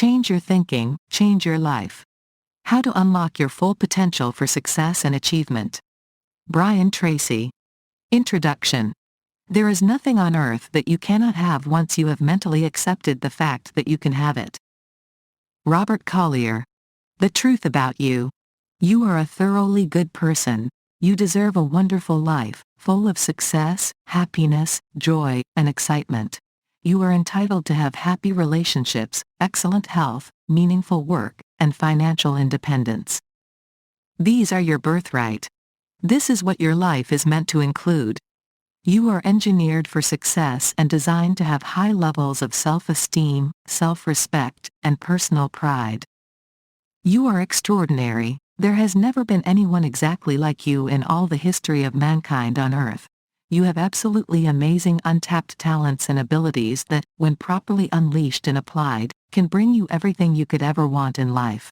Change your thinking, change your life. How to unlock your full potential for success and achievement. Brian Tracy. Introduction. There is nothing on earth that you cannot have once you have mentally accepted the fact that you can have it. Robert Collier. The truth about you. You are a thoroughly good person. You deserve a wonderful life, full of success, happiness, joy, and excitement. You are entitled to have happy relationships, excellent health, meaningful work, and financial independence. These are your birthright. This is what your life is meant to include. You are engineered for success and designed to have high levels of self-esteem, self-respect, and personal pride. You are extraordinary. There has never been anyone exactly like you in all the history of mankind on Earth. You have absolutely amazing untapped talents and abilities that, when properly unleashed and applied, can bring you everything you could ever want in life.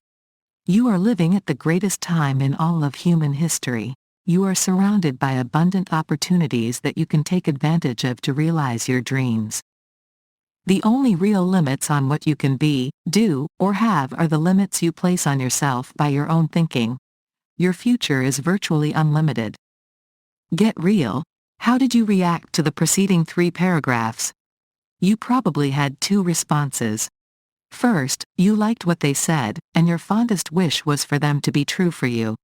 You are living at the greatest time in all of human history. You are surrounded by abundant opportunities that you can take advantage of to realize your dreams. The only real limits on what you can be, do, or have are the limits you place on yourself by your own thinking. Your future is virtually unlimited. Get real. How did you react to the preceding 3 paragraphs? You probably had 2 responses. First, you liked what they said, and your fondest wish was for them to be true for you.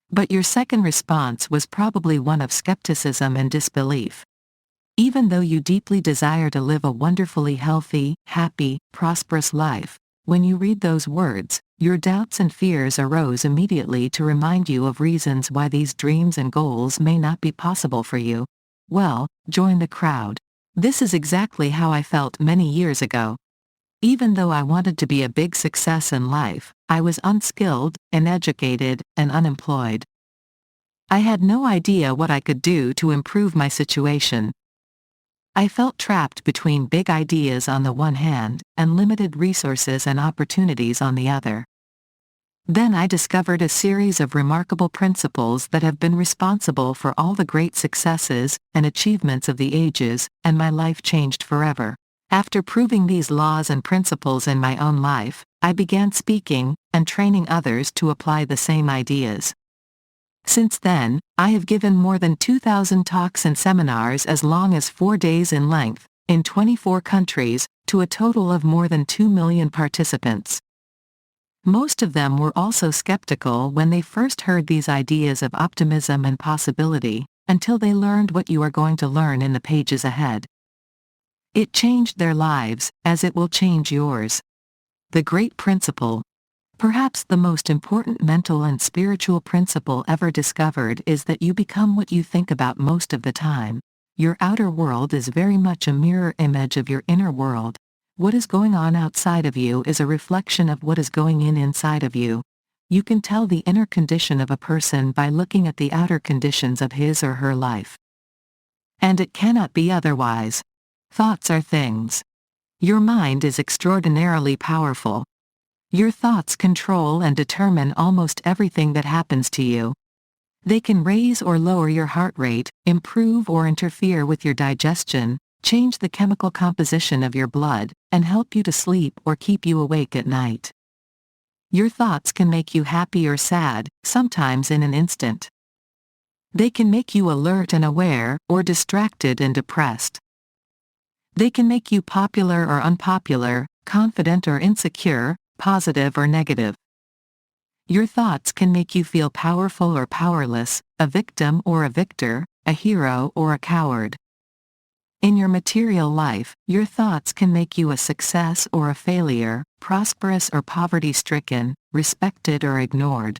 But your second response was probably one of skepticism and disbelief. Even though you deeply desire to live a wonderfully healthy, happy, prosperous life, when you read those words, your doubts and fears arose immediately to remind you of reasons why these dreams and goals may not be possible for you. Well, join the crowd. This is exactly how I felt many years ago. Even though I wanted to be a big success in life, I was unskilled, uneducated, and unemployed. I had no idea what I could do to improve my situation. I felt trapped between big ideas on the one hand, and limited resources and opportunities on the other. Then I discovered a series of remarkable principles that have been responsible for all the great successes and achievements of the ages, and my life changed forever. After proving these laws and principles in my own life, I began speaking and training others to apply the same ideas. Since then, I have given more than 2,000 talks and seminars as long as 4 days in length, in 24 countries, to a total of more than 2 million participants. Most of them were also skeptical when they first heard these ideas of optimism and possibility, until they learned what you are going to learn in the pages ahead. It changed their lives, as it will change yours. The great principle. Perhaps the most important mental and spiritual principle ever discovered is that you become what you think about most of the time. Your outer world is very much a mirror image of your inner world. What is going on outside of you is a reflection of what is going inside of you. You can tell the inner condition of a person by looking at the outer conditions of his or her life. And it cannot be otherwise. Thoughts are things. Your mind is extraordinarily powerful. Your thoughts control and determine almost everything that happens to you. They can raise or lower your heart rate, improve or interfere with your digestion, change the chemical composition of your blood, and help you to sleep or keep you awake at night. Your thoughts can make you happy or sad, sometimes in an instant. They can make you alert and aware, or distracted and depressed. They can make you popular or unpopular, confident or insecure, positive or negative. Your thoughts can make you feel powerful or powerless, a victim or a victor, a hero or a coward. In your material life, your thoughts can make you a success or a failure, prosperous or poverty-stricken, respected or ignored.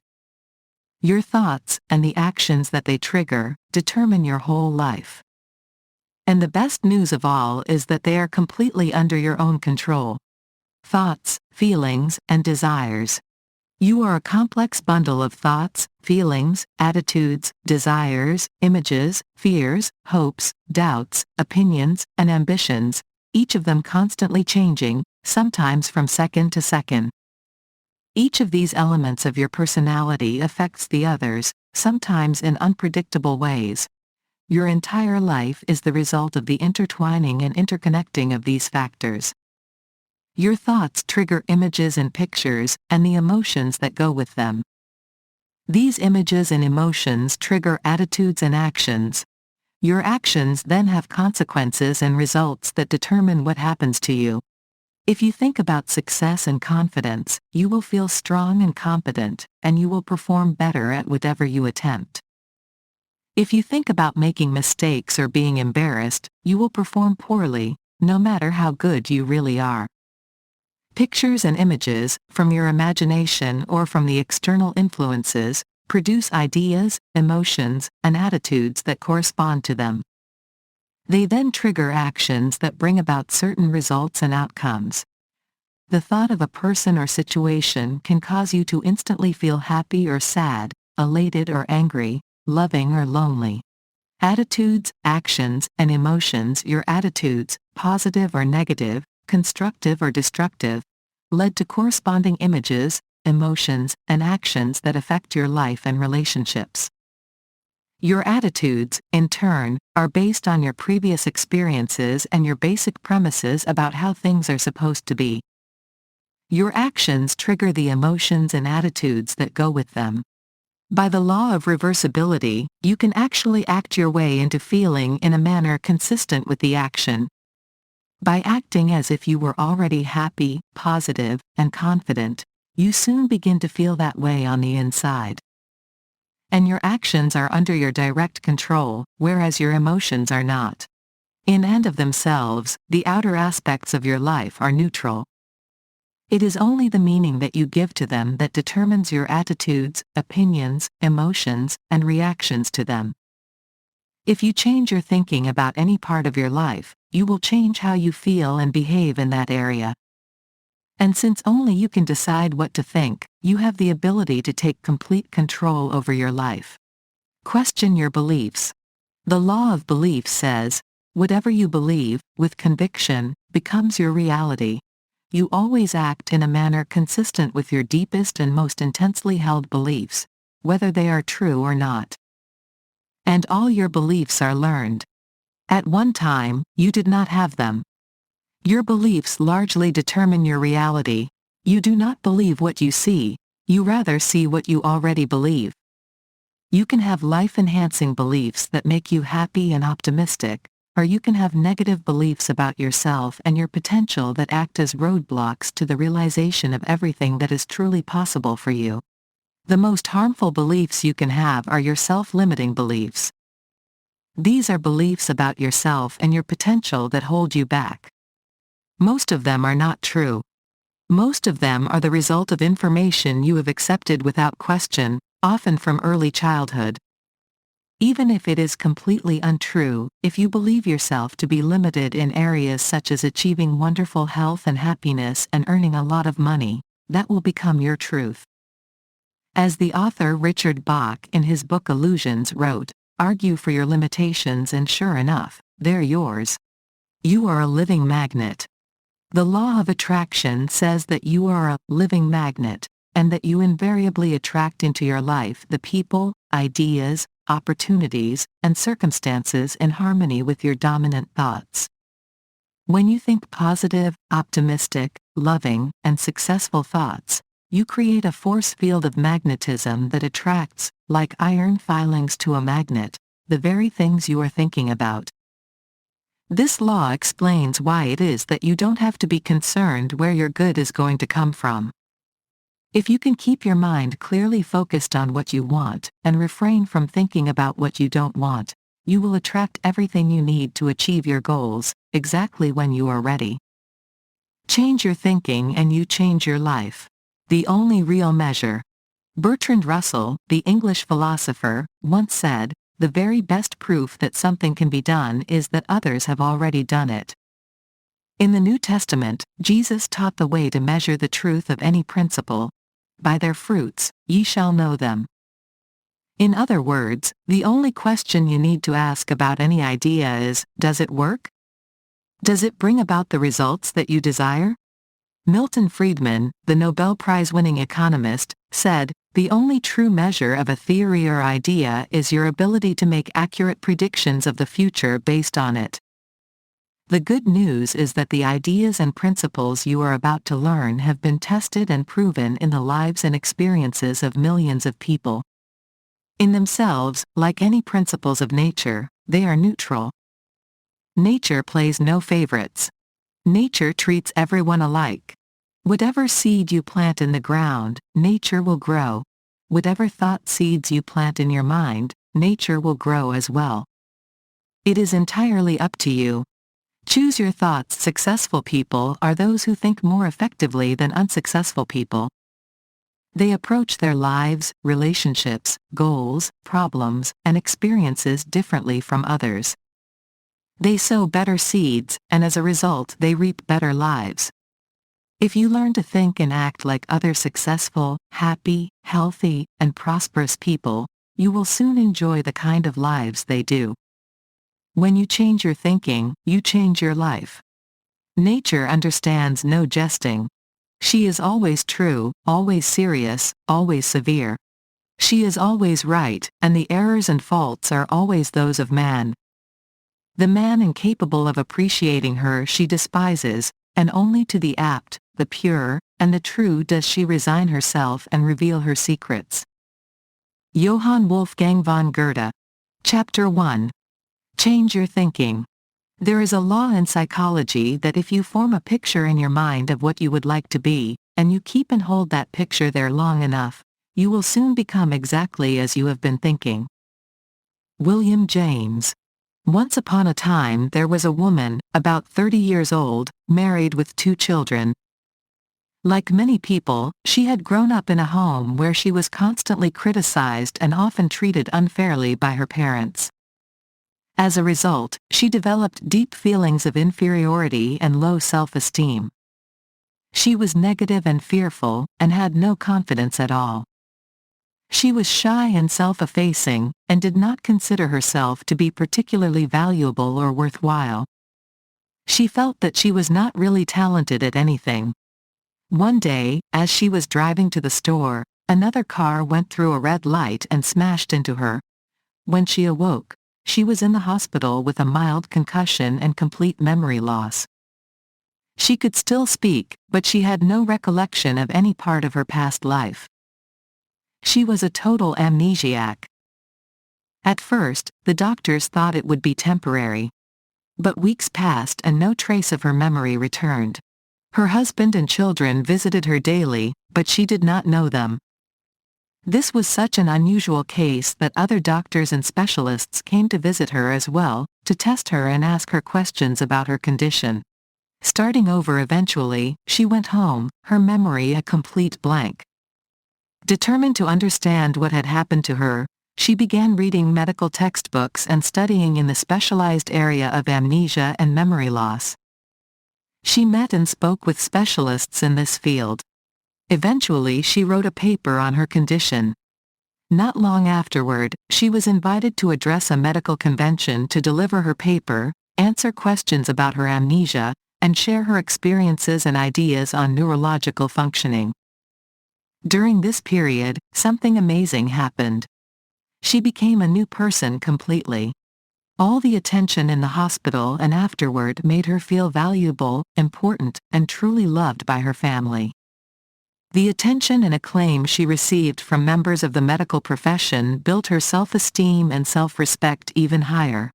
Your thoughts, and the actions that they trigger, determine your whole life. And the best news of all is that they are completely under your own control. Thoughts, feelings, and desires. You are a complex bundle of thoughts, feelings, attitudes, desires, images, fears, hopes, doubts, opinions, and ambitions, each of them constantly changing, sometimes from second to second. Each of these elements of your personality affects the others, sometimes in unpredictable ways. Your entire life is the result of the intertwining and interconnecting of these factors. Your thoughts trigger images and pictures, and the emotions that go with them. These images and emotions trigger attitudes and actions. Your actions then have consequences and results that determine what happens to you. If you think about success and confidence, you will feel strong and competent, and you will perform better at whatever you attempt. If you think about making mistakes or being embarrassed, you will perform poorly, no matter how good you really are. Pictures and images, from your imagination or from the external influences, produce ideas, emotions, and attitudes that correspond to them. They then trigger actions that bring about certain results and outcomes. The thought of a person or situation can cause you to instantly feel happy or sad, elated or angry, loving or lonely. Attitudes, actions, and emotions. Your attitudes, positive or negative, constructive or destructive, led to corresponding images, emotions, and actions that affect your life and relationships. Your attitudes, in turn, are based on your previous experiences and your basic premises about how things are supposed to be. Your actions trigger the emotions and attitudes that go with them. By the law of reversibility, you can actually act your way into feeling in a manner consistent with the action. By acting as if you were already happy, positive, and confident, you soon begin to feel that way on the inside. And your actions are under your direct control, whereas your emotions are not. In and of themselves, the outer aspects of your life are neutral. It is only the meaning that you give to them that determines your attitudes, opinions, emotions, and reactions to them. If you change your thinking about any part of your life, you will change how you feel and behave in that area. And since only you can decide what to think, you have the ability to take complete control over your life. Question your beliefs. The law of belief says, whatever you believe, with conviction, becomes your reality. You always act in a manner consistent with your deepest and most intensely held beliefs, whether they are true or not. And all your beliefs are learned. At one time, you did not have them. Your beliefs largely determine your reality. You do not believe what you see, you rather see what you already believe. You can have life-enhancing beliefs that make you happy and optimistic, or you can have negative beliefs about yourself and your potential that act as roadblocks to the realization of everything that is truly possible for you. The most harmful beliefs you can have are your self-limiting beliefs. These are beliefs about yourself and your potential that hold you back. Most of them are not true. Most of them are the result of information you have accepted without question, often from early childhood. Even if it is completely untrue, if you believe yourself to be limited in areas such as achieving wonderful health and happiness and earning a lot of money, that will become your truth. As the author Richard Bach in his book Illusions wrote, argue for your limitations and sure enough, they're yours. You are a living magnet. The law of attraction says that you are a living magnet, and that you invariably attract into your life the people, ideas, opportunities, and circumstances in harmony with your dominant thoughts. When you think positive, optimistic, loving, and successful thoughts, you create a force field of magnetism that attracts, like iron filings to a magnet, the very things you are thinking about. This law explains why it is that you don't have to be concerned where your good is going to come from. If you can keep your mind clearly focused on what you want, and refrain from thinking about what you don't want, you will attract everything you need to achieve your goals, exactly when you are ready. Change your thinking and you change your life. The only real measure. Bertrand Russell, the English philosopher, once said, "The very best proof that something can be done is that others have already done it." In the New Testament, Jesus taught the way to measure the truth of any principle. By their fruits, ye shall know them. In other words, the only question you need to ask about any idea is, does it work? Does it bring about the results that you desire? Milton Friedman, the Nobel Prize-winning economist, said, "The only true measure of a theory or idea is your ability to make accurate predictions of the future based on it." The good news is that the ideas and principles you are about to learn have been tested and proven in the lives and experiences of millions of people. In themselves, like any principles of nature, they are neutral. Nature plays no favorites. Nature treats everyone alike. Whatever seed you plant in the ground, nature will grow. Whatever thought seeds you plant in your mind, nature will grow as well. It is entirely up to you. Choose your thoughts. Successful people are those who think more effectively than unsuccessful people. They approach their lives, relationships, goals, problems, and experiences differently from others. They sow better seeds, and as a result they reap better lives. If you learn to think and act like other successful, happy, healthy, and prosperous people, you will soon enjoy the kind of lives they do. When you change your thinking, you change your life. Nature understands no jesting. She is always true, always serious, always severe. She is always right, and the errors and faults are always those of man. The man incapable of appreciating her she despises, and only to the apt, the pure, and the true does she resign herself and reveal her secrets. Johann Wolfgang von Goethe. Chapter 1. Change your thinking. There is a law in psychology that if you form a picture in your mind of what you would like to be, and you keep and hold that picture there long enough, you will soon become exactly as you have been thinking. William James. Once upon a time there was a woman, about 30 years old, married with 2 children. Like many people, she had grown up in a home where she was constantly criticized and often treated unfairly by her parents. As a result, she developed deep feelings of inferiority and low self-esteem. She was negative and fearful, and had no confidence at all. She was shy and self-effacing, and did not consider herself to be particularly valuable or worthwhile. She felt that she was not really talented at anything. One day, as she was driving to the store, another car went through a red light and smashed into her. When she awoke, she was in the hospital with a mild concussion and complete memory loss. She could still speak, but she had no recollection of any part of her past life. She was a total amnesiac. At first, the doctors thought it would be temporary. But weeks passed and no trace of her memory returned. Her husband and children visited her daily, but she did not know them. This was such an unusual case that other doctors and specialists came to visit her as well, to test her and ask her questions about her condition. Starting over eventually, she went home, her memory a complete blank. Determined to understand what had happened to her, she began reading medical textbooks and studying in the specialized area of amnesia and memory loss. She met and spoke with specialists in this field. Eventually she wrote a paper on her condition. Not long afterward, she was invited to address a medical convention to deliver her paper, answer questions about her amnesia, and share her experiences and ideas on neurological functioning. During this period, something amazing happened. She became a new person completely. All the attention in the hospital and afterward made her feel valuable, important, and truly loved by her family. The attention and acclaim she received from members of the medical profession built her self-esteem and self-respect even higher.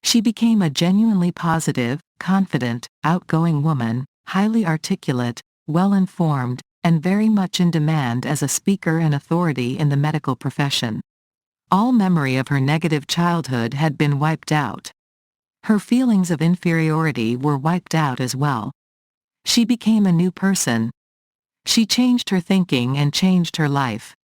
She became a genuinely positive, confident, outgoing woman, highly articulate, well-informed, and very much in demand as a speaker and authority in the medical profession. All memory of her negative childhood had been wiped out. Her feelings of inferiority were wiped out as well. She became a new person. She changed her thinking and changed her life.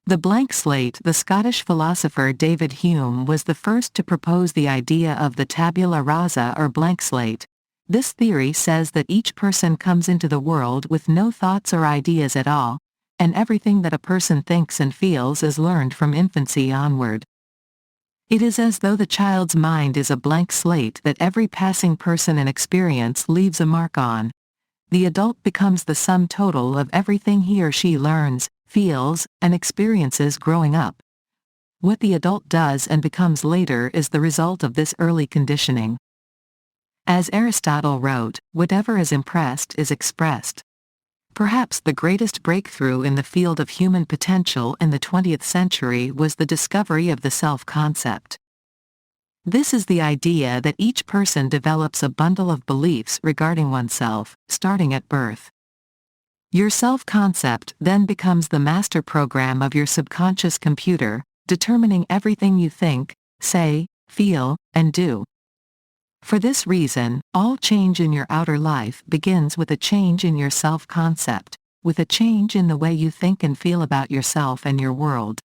The blank slate. The Scottish philosopher David Hume was the first to propose the idea of the tabula rasa or blank slate. This theory says that each person comes into the world with no thoughts or ideas at all, and everything that a person thinks and feels is learned from infancy onward. It is as though the child's mind is a blank slate that every passing person and experience leaves a mark on. The adult becomes the sum total of everything he or she learns, feels, and experiences growing up. What the adult does and becomes later is the result of this early conditioning. As Aristotle wrote, whatever is impressed is expressed. Perhaps the greatest breakthrough in the field of human potential in the 20th century was the discovery of the self-concept. This is the idea that each person develops a bundle of beliefs regarding oneself, starting at birth. Your self-concept then becomes the master program of your subconscious computer, determining everything you think, say, feel, and do. For this reason, all change in your outer life begins with a change in your self-concept, with a change in the way you think and feel about yourself and your world.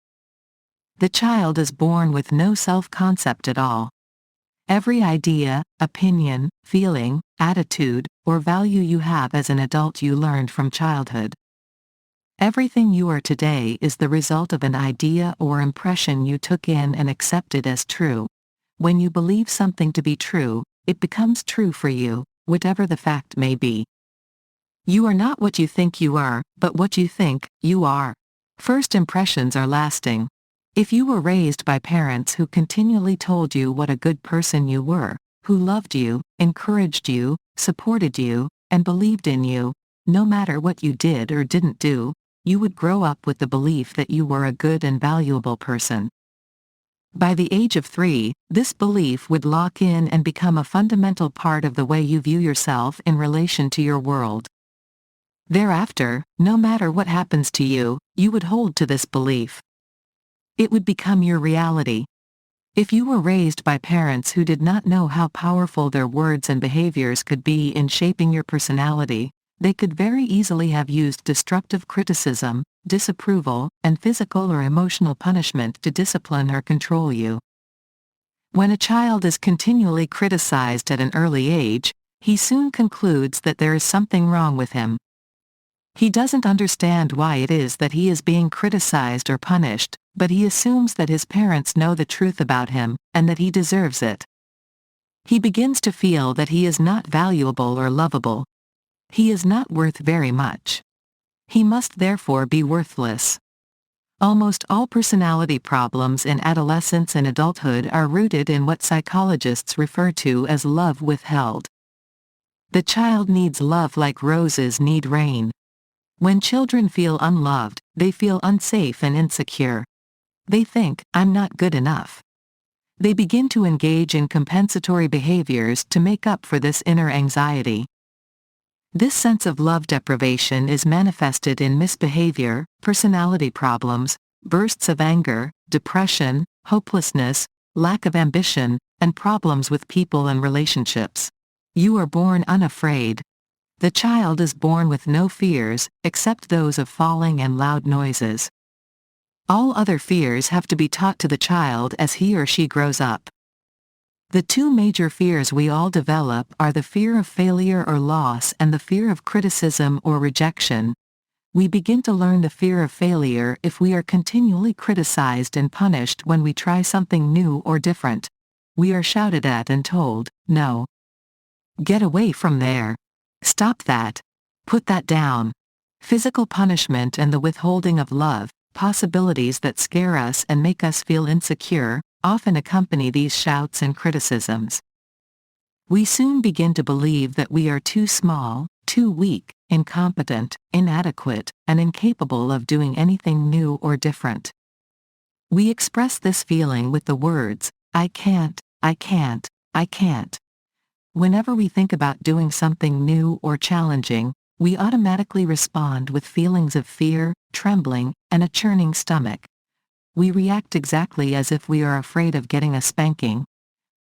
The child is born with no self-concept at all. Every idea, opinion, feeling, attitude, or value you have as an adult you learned from childhood. Everything you are today is the result of an idea or impression you took in and accepted as true. When you believe something to be true, it becomes true for you, whatever the fact may be. You are not what you think you are, but what you think you are. First impressions are lasting. If you were raised by parents who continually told you what a good person you were, who loved you, encouraged you, supported you, and believed in you, no matter what you did or didn't do, you would grow up with the belief that you were a good and valuable person. By the age of 3, this belief would lock in and become a fundamental part of the way you view yourself in relation to your world. Thereafter, no matter what happens to you, you would hold to this belief. It would become your reality. If you were raised by parents who did not know how powerful their words and behaviors could be in shaping your personality, they could very easily have used destructive criticism, disapproval, and physical or emotional punishment to discipline or control you. When a child is continually criticized at an early age, he soon concludes that there is something wrong with him. He doesn't understand why it is that he is being criticized or punished, but he assumes that his parents know the truth about him, and that he deserves it. He begins to feel that he is not valuable or lovable. He is not worth very much. He must therefore be worthless. Almost all personality problems in adolescence and adulthood are rooted in what psychologists refer to as love withheld. The child needs love like roses need rain. When children feel unloved, they feel unsafe and insecure. They think, "I'm not good enough." They begin to engage in compensatory behaviors to make up for this inner anxiety. This sense of love deprivation is manifested in misbehavior, personality problems, bursts of anger, depression, hopelessness, lack of ambition, and problems with people and relationships. You are born unafraid. The child is born with no fears, except those of falling and loud noises. All other fears have to be taught to the child as he or she grows up. The two major fears we all develop are the fear of failure or loss and the fear of criticism or rejection. We begin to learn the fear of failure if we are continually criticized and punished when we try something new or different. We are shouted at and told, "No. Get away from there. Stop that. Put that down." Physical punishment and the withholding of love, possibilities that scare us and make us feel insecure, often accompany these shouts and criticisms. We soon begin to believe that we are too small, too weak, incompetent, inadequate, and incapable of doing anything new or different. We express this feeling with the words, "I can't, I can't, I can't." Whenever we think about doing something new or challenging, we automatically respond with feelings of fear, trembling, and a churning stomach. We react exactly as if we are afraid of getting a spanking.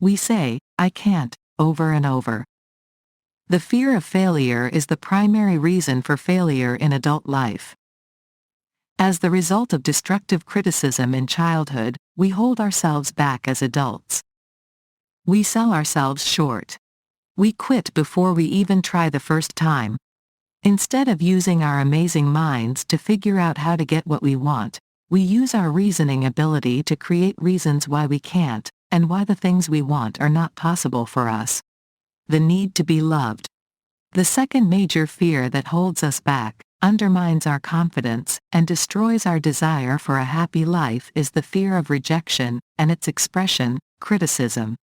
We say, "I can't," over and over. The fear of failure is the primary reason for failure in adult life. As the result of destructive criticism in childhood, we hold ourselves back as adults. We sell ourselves short. We quit before we even try the first time. Instead of using our amazing minds to figure out how to get what we want, we use our reasoning ability to create reasons why we can't, and why the things we want are not possible for us. The need to be loved. The second major fear that holds us back, undermines our confidence, and destroys our desire for a happy life is the fear of rejection, and its expression, criticism.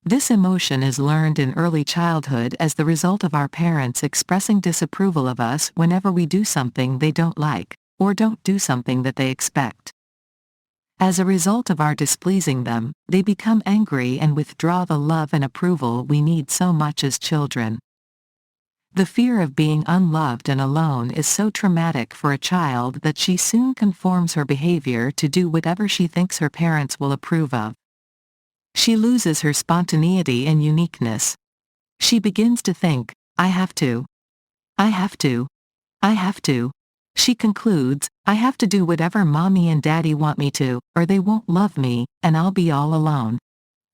This emotion is learned in early childhood as the result of our parents expressing disapproval of us whenever we do something they don't like, or don't do something that they expect. As a result of our displeasing them, they become angry and withdraw the love and approval we need so much as children. The fear of being unloved and alone is so traumatic for a child that she soon conforms her behavior to do whatever she thinks her parents will approve of. She loses her spontaneity and uniqueness. She begins to think, I have to. I have to. I have to. She concludes, I have to do whatever mommy and daddy want me to, or they won't love me, and I'll be all alone.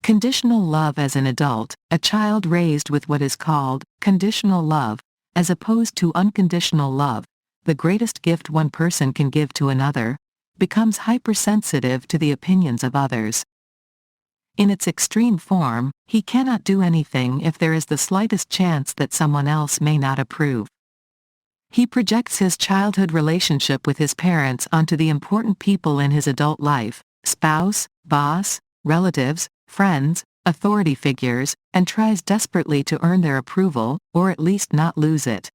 Conditional love. As an adult, a child raised with what is called conditional love, as opposed to unconditional love, the greatest gift one person can give to another, becomes hypersensitive to the opinions of others. In its extreme form, he cannot do anything if there is the slightest chance that someone else may not approve. He projects his childhood relationship with his parents onto the important people in his adult life, spouse, boss, relatives, friends, authority figures, and tries desperately to earn their approval, or at least not lose it.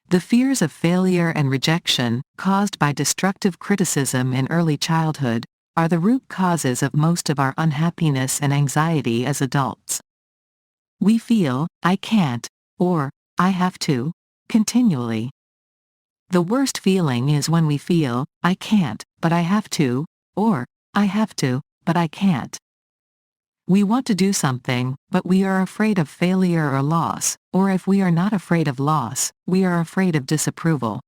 The fears of failure and rejection, caused by destructive criticism in early childhood, are the root causes of most of our unhappiness and anxiety as adults. We feel, I can't, or, I have to, continually. The worst feeling is when we feel, I can't, but I have to, or, I have to, but I can't. We want to do something, but we are afraid of failure or loss, or if we are not afraid of loss, we are afraid of disapproval.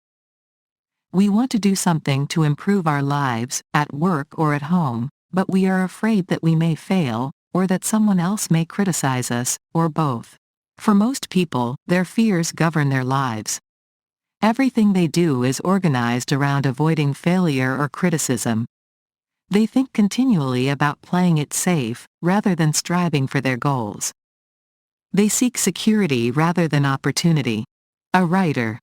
We want to do something to improve our lives, at work or at home, but we are afraid that we may fail, or that someone else may criticize us, or both. For most people, their fears govern their lives. Everything they do is organized around avoiding failure or criticism. They think continually about playing it safe, rather than striving for their goals. They seek security rather than opportunity. A writer,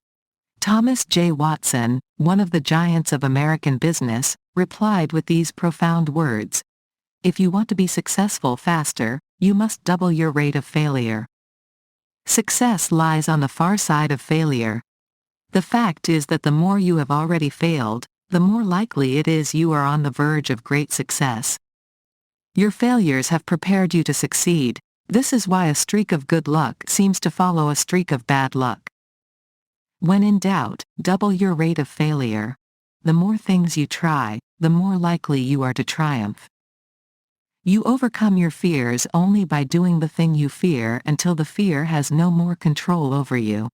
Thomas J. Watson, one of the giants of American business, replied with these profound words: "If you want to be successful faster, you must double your rate of failure." Success lies on the far side of failure. The fact is that the more you have already failed, the more likely it is you are on the verge of great success. Your failures have prepared you to succeed. This is why a streak of good luck seems to follow a streak of bad luck. When in doubt, double your rate of failure. The more things you try, the more likely you are to triumph. You overcome your fears only by doing the thing you fear until the fear has no more control over you.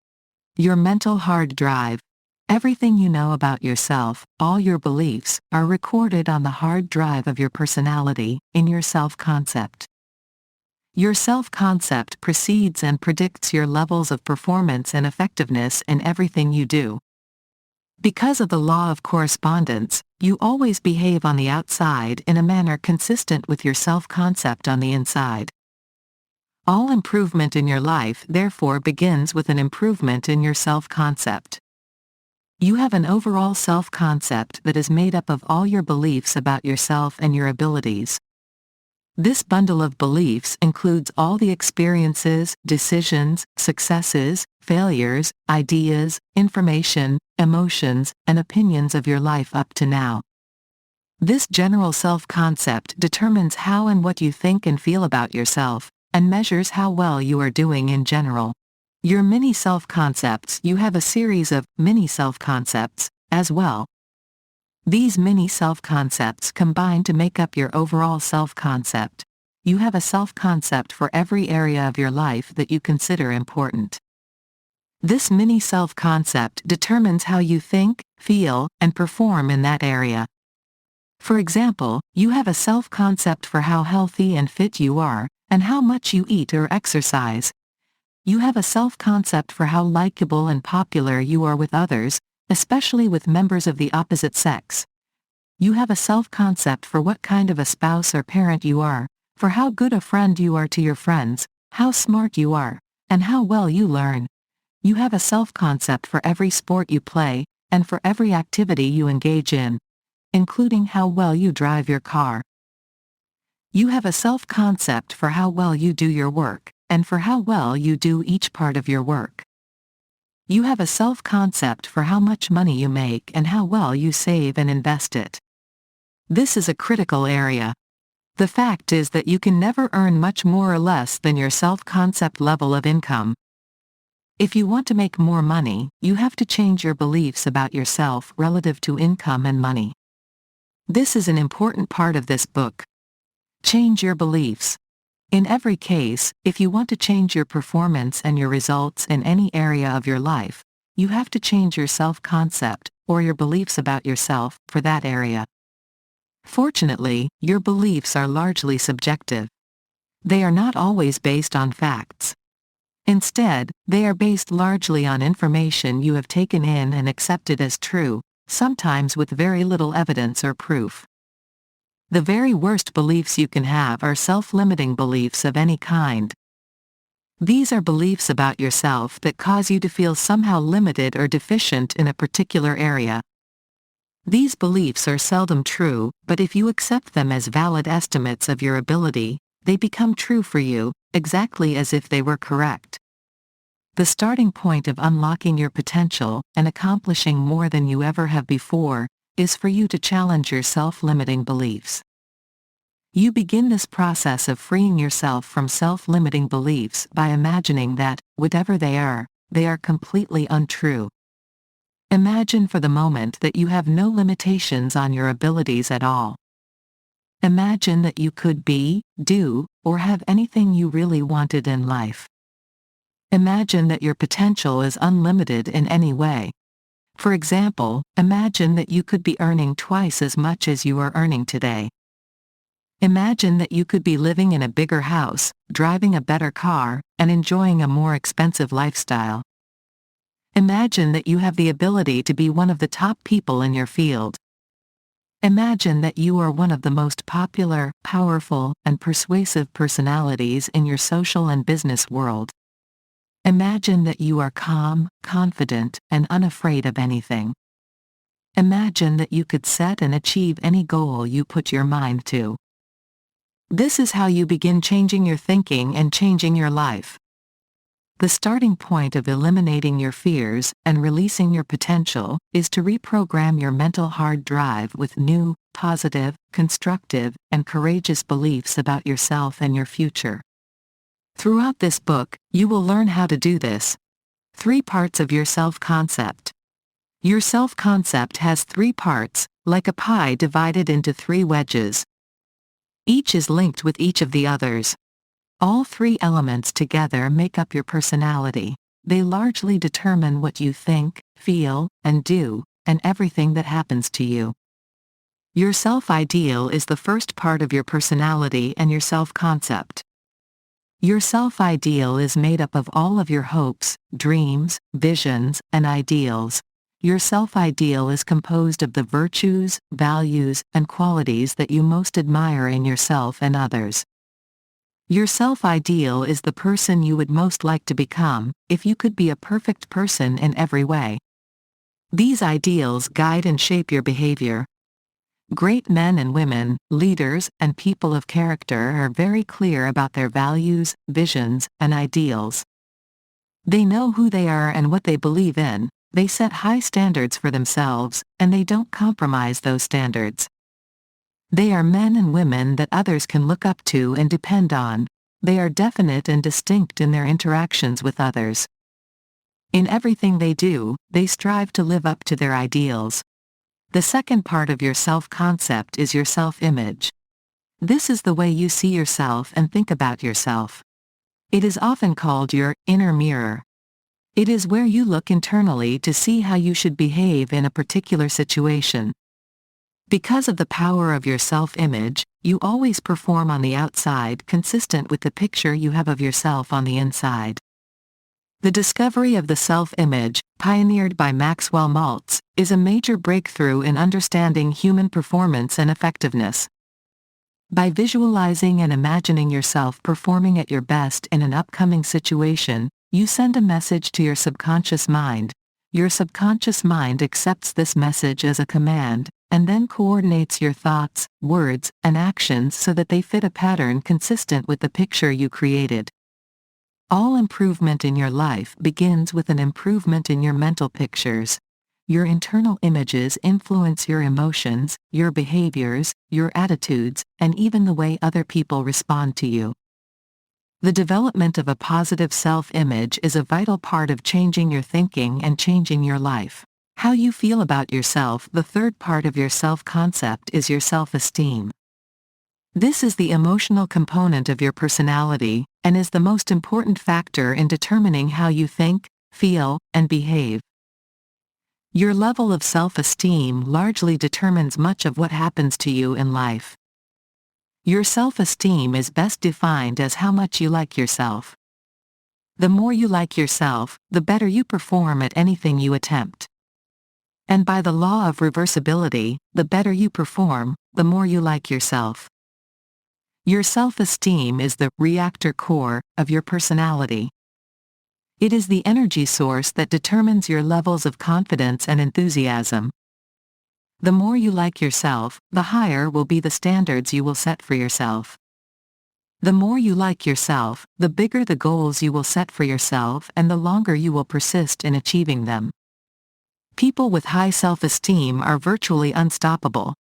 Your mental hard drive. Everything you know about yourself, all your beliefs, are recorded on the hard drive of your personality, in your self-concept. Your self-concept precedes and predicts your levels of performance and effectiveness in everything you do. Because of the law of correspondence, you always behave on the outside in a manner consistent with your self-concept on the inside. All improvement in your life therefore begins with an improvement in your self-concept. You have an overall self-concept that is made up of all your beliefs about yourself and your abilities. This bundle of beliefs includes all the experiences, decisions, successes, failures, ideas, information, emotions, and opinions of your life up to now. This general self-concept determines how and what you think and feel about yourself, and measures how well you are doing in general. Your mini self-concepts. You have a series of mini self-concepts, as well. These mini self-concepts combine to make up your overall self-concept. You have a self-concept for every area of your life that you consider important. This mini self-concept determines how you think, feel, and perform in that area. For example, you have a self-concept for how healthy and fit you are, and how much you eat or exercise. You have a self-concept for how likable and popular you are with others, especially with members of the opposite sex. You have a self-concept for what kind of a spouse or parent you are, for how good a friend you are to your friends, how smart you are, and how well you learn. You have a self-concept for every sport you play, and for every activity you engage in, including how well you drive your car. You have a self-concept for how well you do your work, and for how well you do each part of your work. You have a self-concept for how much money you make and how well you save and invest it. This is a critical area. The fact is that you can never earn much more or less than your self-concept level of income. If you want to make more money, you have to change your beliefs about yourself relative to income and money. This is an important part of this book. Change your beliefs. In every case, if you want to change your performance and your results in any area of your life, you have to change your self-concept, or your beliefs about yourself, for that area. Fortunately, your beliefs are largely subjective. They are not always based on facts. Instead, they are based largely on information you have taken in and accepted as true, sometimes with very little evidence or proof. The very worst beliefs you can have are self-limiting beliefs of any kind. These are beliefs about yourself that cause you to feel somehow limited or deficient in a particular area. These beliefs are seldom true, but if you accept them as valid estimates of your ability, they become true for you, exactly as if they were correct. The starting point of unlocking your potential and accomplishing more than you ever have before is for you to challenge your self-limiting beliefs. You begin this process of freeing yourself from self-limiting beliefs by imagining that, whatever they are completely untrue. Imagine for the moment that you have no limitations on your abilities at all. Imagine that you could be, do, or have anything you really wanted in life. Imagine that your potential is unlimited in any way. For example, imagine that you could be earning twice as much as you are earning today. Imagine that you could be living in a bigger house, driving a better car, and enjoying a more expensive lifestyle. Imagine that you have the ability to be one of the top people in your field. Imagine that you are one of the most popular, powerful, and persuasive personalities in your social and business world. Imagine that you are calm, confident, and unafraid of anything. Imagine that you could set and achieve any goal you put your mind to. This is how you begin changing your thinking and changing your life. The starting point of eliminating your fears and releasing your potential is to reprogram your mental hard drive with new, positive, constructive, and courageous beliefs about yourself and your future. Throughout this book, you will learn how to do this. 3 parts of your self-concept. Your self-concept has 3 parts, like a pie divided into 3 wedges. Each is linked with each of the others. All 3 elements together make up your personality. They largely determine what you think, feel, and do, and everything that happens to you. Your self-ideal is the first part of your personality and your self-concept. Your self-ideal is made up of all of your hopes, dreams, visions, and ideals. Your self-ideal is composed of the virtues, values, and qualities that you most admire in yourself and others. Your self-ideal is the person you would most like to become, if you could be a perfect person in every way. These ideals guide and shape your behavior. Great men and women, leaders, and people of character are very clear about their values, visions, and ideals. They know who they are and what they believe in, they set high standards for themselves, and they don't compromise those standards. They are men and women that others can look up to and depend on. They are definite and distinct in their interactions with others. In everything they do, they strive to live up to their ideals. The second part of your self-concept is your self-image. This is the way you see yourself and think about yourself. It is often called your inner mirror. It is where you look internally to see how you should behave in a particular situation. Because of the power of your self-image, you always perform on the outside consistent with the picture you have of yourself on the inside. The discovery of the self-image, pioneered by Maxwell Maltz, is a major breakthrough in understanding human performance and effectiveness. By visualizing and imagining yourself performing at your best in an upcoming situation, you send a message to your subconscious mind. Your subconscious mind accepts this message as a command, and then coordinates your thoughts, words, and actions so that they fit a pattern consistent with the picture you created. All improvement in your life begins with an improvement in your mental pictures. Your internal images influence your emotions, your behaviors, your attitudes, and even the way other people respond to you. The development of a positive self-image is a vital part of changing your thinking and changing your life. How you feel about yourself. The third part of your self-concept is your self-esteem. This is the emotional component of your personality, and is the most important factor in determining how you think, feel, and behave. Your level of self-esteem largely determines much of what happens to you in life. Your self-esteem is best defined as how much you like yourself. The more you like yourself, the better you perform at anything you attempt. And by the law of reversibility, the better you perform, the more you like yourself. Your self-esteem is the reactor core of your personality. It is the energy source that determines your levels of confidence and enthusiasm. The more you like yourself, the higher will be the standards you will set for yourself. The more you like yourself, the bigger the goals you will set for yourself and the longer you will persist in achieving them. People with high self-esteem are virtually unstoppable.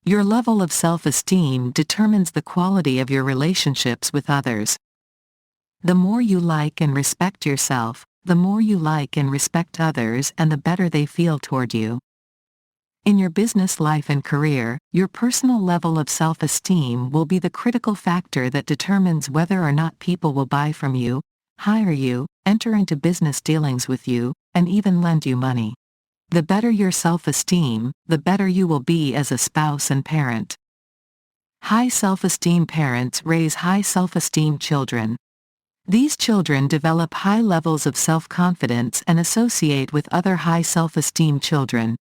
Your level of self-esteem determines the quality of your relationships with others. The more you like and respect yourself, the more you like and respect others and the better they feel toward you. In your business life and career, your personal level of self-esteem will be the critical factor that determines whether or not people will buy from you, hire you, enter into business dealings with you, and even lend you money. The better your self-esteem, the better you will be as a spouse and parent. High self-esteem parents raise high self-esteem children. These children develop high levels of self-confidence and associate with other high self-esteem children.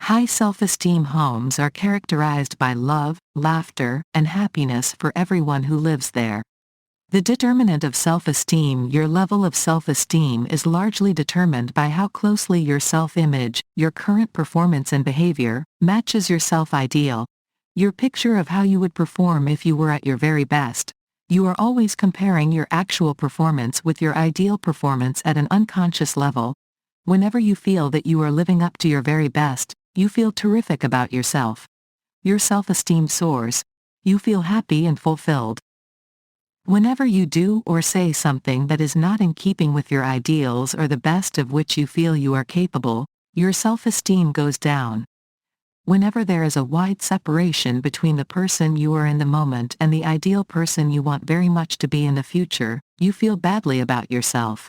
High self-esteem homes are characterized by love, laughter, and happiness for everyone who lives there. The determinant of self-esteem. Your level of self-esteem is largely determined by how closely your self-image, your current performance and behavior, matches your self-ideal. Your picture of how you would perform if you were at your very best. You are always comparing your actual performance with your ideal performance at an unconscious level. Whenever you feel that you are living up to your very best, you feel terrific about yourself. Your self-esteem soars. You feel happy and fulfilled. Whenever you do or say something that is not in keeping with your ideals or the best of which you feel you are capable, your self-esteem goes down. Whenever there is a wide separation between the person you are in the moment and the ideal person you want very much to be in the future, you feel badly about yourself.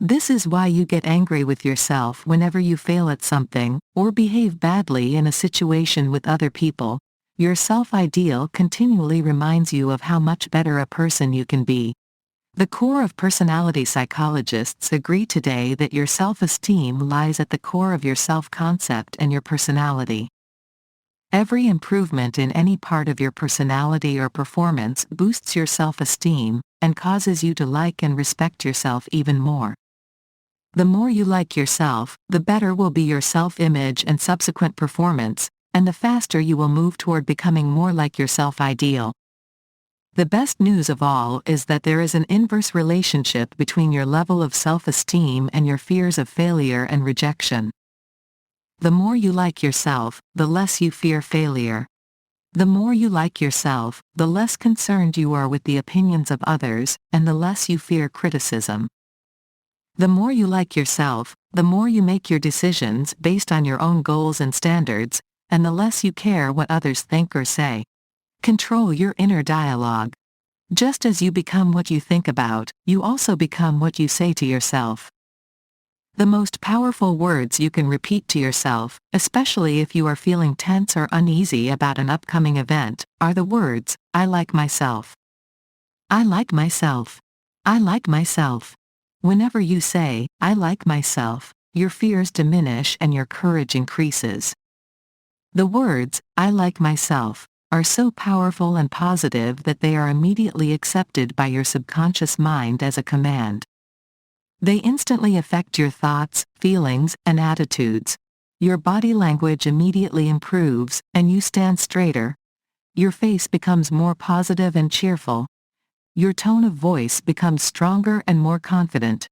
This is why you get angry with yourself whenever you fail at something, or behave badly in a situation with other people. Your self-ideal continually reminds you of how much better a person you can be. The core of personality psychologists agree today that your self-esteem lies at the core of your self-concept and your personality. Every improvement in any part of your personality or performance boosts your self-esteem, and causes you to like and respect yourself even more. The more you like yourself, the better will be your self-image and subsequent performance, and the faster you will move toward becoming more like your self-ideal. The best news of all is that there is an inverse relationship between your level of self-esteem and your fears of failure and rejection. The more you like yourself, the less you fear failure. The more you like yourself, the less concerned you are with the opinions of others, and the less you fear criticism. The more you like yourself, the more you make your decisions based on your own goals and standards, and the less you care what others think or say. Control your inner dialogue. Just as you become what you think about, you also become what you say to yourself. The most powerful words you can repeat to yourself, especially if you are feeling tense or uneasy about an upcoming event, are the words, "I like myself." I like myself. I like myself. Whenever you say, "I like myself," your fears diminish and your courage increases. The words, "I like myself," are so powerful and positive that they are immediately accepted by your subconscious mind as a command. They instantly affect your thoughts, feelings, and attitudes. Your body language immediately improves, and you stand straighter. Your face becomes more positive and cheerful. Your tone of voice becomes stronger and more confident.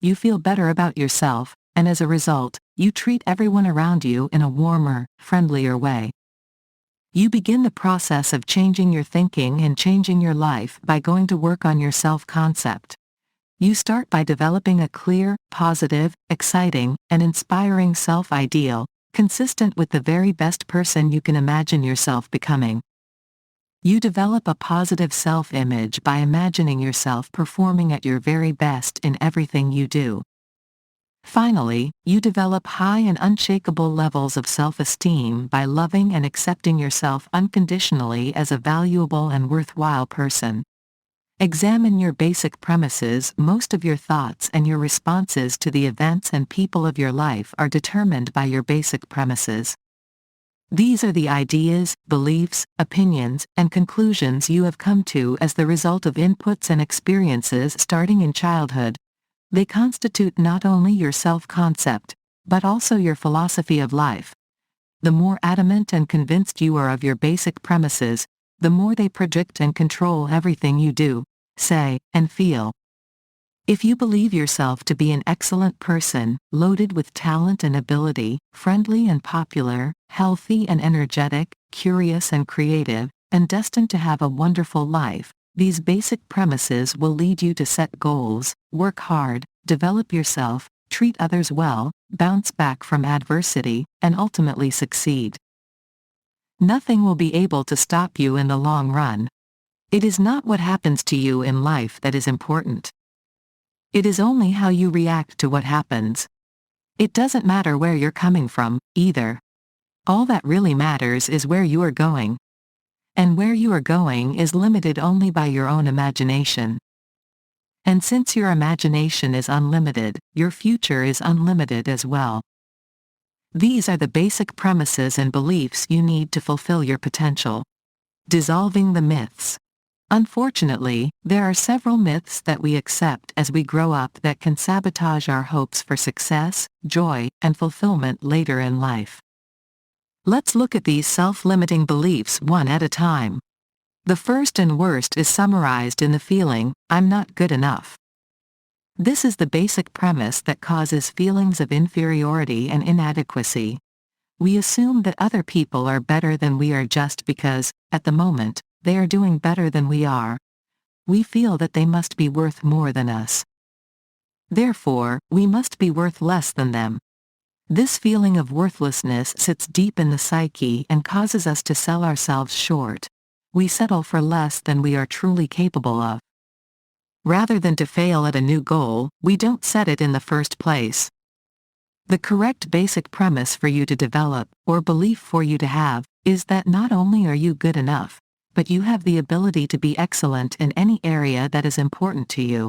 You feel better about yourself, and as a result, you treat everyone around you in a warmer, friendlier way. You begin the process of changing your thinking and changing your life by going to work on your self-concept. You start by developing a clear, positive, exciting, and inspiring self-ideal, consistent with the very best person you can imagine yourself becoming. You develop a positive self-image by imagining yourself performing at your very best in everything you do. Finally, you develop high and unshakable levels of self-esteem by loving and accepting yourself unconditionally as a valuable and worthwhile person. Examine your basic premises. Most of your thoughts and your responses to the events and people of your life are determined by your basic premises. These are the ideas, beliefs, opinions, and conclusions you have come to as the result of inputs and experiences starting in childhood. They constitute not only your self-concept, but also your philosophy of life. The more adamant and convinced you are of your basic premises, the more they project and control everything you do, say, and feel. If you believe yourself to be an excellent person, loaded with talent and ability, friendly and popular, healthy and energetic, curious and creative, and destined to have a wonderful life, these basic premises will lead you to set goals, work hard, develop yourself, treat others well, bounce back from adversity, and ultimately succeed. Nothing will be able to stop you in the long run. It is not what happens to you in life that is important. It is only how you react to what happens. It doesn't matter where you're coming from, either. All that really matters is where you are going. And where you are going is limited only by your own imagination. And since your imagination is unlimited, your future is unlimited as well. These are the basic premises and beliefs you need to fulfill your potential. Dissolving the myths. Unfortunately, there are several myths that we accept as we grow up that can sabotage our hopes for success, joy, and fulfillment later in life. Let's look at these self-limiting beliefs one at a time. The first and worst is summarized in the feeling, "I'm not good enough." This is the basic premise that causes feelings of inferiority and inadequacy. We assume that other people are better than we are just because, at the moment, they are doing better than we are. We feel that they must be worth more than us. Therefore, we must be worth less than them. This feeling of worthlessness sits deep in the psyche and causes us to sell ourselves short. We settle for less than we are truly capable of. Rather than to fail at a new goal, we don't set it in the first place. The correct basic premise for you to develop, or belief for you to have, is that not only are you good enough, but you have the ability to be excellent in any area that is important to you.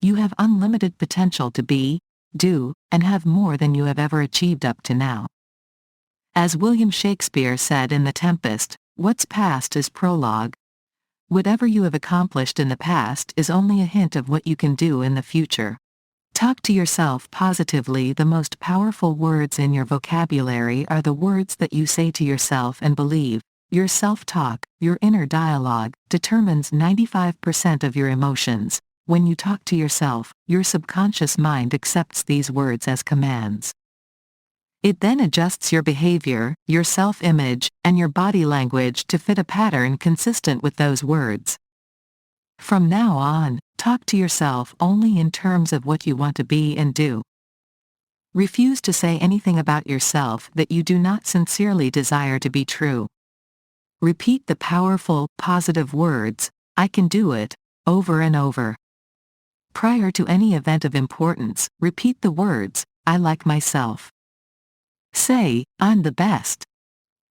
You have unlimited potential to be, do, and have more than you have ever achieved up to now. As William Shakespeare said in The Tempest, "What's past is prologue." Whatever you have accomplished in the past is only a hint of what you can do in the future. Talk to yourself positively. The most powerful words in your vocabulary are the words that you say to yourself and believe. Your self-talk, your inner dialogue, determines 95% of your emotions. When you talk to yourself, your subconscious mind accepts these words as commands. It then adjusts your behavior, your self-image, and your body language to fit a pattern consistent with those words. From now on, talk to yourself only in terms of what you want to be and do. Refuse to say anything about yourself that you do not sincerely desire to be true. Repeat the powerful, positive words, "I can do it," over and over. Prior to any event of importance, repeat the words, "I like myself." Say, "I'm the best.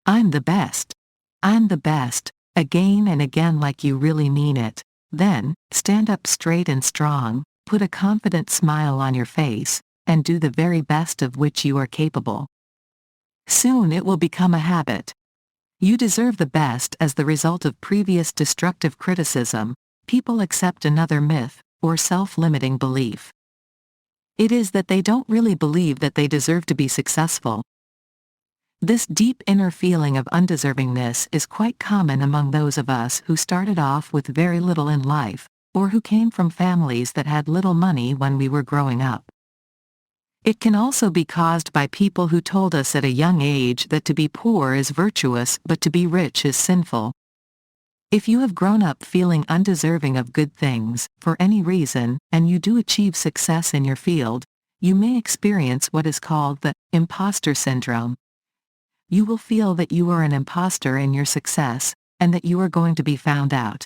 I'm the best. I'm the best," again and again like you really mean it. Then, stand up straight and strong, put a confident smile on your face, and do the very best of which you are capable. Soon it will become a habit. You deserve the best. As the result of previous destructive criticism, people accept another myth, or self-limiting belief. It is that they don't really believe that they deserve to be successful, This deep inner feeling of undeservingness is quite common among those of us who started off with very little in life, or who came from families that had little money when we were growing up. It can also be caused by people who told us at a young age that to be poor is virtuous but to be rich is sinful. If you have grown up feeling undeserving of good things, for any reason, and you do achieve success in your field, you may experience what is called the imposter syndrome. You will feel that you are an imposter in your success, and that you are going to be found out.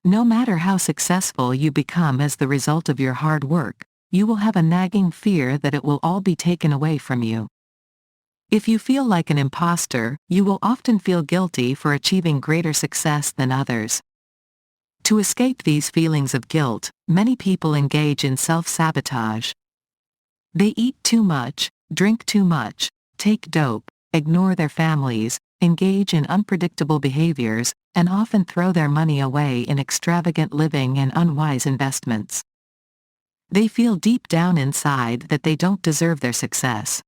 No matter how successful you become as the result of your hard work, you will have a nagging fear that it will all be taken away from you. If you feel like an imposter, you will often feel guilty for achieving greater success than others. To escape these feelings of guilt, many people engage in self-sabotage. They eat too much, drink too much, take dope, ignore their families, engage in unpredictable behaviors, and often throw their money away in extravagant living and unwise investments. They feel deep down inside that they don't deserve their success.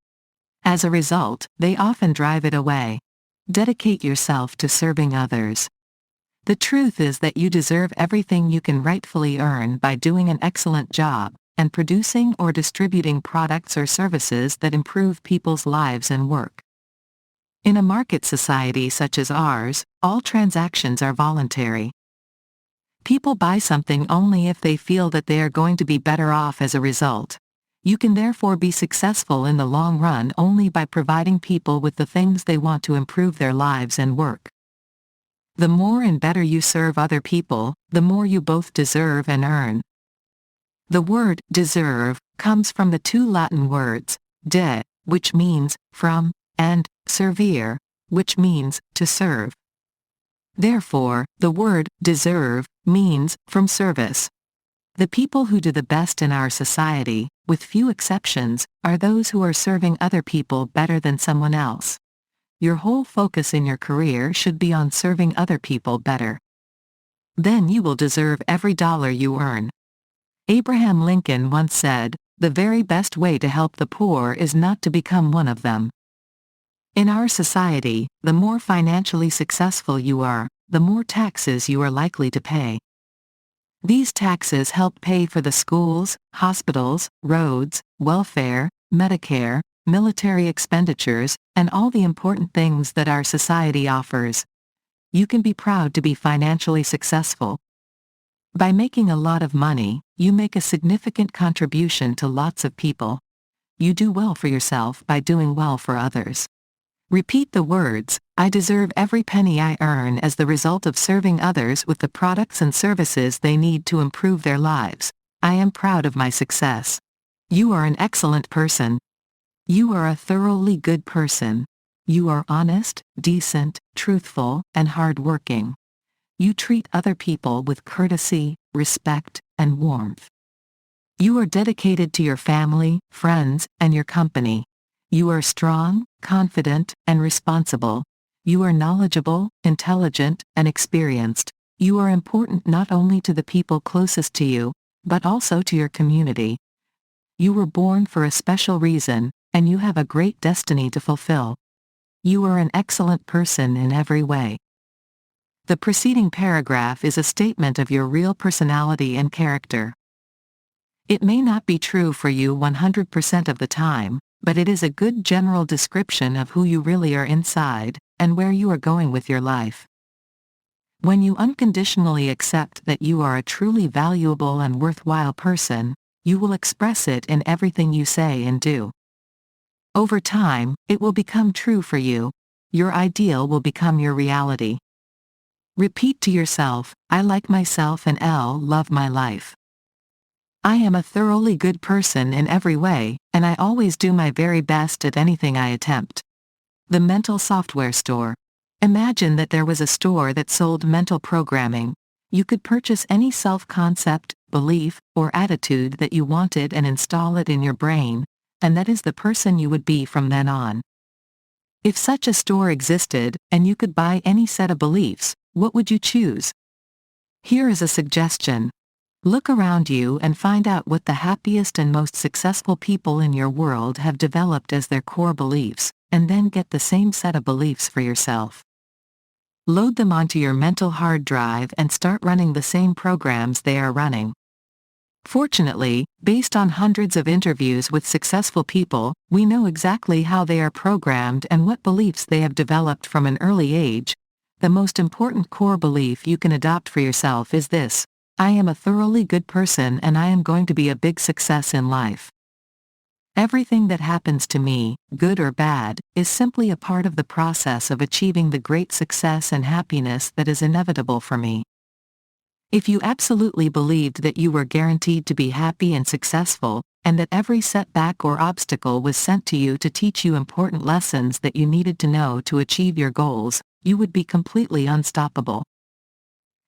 As a result, they often drive it away. Dedicate yourself to serving others. The truth is that you deserve everything you can rightfully earn by doing an excellent job, and producing or distributing products or services that improve people's lives and work. In a market society such as ours, all transactions are voluntary. People buy something only if they feel that they are going to be better off as a result. You can therefore be successful in the long run only by providing people with the things they want to improve their lives and work. The more and better you serve other people, the more you both deserve and earn. The word deserve comes from the two Latin words, de, which means from, and servire, which means to serve. Therefore, the word deserve means from service. The people who do the best in our society, with few exceptions, are those who are serving other people better than someone else. Your whole focus in your career should be on serving other people better. Then you will deserve every dollar you earn. Abraham Lincoln once said, "The very best way to help the poor is not to become one of them." In our society, the more financially successful you are, the more taxes you are likely to pay. These taxes help pay for the schools, hospitals, roads, welfare, Medicare, military expenditures, and all the important things that our society offers. You can be proud to be financially successful. By making a lot of money, you make a significant contribution to lots of people. You do well for yourself by doing well for others. Repeat the words, "I deserve every penny I earn as the result of serving others with the products and services they need to improve their lives. I am proud of my success." You are an excellent person. You are a thoroughly good person. You are honest, decent, truthful, and hardworking. You treat other people with courtesy, respect, and warmth. You are dedicated to your family, friends, and your company. You are strong, confident, and responsible. You are knowledgeable, intelligent, and experienced. You are important not only to the people closest to you, but also to your community. You were born for a special reason, and you have a great destiny to fulfill. You are an excellent person in every way. The preceding paragraph is a statement of your real personality and character. It may not be true for you 100% of the time, but it is a good general description of who you really are inside, and where you are going with your life. When you unconditionally accept that you are a truly valuable and worthwhile person, you will express it in everything you say and do. Over time, it will become true for you. Your ideal will become your reality. Repeat to yourself, "I like myself and love my life. I am a thoroughly good person in every way, and I always do my very best at anything I attempt." The mental software store. Imagine that there was a store that sold mental programming. You could purchase any self-concept, belief, or attitude that you wanted and install it in your brain, and that is the person you would be from then on. If such a store existed, and you could buy any set of beliefs, what would you choose? Here is a suggestion. Look around you and find out what the happiest and most successful people in your world have developed as their core beliefs, and then get the same set of beliefs for yourself. Load them onto your mental hard drive and start running the same programs they are running. Fortunately, based on hundreds of interviews with successful people, we know exactly how they are programmed and what beliefs they have developed from an early age. The most important core belief you can adopt for yourself is this: I am a thoroughly good person and I am going to be a big success in life. Everything that happens to me, good or bad, is simply a part of the process of achieving the great success and happiness that is inevitable for me. If you absolutely believed that you were guaranteed to be happy and successful, and that every setback or obstacle was sent to you to teach you important lessons that you needed to know to achieve your goals, you would be completely unstoppable.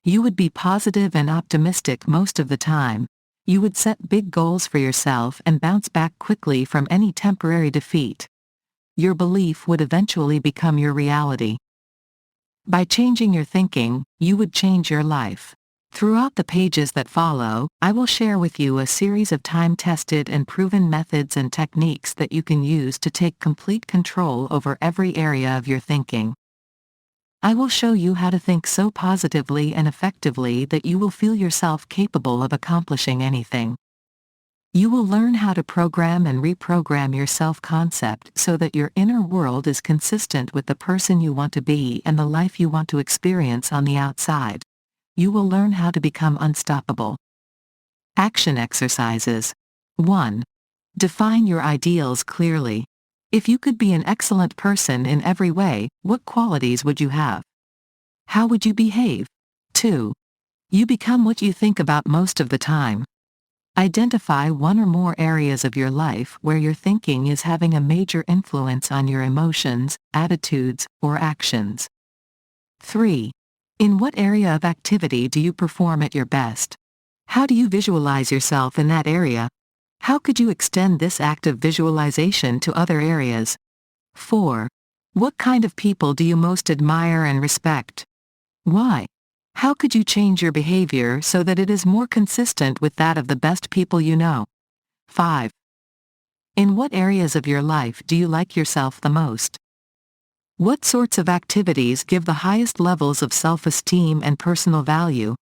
You would be positive and optimistic most of the time. You would set big goals for yourself and bounce back quickly from any temporary defeat. Your belief would eventually become your reality. By changing your thinking, you would change your life. Throughout the pages that follow, I will share with you a series of time-tested and proven methods and techniques that you can use to take complete control over every area of your thinking. I will show you how to think so positively and effectively that you will feel yourself capable of accomplishing anything. You will learn how to program and reprogram your self-concept so that your inner world is consistent with the person you want to be and the life you want to experience on the outside. You will learn how to become unstoppable. Action exercises. 1. Define your ideals clearly. If you could be an excellent person in every way, what qualities would you have? How would you behave? 2. You become what you think about most of the time. Identify one or more areas of your life where your thinking is having a major influence on your emotions, attitudes, or actions. 3. In what area of activity do you perform at your best? How do you visualize yourself in that area? How could you extend this act of visualization to other areas? 4. What kind of people do you most admire and respect? Why? How could you change your behavior so that it is more consistent with that of the best people you know? 5. In what areas of your life do you like yourself the most? What sorts of activities give the highest levels of self-esteem and personal value?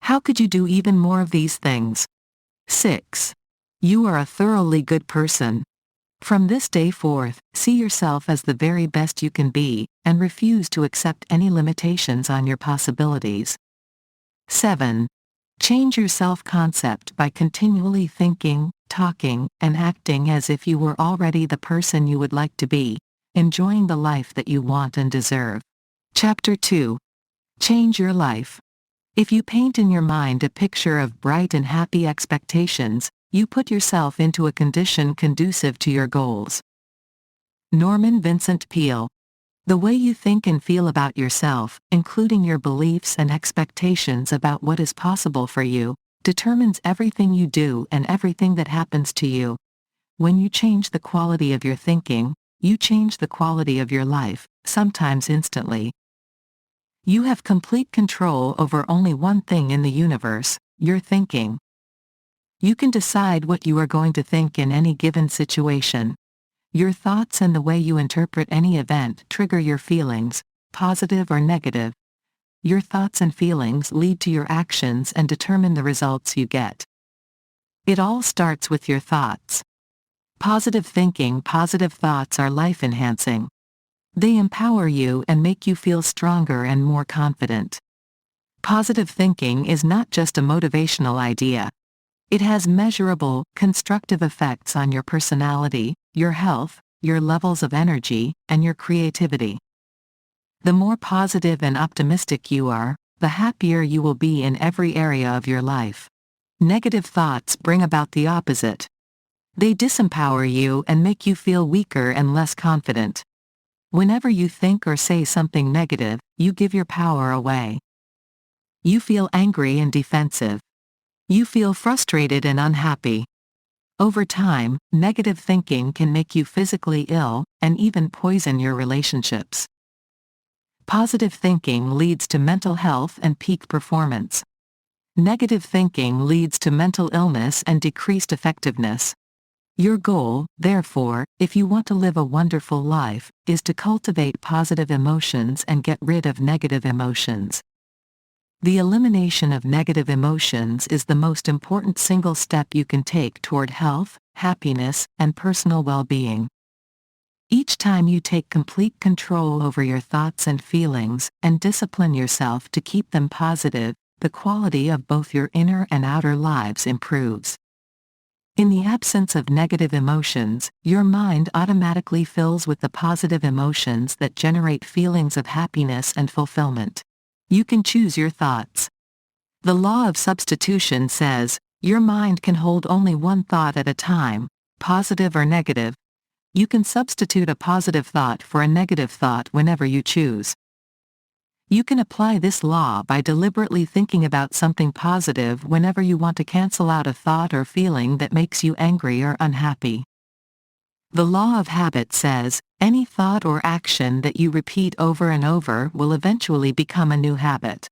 How could you do even more of these things? 6. You are a thoroughly good person. From this day forth, see yourself as the very best you can be, and refuse to accept any limitations on your possibilities. 7. Change your self-concept by continually thinking, talking, and acting as if you were already the person you would like to be, enjoying the life that you want and deserve. Chapter 2. Change your life. If you paint in your mind a picture of bright and happy expectations, you put yourself into a condition conducive to your goals. Norman Vincent Peale. The way you think and feel about yourself, including your beliefs and expectations about what is possible for you, determines everything you do and everything that happens to you. When you change the quality of your thinking, you change the quality of your life, sometimes instantly. You have complete control over only one thing in the universe: your thinking. You can decide what you are going to think in any given situation. Your thoughts and the way you interpret any event trigger your feelings, positive or negative. Your thoughts and feelings lead to your actions and determine the results you get. It all starts with your thoughts. Positive thinking, positive thoughts are life-enhancing. They empower you and make you feel stronger and more confident. Positive thinking is not just a motivational idea. It has measurable, constructive effects on your personality, your health, your levels of energy, and your creativity. The more positive and optimistic you are, the happier you will be in every area of your life. Negative thoughts bring about the opposite. They disempower you and make you feel weaker and less confident. Whenever you think or say something negative, you give your power away. You feel angry and defensive. You feel frustrated and unhappy. Over time, negative thinking can make you physically ill, and even poison your relationships. Positive thinking leads to mental health and peak performance. Negative thinking leads to mental illness and decreased effectiveness. Your goal, therefore, if you want to live a wonderful life, is to cultivate positive emotions and get rid of negative emotions. The elimination of negative emotions is the most important single step you can take toward health, happiness, and personal well-being. Each time you take complete control over your thoughts and feelings, and discipline yourself to keep them positive, the quality of both your inner and outer lives improves. In the absence of negative emotions, your mind automatically fills with the positive emotions that generate feelings of happiness and fulfillment. You can choose your thoughts. The law of substitution says, your mind can hold only one thought at a time, positive or negative. You can substitute a positive thought for a negative thought whenever you choose. You can apply this law by deliberately thinking about something positive whenever you want to cancel out a thought or feeling that makes you angry or unhappy. The law of habit says, any thought or action that you repeat over and over will eventually become a new habit.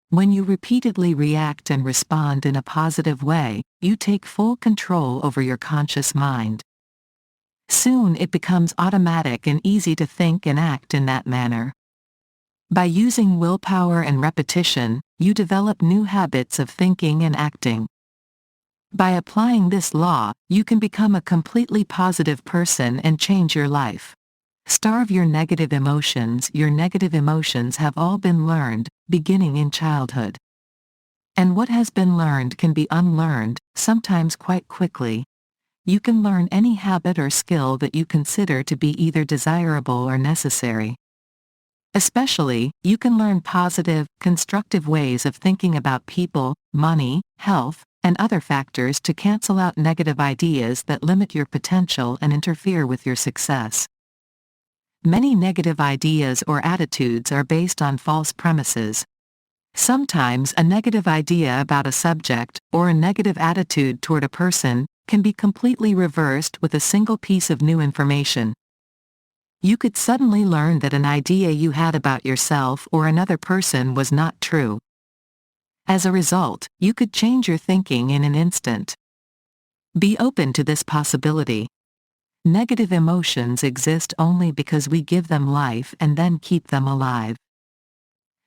When you repeatedly react and respond in a positive way, you take full control over your conscious mind. Soon it becomes automatic and easy to think and act in that manner. By using willpower and repetition, you develop new habits of thinking and acting. By applying this law, you can become a completely positive person and change your life. Starve your negative emotions. Your negative emotions have all been learned, beginning in childhood. And what has been learned can be unlearned, sometimes quite quickly. You can learn any habit or skill that you consider to be either desirable or necessary. Especially, you can learn positive, constructive ways of thinking about people, money, health, and other factors to cancel out negative ideas that limit your potential and interfere with your success. Many negative ideas or attitudes are based on false premises. Sometimes a negative idea about a subject, or a negative attitude toward a person, can be completely reversed with a single piece of new information. You could suddenly learn that an idea you had about yourself or another person was not true. As a result, you could change your thinking in an instant. Be open to this possibility. Negative emotions exist only because we give them life and then keep them alive.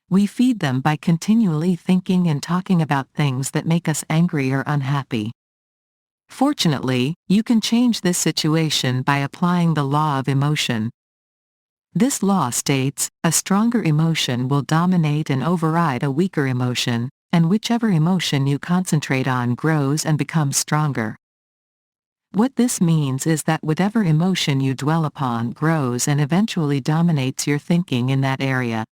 We feed them by continually thinking and talking about things that make us angry or unhappy. Fortunately, you can change this situation by applying the law of emotion. This law states, a stronger emotion will dominate and override a weaker emotion, and whichever emotion you concentrate on grows and becomes stronger. What this means is that whatever emotion you dwell upon grows and eventually dominates your thinking in that area.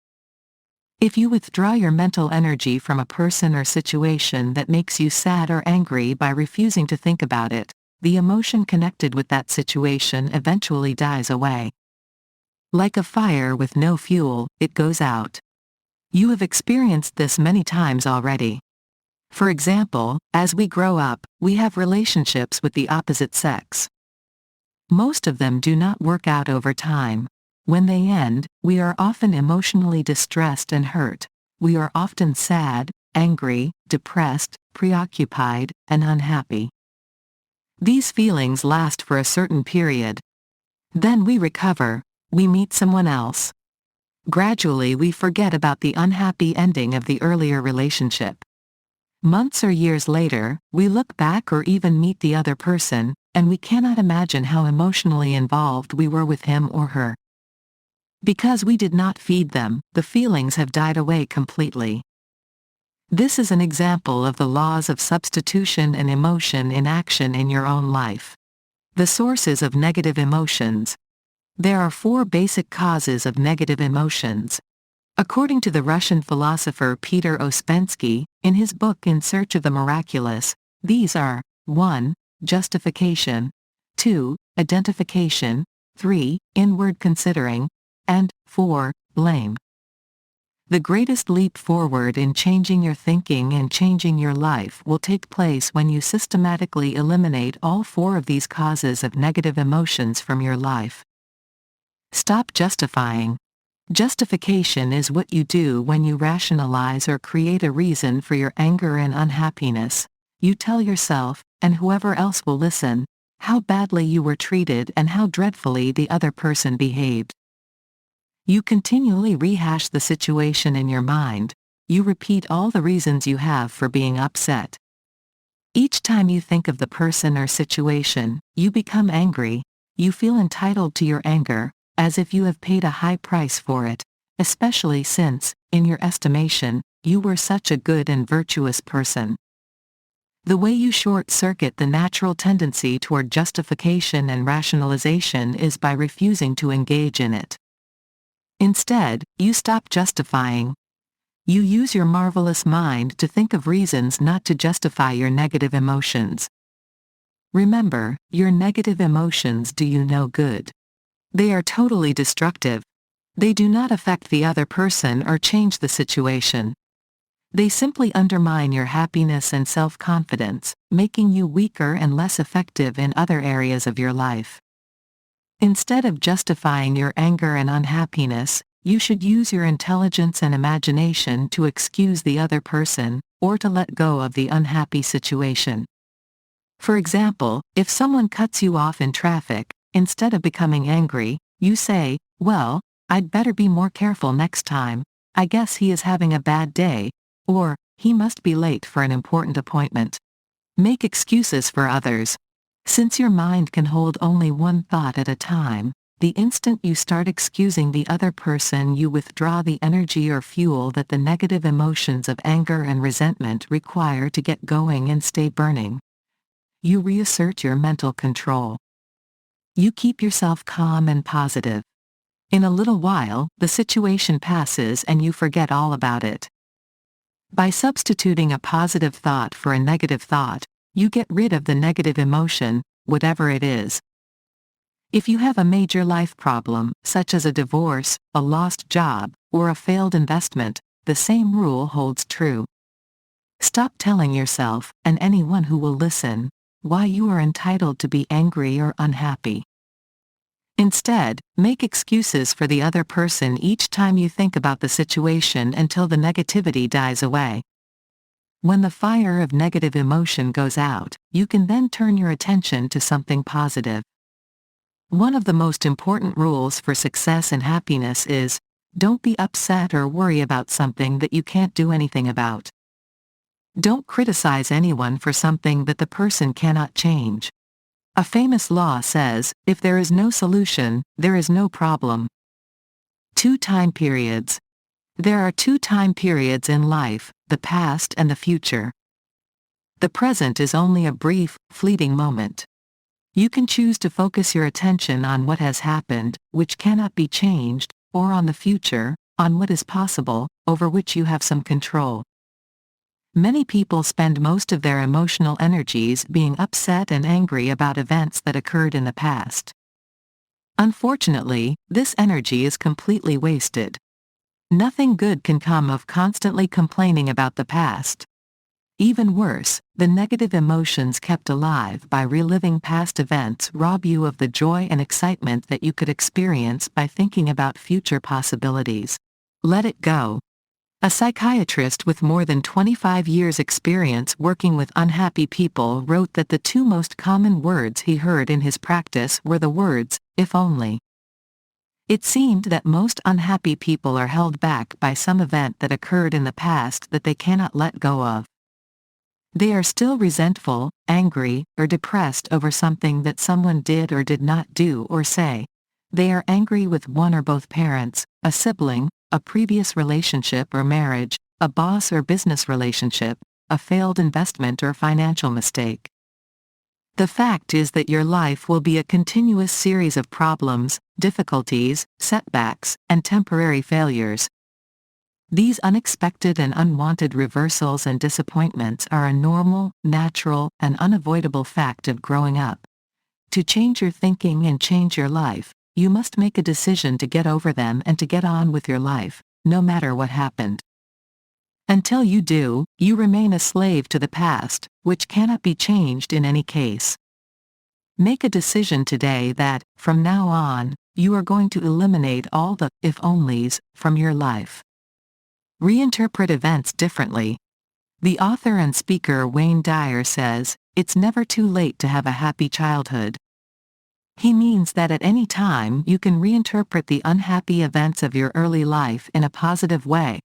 If you withdraw your mental energy from a person or situation that makes you sad or angry by refusing to think about it, the emotion connected with that situation eventually dies away. Like a fire with no fuel, it goes out. You have experienced this many times already. For example, as we grow up, we have relationships with the opposite sex. Most of them do not work out over time. When they end, we are often emotionally distressed and hurt. We are often sad, angry, depressed, preoccupied, and unhappy. These feelings last for a certain period. Then we recover. We meet someone else. Gradually we forget about the unhappy ending of the earlier relationship. Months or years later, we look back or even meet the other person, and we cannot imagine how emotionally involved we were with him or her. Because we did not feed them, the feelings have died away completely. This is an example of the laws of substitution and emotion in action in your own life. The sources of negative emotions. There are 4 basic causes of negative emotions. According to the Russian philosopher Peter Ouspensky, in his book In Search of the Miraculous, these are 1. Justification, 2. Identification, 3. Inward considering, and 4. Blame. The greatest leap forward in changing your thinking and changing your life will take place when you systematically eliminate all 4 of these causes of negative emotions from your life. Stop justifying. Justification is what you do when you rationalize or create a reason for your anger and unhappiness. You tell yourself, and whoever else will listen, how badly you were treated and how dreadfully the other person behaved. You continually rehash the situation in your mind. You repeat all the reasons you have for being upset. Each time you think of the person or situation, you become angry. You feel entitled to your anger, as if you have paid a high price for it, especially since, in your estimation, you were such a good and virtuous person. The way you short-circuit the natural tendency toward justification and rationalization is by refusing to engage in it. Instead, you stop justifying. You use your marvelous mind to think of reasons not to justify your negative emotions. Remember, your negative emotions do you no good. They are totally destructive. They do not affect the other person or change the situation. They simply undermine your happiness and self-confidence, making you weaker and less effective in other areas of your life. Instead of justifying your anger and unhappiness, you should use your intelligence and imagination to excuse the other person, or to let go of the unhappy situation. For example, if someone cuts you off in traffic, instead of becoming angry, you say, "Well, I'd better be more careful next time. I guess he is having a bad day," or, "He must be late for an important appointment." Make excuses for others. Since your mind can hold only one thought at a time, the instant you start excusing the other person, you withdraw the energy or fuel that the negative emotions of anger and resentment require to get going and stay burning. You reassert your mental control. You keep yourself calm and positive. In a little while, the situation passes and you forget all about it. By substituting a positive thought for a negative thought, you get rid of the negative emotion, whatever it is. If you have a major life problem, such as a divorce, a lost job, or a failed investment, the same rule holds true. Stop telling yourself, and anyone who will listen, why you are entitled to be angry or unhappy. Instead, make excuses for the other person each time you think about the situation until the negativity dies away. When the fire of negative emotion goes out, you can then turn your attention to something positive. One of the most important rules for success and happiness is, don't be upset or worry about something that you can't do anything about. Don't criticize anyone for something that the person cannot change. A famous law says, if there is no solution, there is no problem. 2 time periods. There are 2 time periods in life, the past and the future. The present is only a brief, fleeting moment. You can choose to focus your attention on what has happened, which cannot be changed, or on the future, on what is possible, over which you have some control. Many people spend most of their emotional energies being upset and angry about events that occurred in the past. Unfortunately, this energy is completely wasted. Nothing good can come of constantly complaining about the past. Even worse, the negative emotions kept alive by reliving past events rob you of the joy and excitement that you could experience by thinking about future possibilities. Let it go. A psychiatrist with more than 25 years' experience working with unhappy people wrote that the 2 most common words he heard in his practice were the words, "if only." It seemed that most unhappy people are held back by some event that occurred in the past that they cannot let go of. They are still resentful, angry, or depressed over something that someone did or did not do or say. They are angry with one or both parents, a sibling, a previous relationship or marriage, a boss or business relationship, a failed investment or financial mistake. The fact is that your life will be a continuous series of problems, difficulties, setbacks, and temporary failures. These unexpected and unwanted reversals and disappointments are a normal, natural, and unavoidable fact of growing up. To change your thinking and change your life, you must make a decision to get over them and to get on with your life, no matter what happened. Until you do, you remain a slave to the past, which cannot be changed in any case. Make a decision today that, from now on, you are going to eliminate all the if-onlys from your life. Reinterpret events differently. The author and speaker Wayne Dyer says, "It's never too late to have a happy childhood." He means that at any time you can reinterpret the unhappy events of your early life in a positive way.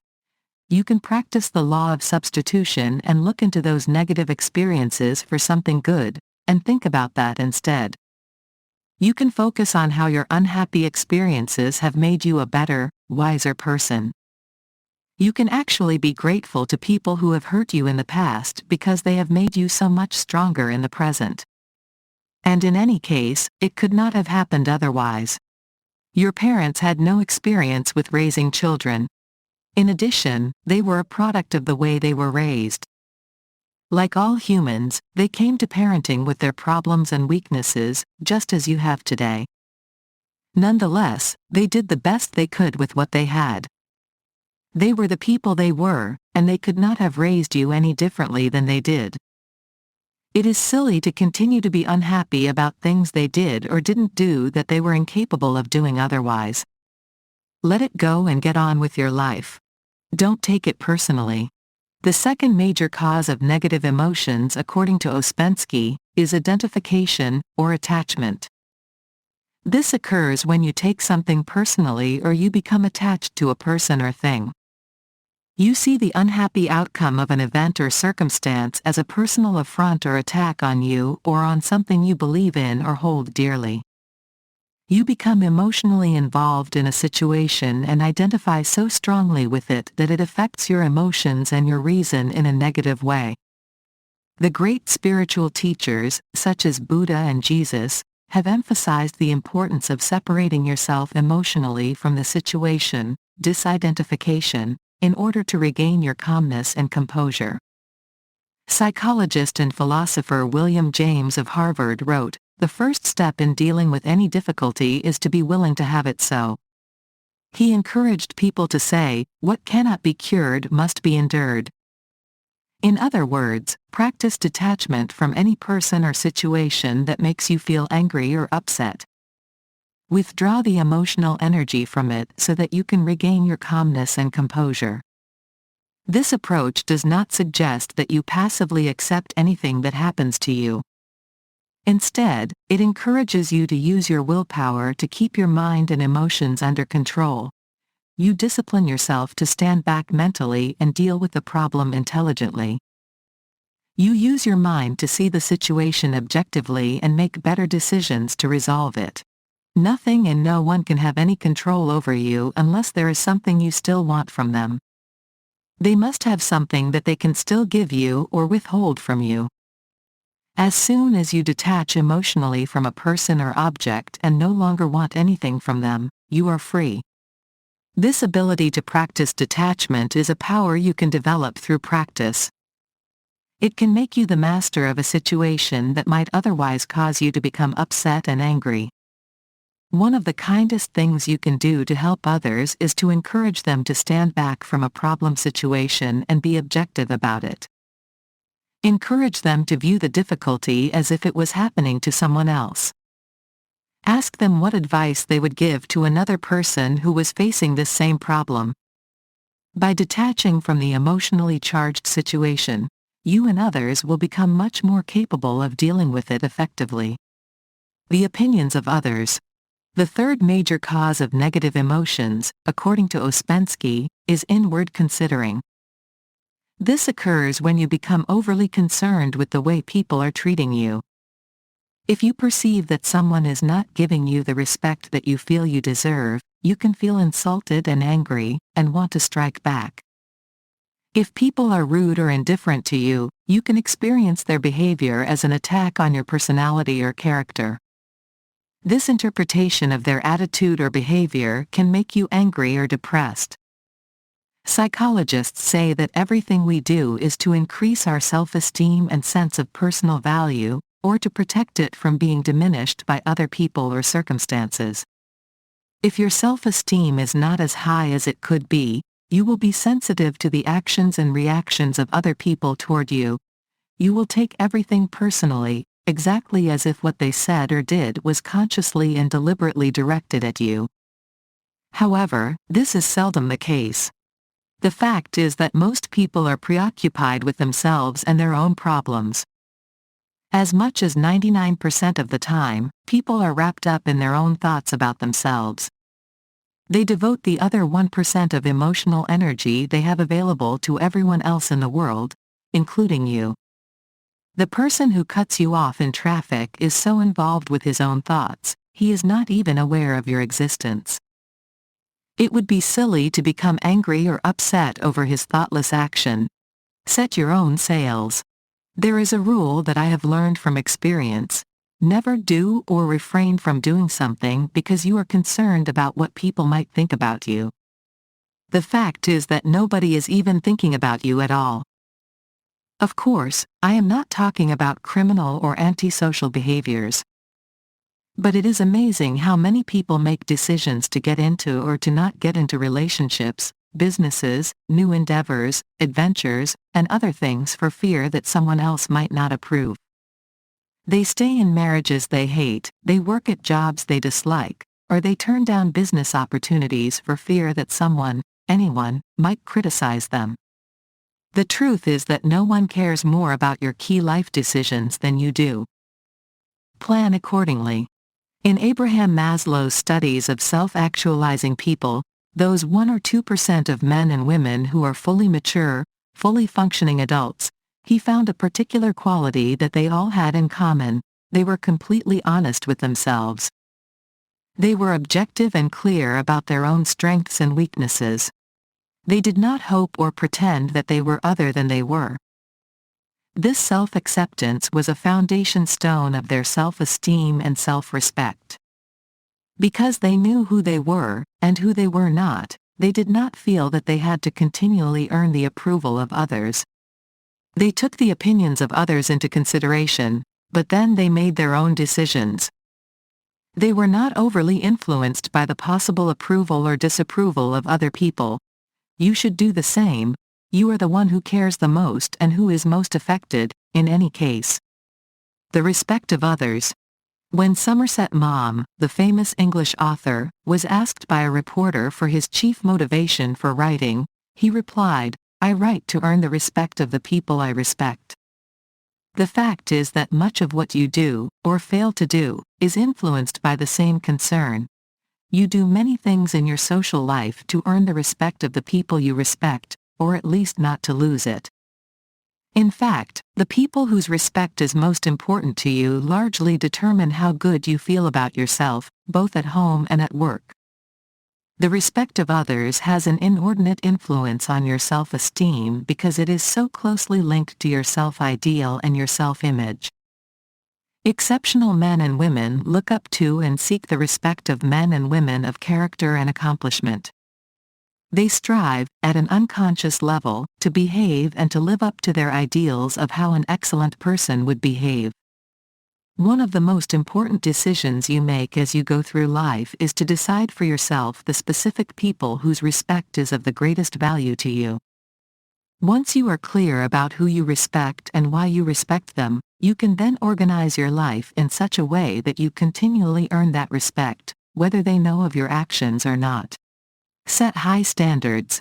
You can practice the law of substitution and look into those negative experiences for something good, and think about that instead. You can focus on how your unhappy experiences have made you a better, wiser person. You can actually be grateful to people who have hurt you in the past because they have made you so much stronger in the present. And in any case, it could not have happened otherwise. Your parents had no experience with raising children. In addition, they were a product of the way they were raised. Like all humans, they came to parenting with their problems and weaknesses, just as you have today. Nonetheless, they did the best they could with what they had. They were the people they were, and they could not have raised you any differently than they did. It is silly to continue to be unhappy about things they did or didn't do that they were incapable of doing otherwise. Let it go and get on with your life. Don't take it personally. The second major cause of negative emotions, according to Ouspensky, is identification, or attachment. This occurs when you take something personally or you become attached to a person or thing. You see the unhappy outcome of an event or circumstance as a personal affront or attack on you or on something you believe in or hold dearly. You become emotionally involved in a situation and identify so strongly with it that it affects your emotions and your reason in a negative way. The great spiritual teachers, such as Buddha and Jesus, have emphasized the importance of separating yourself emotionally from the situation, disidentification, in order to regain your calmness and composure. Psychologist and philosopher William James of Harvard wrote, "The first step in dealing with any difficulty is to be willing to have it so." He encouraged people to say, "What cannot be cured must be endured." In other words, practice detachment from any person or situation that makes you feel angry or upset. Withdraw the emotional energy from it so that you can regain your calmness and composure. This approach does not suggest that you passively accept anything that happens to you. Instead, it encourages you to use your willpower to keep your mind and emotions under control. You discipline yourself to stand back mentally and deal with the problem intelligently. You use your mind to see the situation objectively and make better decisions to resolve it. Nothing and no one can have any control over you unless there is something you still want from them. They must have something that they can still give you or withhold from you. As soon as you detach emotionally from a person or object and no longer want anything from them, you are free. This ability to practice detachment is a power you can develop through practice. It can make you the master of a situation that might otherwise cause you to become upset and angry. One of the kindest things you can do to help others is to encourage them to stand back from a problem situation and be objective about it. Encourage them to view the difficulty as if it was happening to someone else. Ask them what advice they would give to another person who was facing this same problem. By detaching from the emotionally charged situation, you and others will become much more capable of dealing with it effectively. The opinions of others. The third major cause of negative emotions, according to Ouspensky, is inward considering. This occurs when you become overly concerned with the way people are treating you. If you perceive that someone is not giving you the respect that you feel you deserve, you can feel insulted and angry, and want to strike back. If people are rude or indifferent to you, you can experience their behavior as an attack on your personality or character. This interpretation of their attitude or behavior can make you angry or depressed. Psychologists say that everything we do is to increase our self-esteem and sense of personal value, or to protect it from being diminished by other people or circumstances. If your self-esteem is not as high as it could be, you will be sensitive to the actions and reactions of other people toward you. You will take everything personally, exactly as if what they said or did was consciously and deliberately directed at you. However, this is seldom the case. The fact is that most people are preoccupied with themselves and their own problems. As much as 99% of the time, people are wrapped up in their own thoughts about themselves. They devote the other 1% of emotional energy they have available to everyone else in the world, including you. The person who cuts you off in traffic is so involved with his own thoughts, he is not even aware of your existence. It would be silly to become angry or upset over his thoughtless action. Set your own sails. There is a rule that I have learned from experience. Never do or refrain from doing something because you are concerned about what people might think about you. The fact is that nobody is even thinking about you at all. Of course, I am not talking about criminal or antisocial behaviors. But it is amazing how many people make decisions to get into or to not get into relationships, businesses, new endeavors, adventures, and other things for fear that someone else might not approve. They stay in marriages they hate, they work at jobs they dislike, or they turn down business opportunities for fear that someone, anyone, might criticize them. The truth is that no one cares more about your key life decisions than you do. Plan accordingly. In Abraham Maslow's studies of self-actualizing people, those 1 or 2% of men and women who are fully mature, fully functioning adults, he found a particular quality that they all had in common: they were completely honest with themselves. They were objective and clear about their own strengths and weaknesses. They did not hope or pretend that they were other than they were. This self-acceptance was a foundation stone of their self-esteem and self-respect. Because they knew who they were, and who they were not, they did not feel that they had to continually earn the approval of others. They took the opinions of others into consideration, but then they made their own decisions. They were not overly influenced by the possible approval or disapproval of other people. You should do the same. You are the one who cares the most and who is most affected, in any case. The respect of others. When Somerset Maugham, the famous English author, was asked by a reporter for his chief motivation for writing, he replied, "I write to earn the respect of the people I respect." The fact is that much of what you do, or fail to do, is influenced by the same concern. You do many things in your social life to earn the respect of the people you respect, or at least not to lose it. In fact, the people whose respect is most important to you largely determine how good you feel about yourself, both at home and at work. The respect of others has an inordinate influence on your self-esteem because it is so closely linked to your self-ideal and your self-image. Exceptional men and women look up to and seek the respect of men and women of character and accomplishment. They strive, at an unconscious level, to behave and to live up to their ideals of how an excellent person would behave. One of the most important decisions you make as you go through life is to decide for yourself the specific people whose respect is of the greatest value to you. Once you are clear about who you respect and why you respect them, you can then organize your life in such a way that you continually earn that respect, whether they know of your actions or not. Set high standards.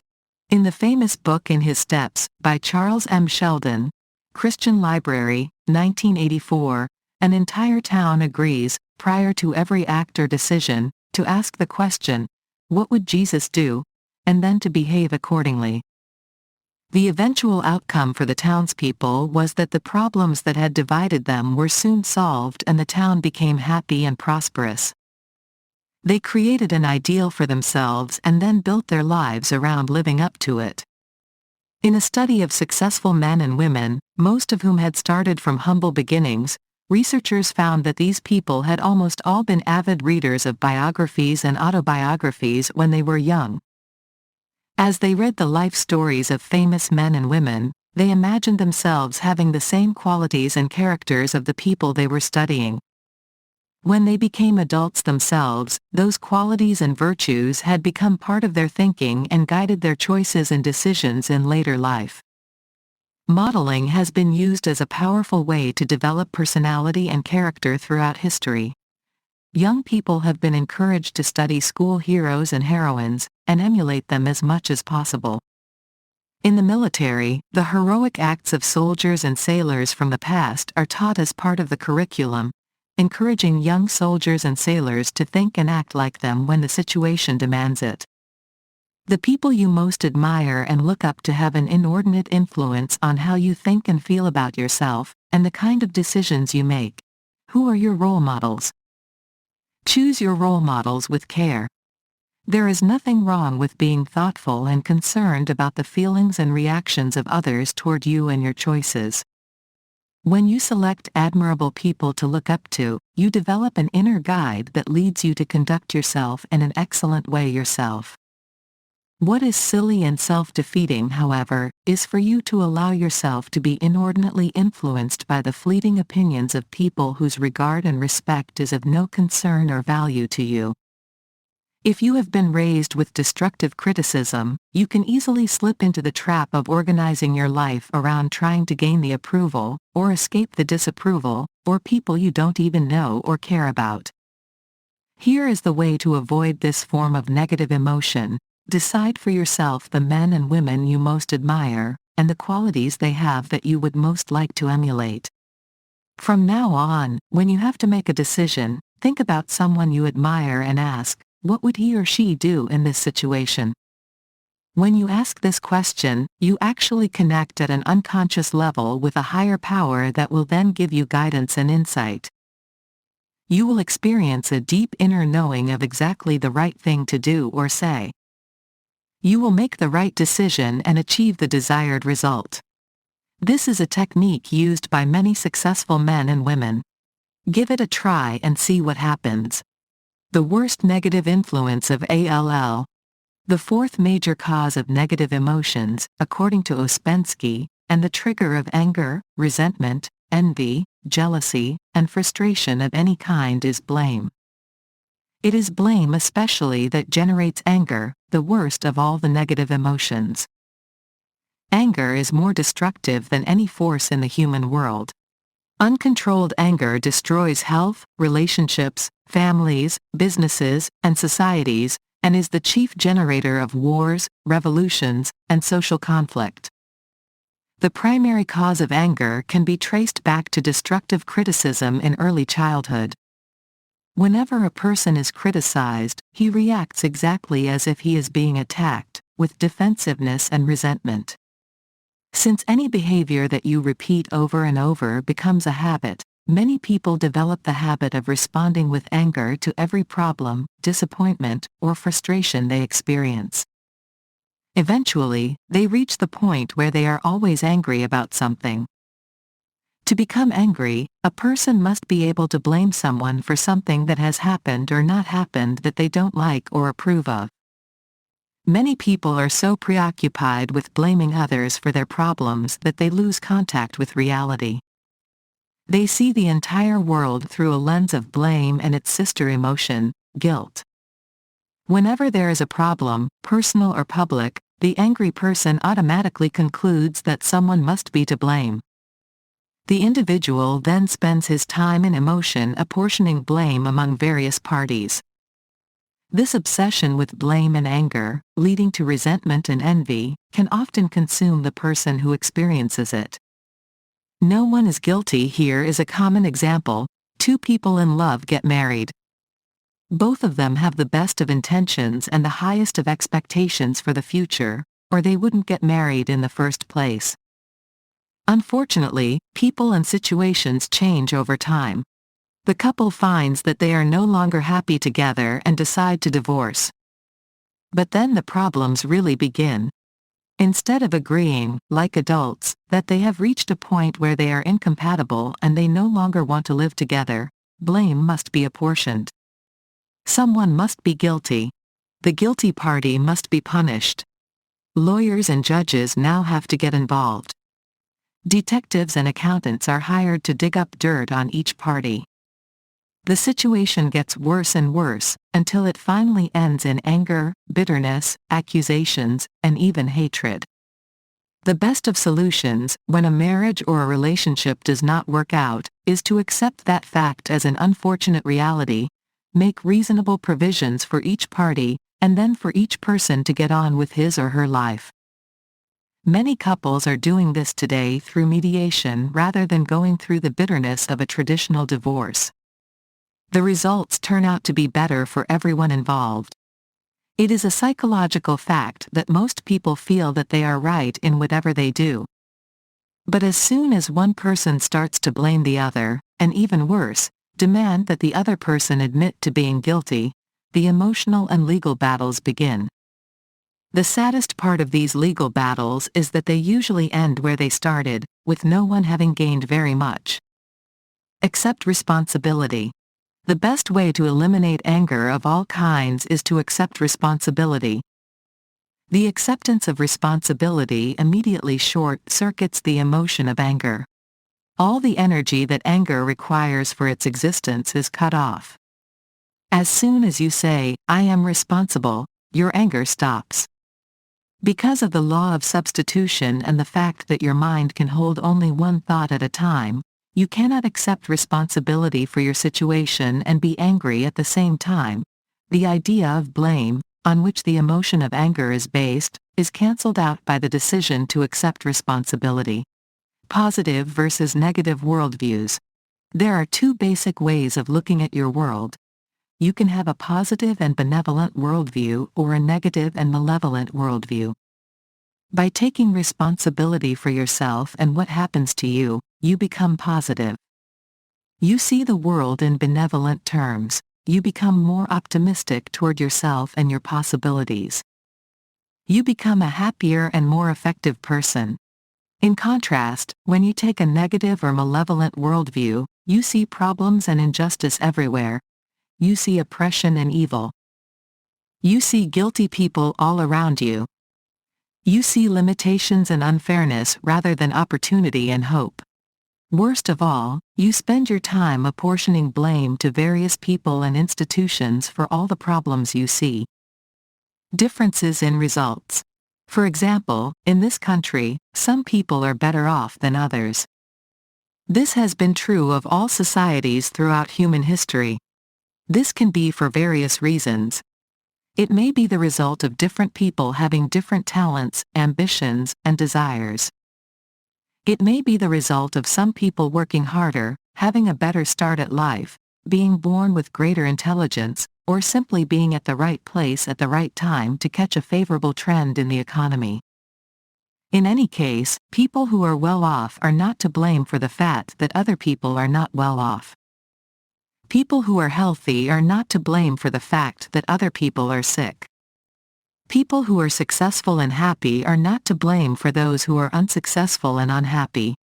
In the famous book In His Steps, by Charles M. Sheldon, Christian Library, 1984, an entire town agrees, prior to every act or decision, to ask the question, "What would Jesus do?" and then to behave accordingly. The eventual outcome for the townspeople was that the problems that had divided them were soon solved and the town became happy and prosperous. They created an ideal for themselves and then built their lives around living up to it. In a study of successful men and women, most of whom had started from humble beginnings, researchers found that these people had almost all been avid readers of biographies and autobiographies when they were young. As they read the life stories of famous men and women, they imagined themselves having the same qualities and characters of the people they were studying. When they became adults themselves, those qualities and virtues had become part of their thinking and guided their choices and decisions in later life. Modeling has been used as a powerful way to develop personality and character throughout history. Young people have been encouraged to study school heroes and heroines, and emulate them as much as possible. In the military, the heroic acts of soldiers and sailors from the past are taught as part of the curriculum, encouraging young soldiers and sailors to think and act like them when the situation demands it. The people you most admire and look up to have an inordinate influence on how you think and feel about yourself, and the kind of decisions you make. Who are your role models? Choose your role models with care. There is nothing wrong with being thoughtful and concerned about the feelings and reactions of others toward you and your choices. When you select admirable people to look up to, you develop an inner guide that leads you to conduct yourself in an excellent way yourself. What is silly and self-defeating, however, is for you to allow yourself to be inordinately influenced by the fleeting opinions of people whose regard and respect is of no concern or value to you. If you have been raised with destructive criticism, you can easily slip into the trap of organizing your life around trying to gain the approval, or escape the disapproval, or people you don't even know or care about. Here is the way to avoid this form of negative emotion. Decide for yourself the men and women you most admire, and the qualities they have that you would most like to emulate. From now on, when you have to make a decision, think about someone you admire and ask, what would he or she do in this situation? When you ask this question, you actually connect at an unconscious level with a higher power that will then give you guidance and insight. You will experience a deep inner knowing of exactly the right thing to do or say. You will make the right decision and achieve the desired result. This is a technique used by many successful men and women. Give it a try and see what happens. The worst negative influence of ALL. The fourth major cause of negative emotions, according to Ouspensky, and the trigger of anger, resentment, envy, jealousy, and frustration of any kind is blame. It is blame especially that generates anger, the worst of all the negative emotions. Anger is more destructive than any force in the human world. Uncontrolled anger destroys health, relationships, families, businesses, and societies, and is the chief generator of wars, revolutions, and social conflict. The primary cause of anger can be traced back to destructive criticism in early childhood. Whenever a person is criticized, he reacts exactly as if he is being attacked, with defensiveness and resentment. Since any behavior that you repeat over and over becomes a habit, many people develop the habit of responding with anger to every problem, disappointment, or frustration they experience. Eventually, they reach the point where they are always angry about something. To become angry, a person must be able to blame someone for something that has happened or not happened that they don't like or approve of. Many people are so preoccupied with blaming others for their problems that they lose contact with reality. They see the entire world through a lens of blame and its sister emotion, guilt. Whenever there is a problem, personal or public, the angry person automatically concludes that someone must be to blame. The individual then spends his time and emotion apportioning blame among various parties. This obsession with blame and anger, leading to resentment and envy, can often consume the person who experiences it. No one is guilty here is a common example. Two people in love get married. Both of them have the best of intentions and the highest of expectations for the future, or they wouldn't get married in the first place. Unfortunately, people and situations change over time. The couple finds that they are no longer happy together and decide to divorce. But then the problems really begin. Instead of agreeing, like adults, that they have reached a point where they are incompatible and they no longer want to live together, blame must be apportioned. Someone must be guilty. The guilty party must be punished. Lawyers and judges now have to get involved. Detectives and accountants are hired to dig up dirt on each party. The situation gets worse and worse, until it finally ends in anger, bitterness, accusations, and even hatred. The best of solutions, when a marriage or a relationship does not work out, is to accept that fact as an unfortunate reality, make reasonable provisions for each party, and then for each person to get on with his or her life. Many couples are doing this today through mediation rather than going through the bitterness of a traditional divorce. The results turn out to be better for everyone involved. It is a psychological fact that most people feel that they are right in whatever they do. But as soon as one person starts to blame the other, and even worse, demand that the other person admit to being guilty, the emotional and legal battles begin. The saddest part of these legal battles is that they usually end where they started, with no one having gained very much. Accept responsibility. The best way to eliminate anger of all kinds is to accept responsibility. The acceptance of responsibility immediately short-circuits the emotion of anger. All the energy that anger requires for its existence is cut off. As soon as you say, "I am responsible," your anger stops. Because of the law of substitution and the fact that your mind can hold only one thought at a time, you cannot accept responsibility for your situation and be angry at the same time. The idea of blame, on which the emotion of anger is based, is cancelled out by the decision to accept responsibility. Positive versus negative worldviews. There are two basic ways of looking at your world. You can have a positive and benevolent worldview or a negative and malevolent worldview. By taking responsibility for yourself and what happens to you, you become positive. You see the world in benevolent terms. You become more optimistic toward yourself and your possibilities. You become a happier and more effective person. In contrast, when you take a negative or malevolent worldview, you see problems and injustice everywhere. You see oppression and evil. You see guilty people all around you. You see limitations and unfairness rather than opportunity and hope. Worst of all, you spend your time apportioning blame to various people and institutions for all the problems you see. Differences in results. For example, in this country, some people are better off than others. This has been true of all societies throughout human history. This can be for various reasons. It may be the result of different people having different talents, ambitions, and desires. It may be the result of some people working harder, having a better start at life, being born with greater intelligence, or simply being at the right place at the right time to catch a favorable trend in the economy. In any case, people who are well off are not to blame for the fact that other people are not well off. People who are healthy are not to blame for the fact that other people are sick. People who are successful and happy are not to blame for those who are unsuccessful and unhappy.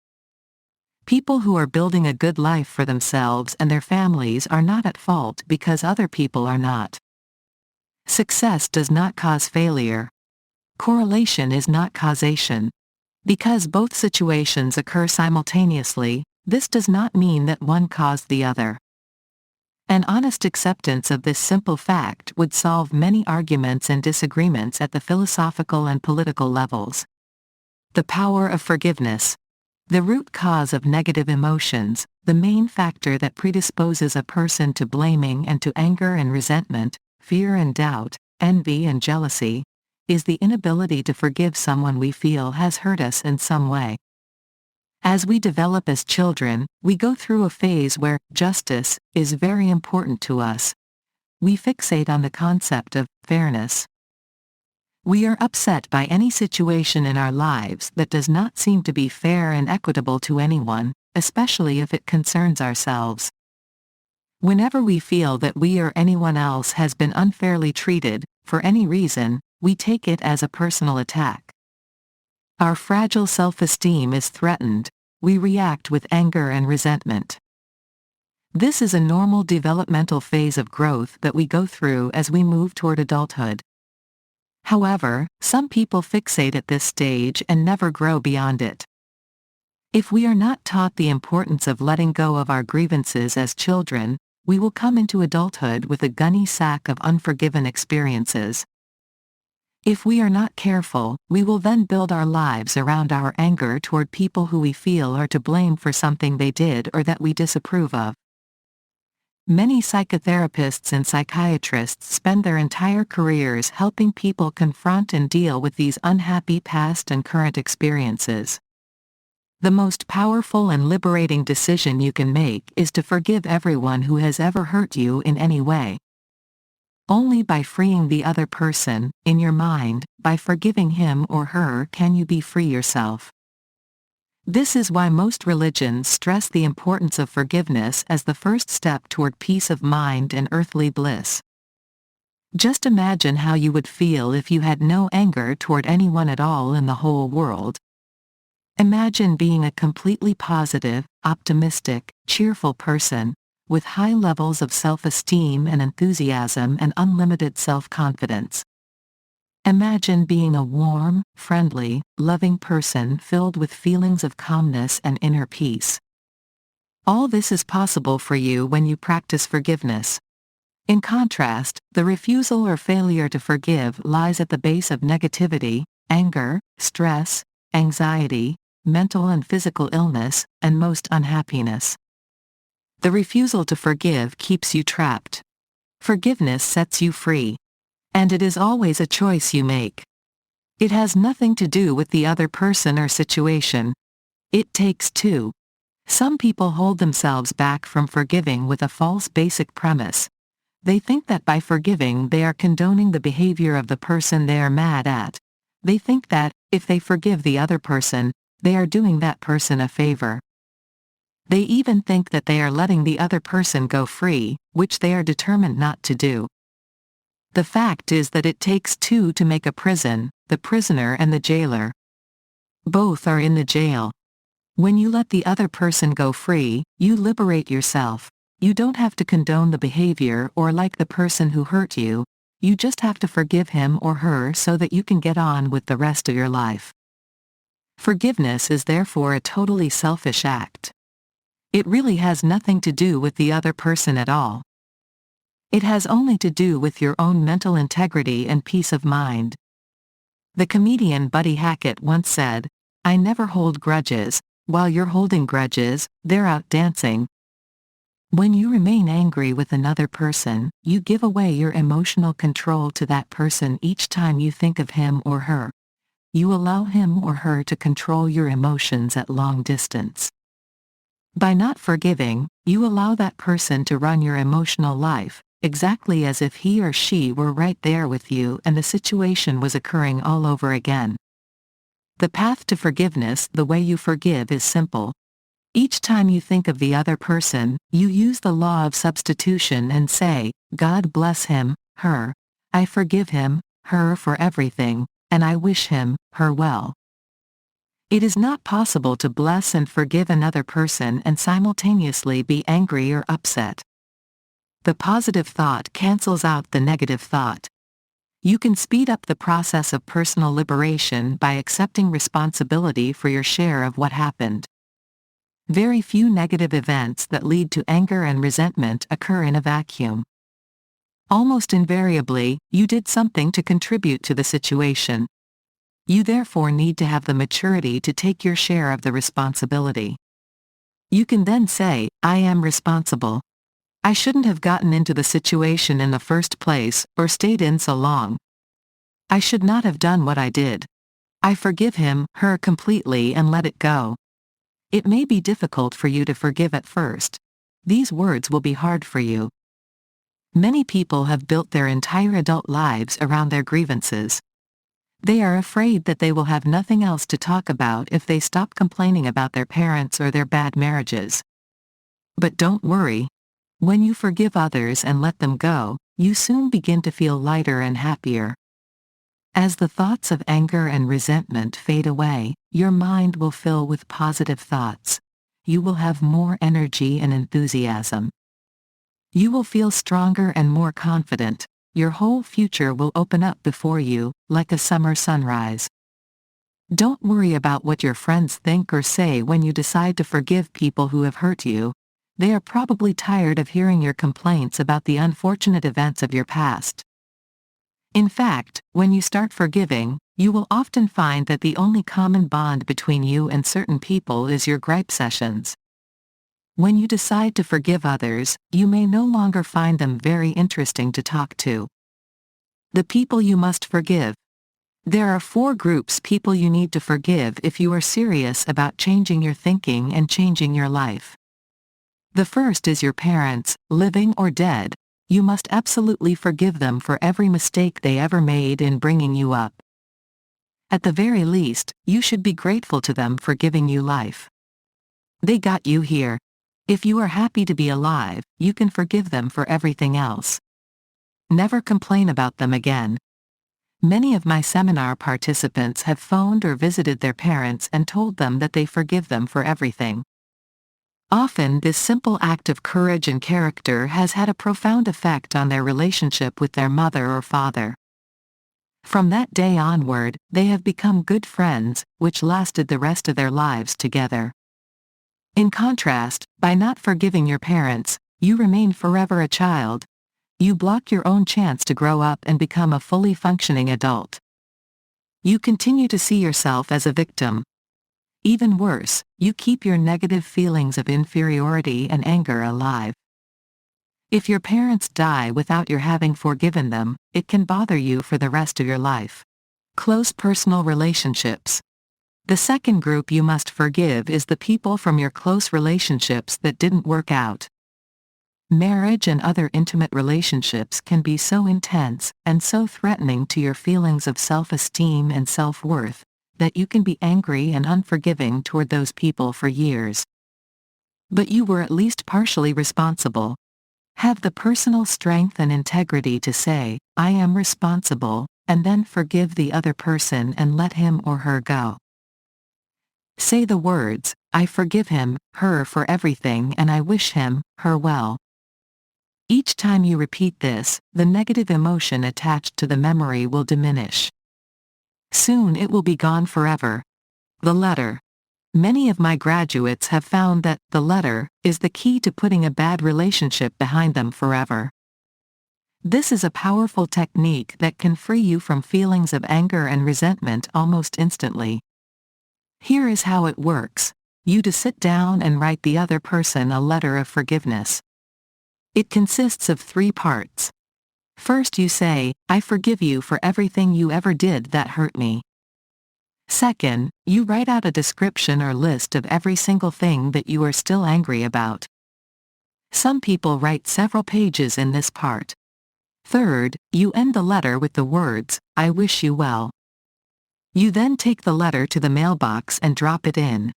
People who are building a good life for themselves and their families are not at fault because other people are not. Success does not cause failure. Correlation is not causation. Because both situations occur simultaneously, this does not mean that one caused the other. An honest acceptance of this simple fact would solve many arguments and disagreements at the philosophical and political levels. The power of forgiveness. The root cause of negative emotions, the main factor that predisposes a person to blaming and to anger and resentment, fear and doubt, envy and jealousy, is the inability to forgive someone we feel has hurt us in some way. As we develop as children, we go through a phase where justice is very important to us. We fixate on the concept of fairness. We are upset by any situation in our lives that does not seem to be fair and equitable to anyone, especially if it concerns ourselves. Whenever we feel that we or anyone else has been unfairly treated, for any reason, we take it as a personal attack. Our fragile self-esteem is threatened. We react with anger and resentment. This is a normal developmental phase of growth that we go through as we move toward adulthood. However, some people fixate at this stage and never grow beyond it. If we are not taught the importance of letting go of our grievances as children, we will come into adulthood with a gunny sack of unforgiven experiences. If we are not careful, we will then build our lives around our anger toward people who we feel are to blame for something they did or that we disapprove of. Many psychotherapists and psychiatrists spend their entire careers helping people confront and deal with these unhappy past and current experiences. The most powerful and liberating decision you can make is to forgive everyone who has ever hurt you in any way. Only by freeing the other person, in your mind, by forgiving him or her, can you be free yourself. This is why most religions stress the importance of forgiveness as the first step toward peace of mind and earthly bliss. Just imagine how you would feel if you had no anger toward anyone at all in the whole world. Imagine being a completely positive, optimistic, cheerful person, with high levels of self-esteem and enthusiasm and unlimited self-confidence. Imagine being a warm, friendly, loving person filled with feelings of calmness and inner peace. All this is possible for you when you practice forgiveness. In contrast, the refusal or failure to forgive lies at the base of negativity, anger, stress, anxiety, mental and physical illness, and most unhappiness. The refusal to forgive keeps you trapped. Forgiveness sets you free. And it is always a choice you make. It has nothing to do with the other person or situation. It takes two. Some people hold themselves back from forgiving with a false basic premise. They think that by forgiving they are condoning the behavior of the person they are mad at. They think that, if they forgive the other person, they are doing that person a favor. They even think that they are letting the other person go free, which they are determined not to do. The fact is that it takes two to make a prison, the prisoner and the jailer. Both are in the jail. When you let the other person go free, you liberate yourself. You don't have to condone the behavior or like the person who hurt you. You just have to forgive him or her so that you can get on with the rest of your life. Forgiveness is therefore a totally selfish act. It really has nothing to do with the other person at all. It has only to do with your own mental integrity and peace of mind. The comedian Buddy Hackett once said, "I never hold grudges. While you're holding grudges, they're out dancing." When you remain angry with another person, you give away your emotional control to that person each time you think of him or her. You allow him or her to control your emotions at long distance. By not forgiving, you allow that person to run your emotional life, exactly as if he or she were right there with you and the situation was occurring all over again. The path to forgiveness, the way you forgive, is simple. Each time you think of the other person, you use the law of substitution and say, "God bless him, her. I forgive him, her for everything, and I wish him, her well." It is not possible to bless and forgive another person and simultaneously be angry or upset. The positive thought cancels out the negative thought. You can speed up the process of personal liberation by accepting responsibility for your share of what happened. Very few negative events that lead to anger and resentment occur in a vacuum. Almost invariably, you did something to contribute to the situation. You therefore need to have the maturity to take your share of the responsibility. You can then say, "I am responsible. I shouldn't have gotten into the situation in the first place, or stayed in so long. I should not have done what I did. I forgive him, her completely and let it go." It may be difficult for you to forgive at first. These words will be hard for you. Many people have built their entire adult lives around their grievances. They are afraid that they will have nothing else to talk about if they stop complaining about their parents or their bad marriages. But don't worry. When you forgive others and let them go, you soon begin to feel lighter and happier. As the thoughts of anger and resentment fade away, your mind will fill with positive thoughts. You will have more energy and enthusiasm. You will feel stronger and more confident. Your whole future will open up before you, like a summer sunrise. Don't worry about what your friends think or say when you decide to forgive people who have hurt you. They are probably tired of hearing your complaints about the unfortunate events of your past. In fact, when you start forgiving, you will often find that the only common bond between you and certain people is your gripe sessions. When you decide to forgive others, you may no longer find them very interesting to talk to. The people you must forgive. There are 4 groups people you need to forgive if you are serious about changing your thinking and changing your life. The first is your parents, living or dead. You must absolutely forgive them for every mistake they ever made in bringing you up. At the very least, you should be grateful to them for giving you life. They got you here. If you are happy to be alive, you can forgive them for everything else. Never complain about them again. Many of my seminar participants have phoned or visited their parents and told them that they forgive them for everything. Often this simple act of courage and character has had a profound effect on their relationship with their mother or father. From that day onward, they have become good friends, which lasted the rest of their lives together. In contrast, by not forgiving your parents, you remain forever a child. You block your own chance to grow up and become a fully functioning adult. You continue to see yourself as a victim. Even worse, you keep your negative feelings of inferiority and anger alive. If your parents die without your having forgiven them, it can bother you for the rest of your life. Close personal relationships. The second group you must forgive is the people from your close relationships that didn't work out. Marriage and other intimate relationships can be so intense and so threatening to your feelings of self-esteem and self-worth that you can be angry and unforgiving toward those people for years. But you were at least partially responsible. Have the personal strength and integrity to say, "I am responsible," and then forgive the other person and let him or her go. Say the words, "I forgive him, her for everything and I wish him, her well." Each time you repeat this, the negative emotion attached to the memory will diminish. Soon it will be gone forever. The letter. Many of my graduates have found that the letter is the key to putting a bad relationship behind them forever. This is a powerful technique that can free you from feelings of anger and resentment almost instantly. Here is how it works. You to sit down and write the other person a letter of forgiveness. It consists of 3 parts. First you say, "I forgive you for everything you ever did that hurt me." Second, you write out a description or list of every single thing that you are still angry about. Some people write several pages in this part. Third, you end the letter with the words, "I wish you well." You then take the letter to the mailbox and drop it in.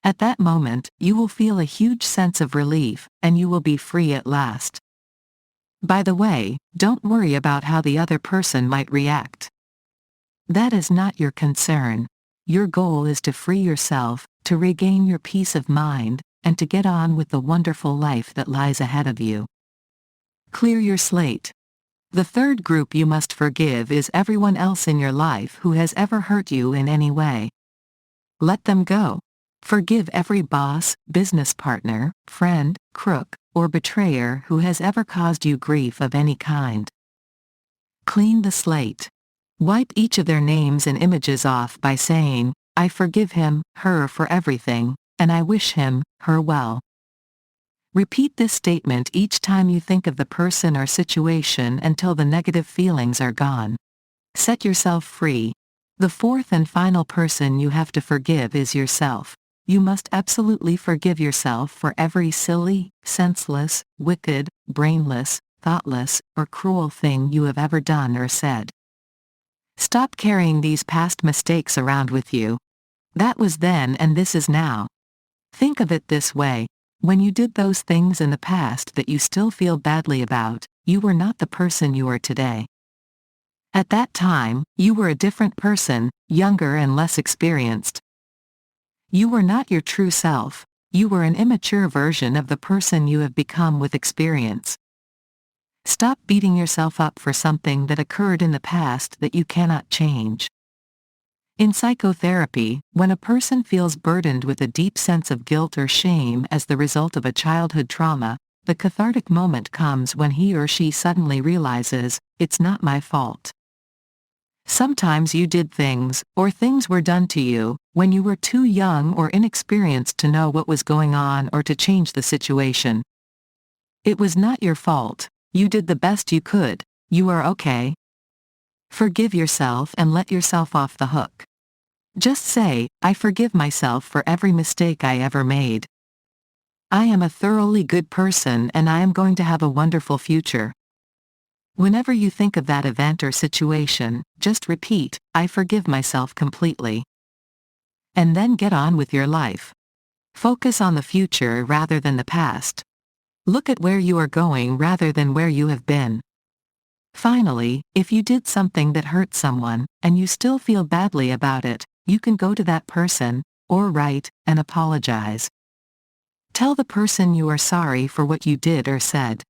At that moment, you will feel a huge sense of relief, and you will be free at last. By the way, don't worry about how the other person might react. That is not your concern. Your goal is to free yourself, to regain your peace of mind, and to get on with the wonderful life that lies ahead of you. Clear your slate. The third group you must forgive is everyone else in your life who has ever hurt you in any way. Let them go. Forgive every boss, business partner, friend, crook, or betrayer who has ever caused you grief of any kind. Clean the slate. Wipe each of their names and images off by saying, "I forgive him, her for everything, and I wish him, her well." Repeat this statement each time you think of the person or situation until the negative feelings are gone. Set yourself free. The fourth and final person you have to forgive is yourself. You must absolutely forgive yourself for every silly, senseless, wicked, brainless, thoughtless, or cruel thing you have ever done or said. Stop carrying these past mistakes around with you. That was then and this is now. Think of it this way. When you did those things in the past that you still feel badly about, you were not the person you are today. At that time, you were a different person, younger and less experienced. You were not your true self. You were an immature version of the person you have become with experience. Stop beating yourself up for something that occurred in the past that you cannot change. In psychotherapy, when a person feels burdened with a deep sense of guilt or shame as the result of a childhood trauma, the cathartic moment comes when he or she suddenly realizes, "It's not my fault." Sometimes you did things, or things were done to you, when you were too young or inexperienced to know what was going on or to change the situation. It was not your fault. You did the best you could. You are okay. Forgive yourself and let yourself off the hook. Just say, I forgive myself for every mistake I ever made. I am a thoroughly good person and I am going to have a wonderful future. Whenever you think of that event or situation, just repeat, I forgive myself completely. And then get on with your life. Focus on the future rather than the past. Look at where you are going rather than where you have been. Finally, if you did something that hurt someone, and you still feel badly about it, you can go to that person, or write, and apologize. Tell the person you are sorry for what you did or said.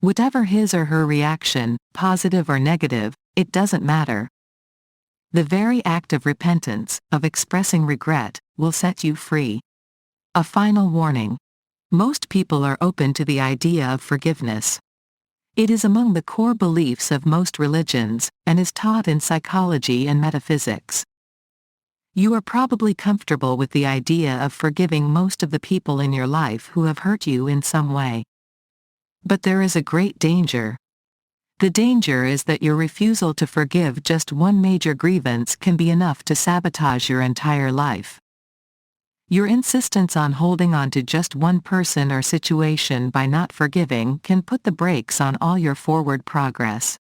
Whatever his or her reaction, positive or negative, it doesn't matter. The very act of repentance, of expressing regret, will set you free. A final warning. Most people are open to the idea of forgiveness. It is among the core beliefs of most religions, and is taught in psychology and metaphysics. You are probably comfortable with the idea of forgiving most of the people in your life who have hurt you in some way. But there is a great danger. The danger is that your refusal to forgive just one major grievance can be enough to sabotage your entire life. Your insistence on holding on to just one person or situation by not forgiving can put the brakes on all your forward progress.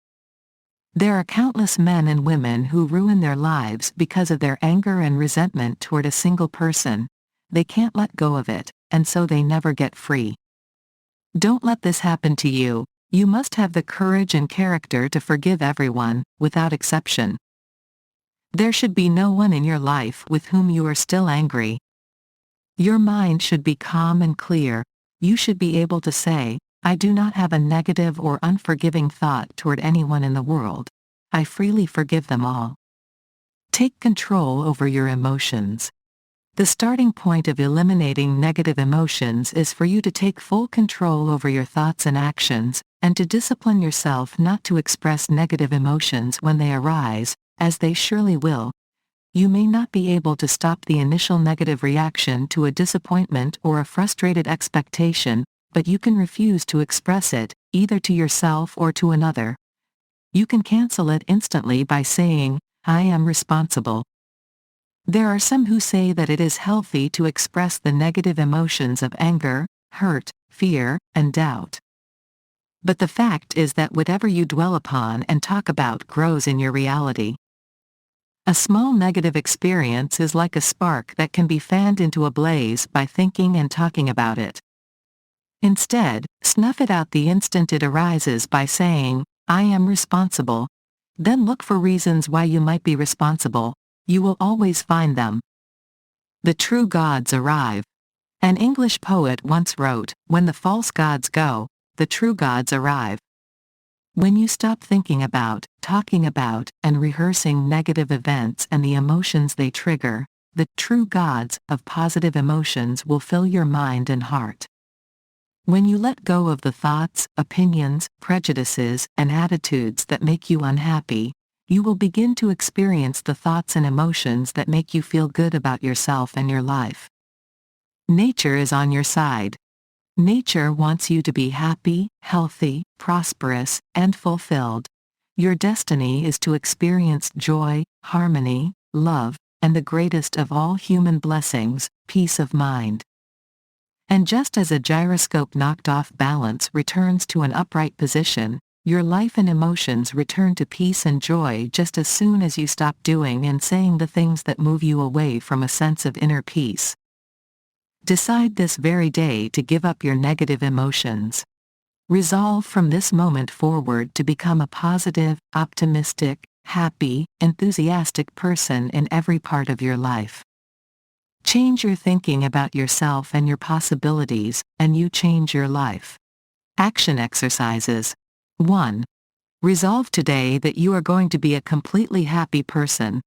There are countless men and women who ruin their lives because of their anger and resentment toward a single person. They can't let go of it, and so they never get free. Don't let this happen to you. You must have the courage and character to forgive everyone, without exception. There should be no one in your life with whom you are still angry. Your mind should be calm and clear. You should be able to say, I do not have a negative or unforgiving thought toward anyone in the world. I freely forgive them all. Take control over your emotions. The starting point of eliminating negative emotions is for you to take full control over your thoughts and actions, and to discipline yourself not to express negative emotions when they arise, as they surely will. You may not be able to stop the initial negative reaction to a disappointment or a frustrated expectation, but you can refuse to express it, either to yourself or to another. You can cancel it instantly by saying, I am responsible. There are some who say that it is healthy to express the negative emotions of anger, hurt, fear, and doubt. But the fact is that whatever you dwell upon and talk about grows in your reality. A small negative experience is like a spark that can be fanned into a blaze by thinking and talking about it. Instead, snuff it out the instant it arises by saying, I am responsible. Then look for reasons why you might be responsible. You will always find them. The true gods arrive. An English poet once wrote, when the false gods go, the true gods arrive. When you stop thinking about, talking about, and rehearsing negative events and the emotions they trigger, the true gods of positive emotions will fill your mind and heart. When you let go of the thoughts, opinions, prejudices, and attitudes that make you unhappy, you will begin to experience the thoughts and emotions that make you feel good about yourself and your life. Nature is on your side. Nature wants you to be happy, healthy, prosperous, and fulfilled. Your destiny is to experience joy, harmony, love, and the greatest of all human blessings, peace of mind. And just as a gyroscope knocked off balance returns to an upright position, your life and emotions return to peace and joy just as soon as you stop doing and saying the things that move you away from a sense of inner peace. Decide this very day to give up your negative emotions. Resolve from this moment forward to become a positive, optimistic, happy, enthusiastic person in every part of your life. Change your thinking about yourself and your possibilities, and you change your life. Action exercises. 1. Resolve today that you are going to be a completely happy person.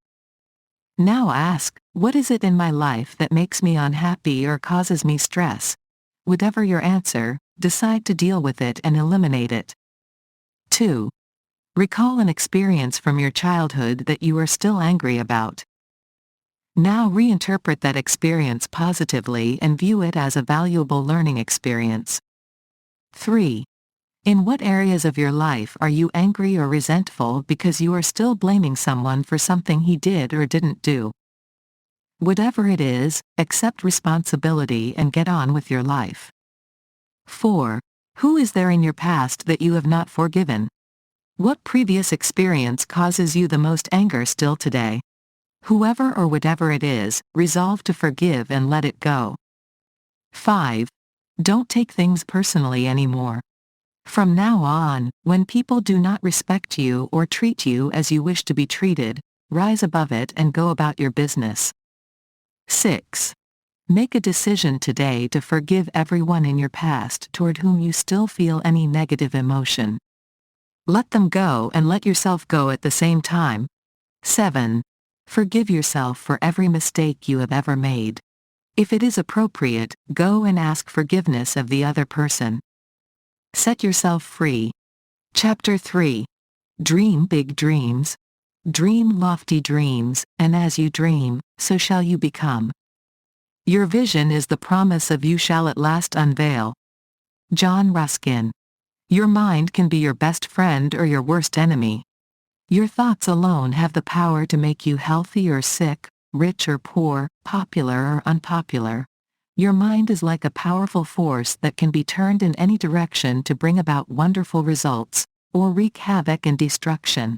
Now ask, what is it in my life that makes me unhappy or causes me stress? Whatever your answer, decide to deal with it and eliminate it. 2. Recall an experience from your childhood that you are still angry about. Now reinterpret that experience positively and view it as a valuable learning experience. 3. In what areas of your life are you angry or resentful because you are still blaming someone for something he did or didn't do? Whatever it is, accept responsibility and get on with your life. 4. Who is there in your past that you have not forgiven? What previous experience causes you the most anger still today? Whoever or whatever it is, resolve to forgive and let it go. 5. Don't take things personally anymore. From now on, when people do not respect you or treat you as you wish to be treated, rise above it and go about your business. 6. Make a decision today to forgive everyone in your past toward whom you still feel any negative emotion. Let them go and let yourself go at the same time. 7. Forgive yourself for every mistake you have ever made. If it is appropriate, go and ask forgiveness of the other person. Set yourself free. Chapter 3. Dream big dreams. Dream lofty dreams, and as you dream, so shall you become. Your vision is the promise of you shall at last unveil. John Ruskin. Your mind can be your best friend or your worst enemy. Your thoughts alone have the power to make you healthy or sick, rich or poor, popular or unpopular. Your mind is like a powerful force that can be turned in any direction to bring about wonderful results, or wreak havoc and destruction.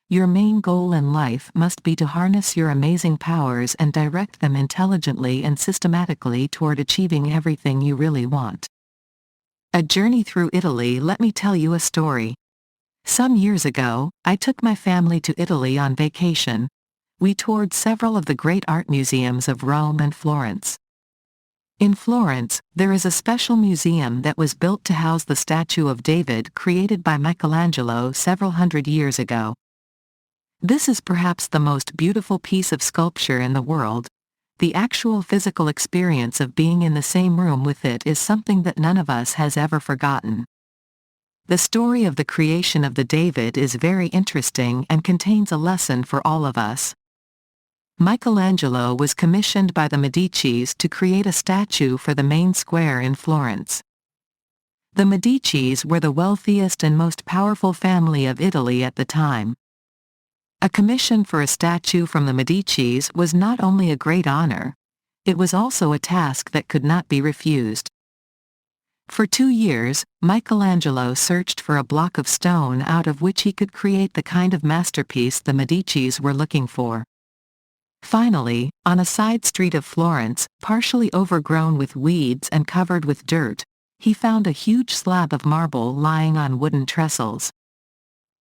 Your main goal in life must be to harness your amazing powers and direct them intelligently and systematically toward achieving everything you really want. A journey through Italy. Let me tell you a story. Some years ago, I took my family to Italy on vacation. We toured several of the great art museums of Rome and Florence. In Florence, there is a special museum that was built to house the statue of David created by Michelangelo several hundred years ago. This is perhaps the most beautiful piece of sculpture in the world. The actual physical experience of being in the same room with it is something that none of us has ever forgotten. The story of the creation of the David is very interesting and contains a lesson for all of us. Michelangelo was commissioned by the Medicis to create a statue for the main square in Florence. The Medicis were the wealthiest and most powerful family of Italy at the time. A commission for a statue from the Medicis was not only a great honor, it was also a task that could not be refused. For 2 years, Michelangelo searched for a block of stone out of which he could create the kind of masterpiece the Medicis were looking for. Finally, on a side street of Florence, partially overgrown with weeds and covered with dirt, he found a huge slab of marble lying on wooden trestles.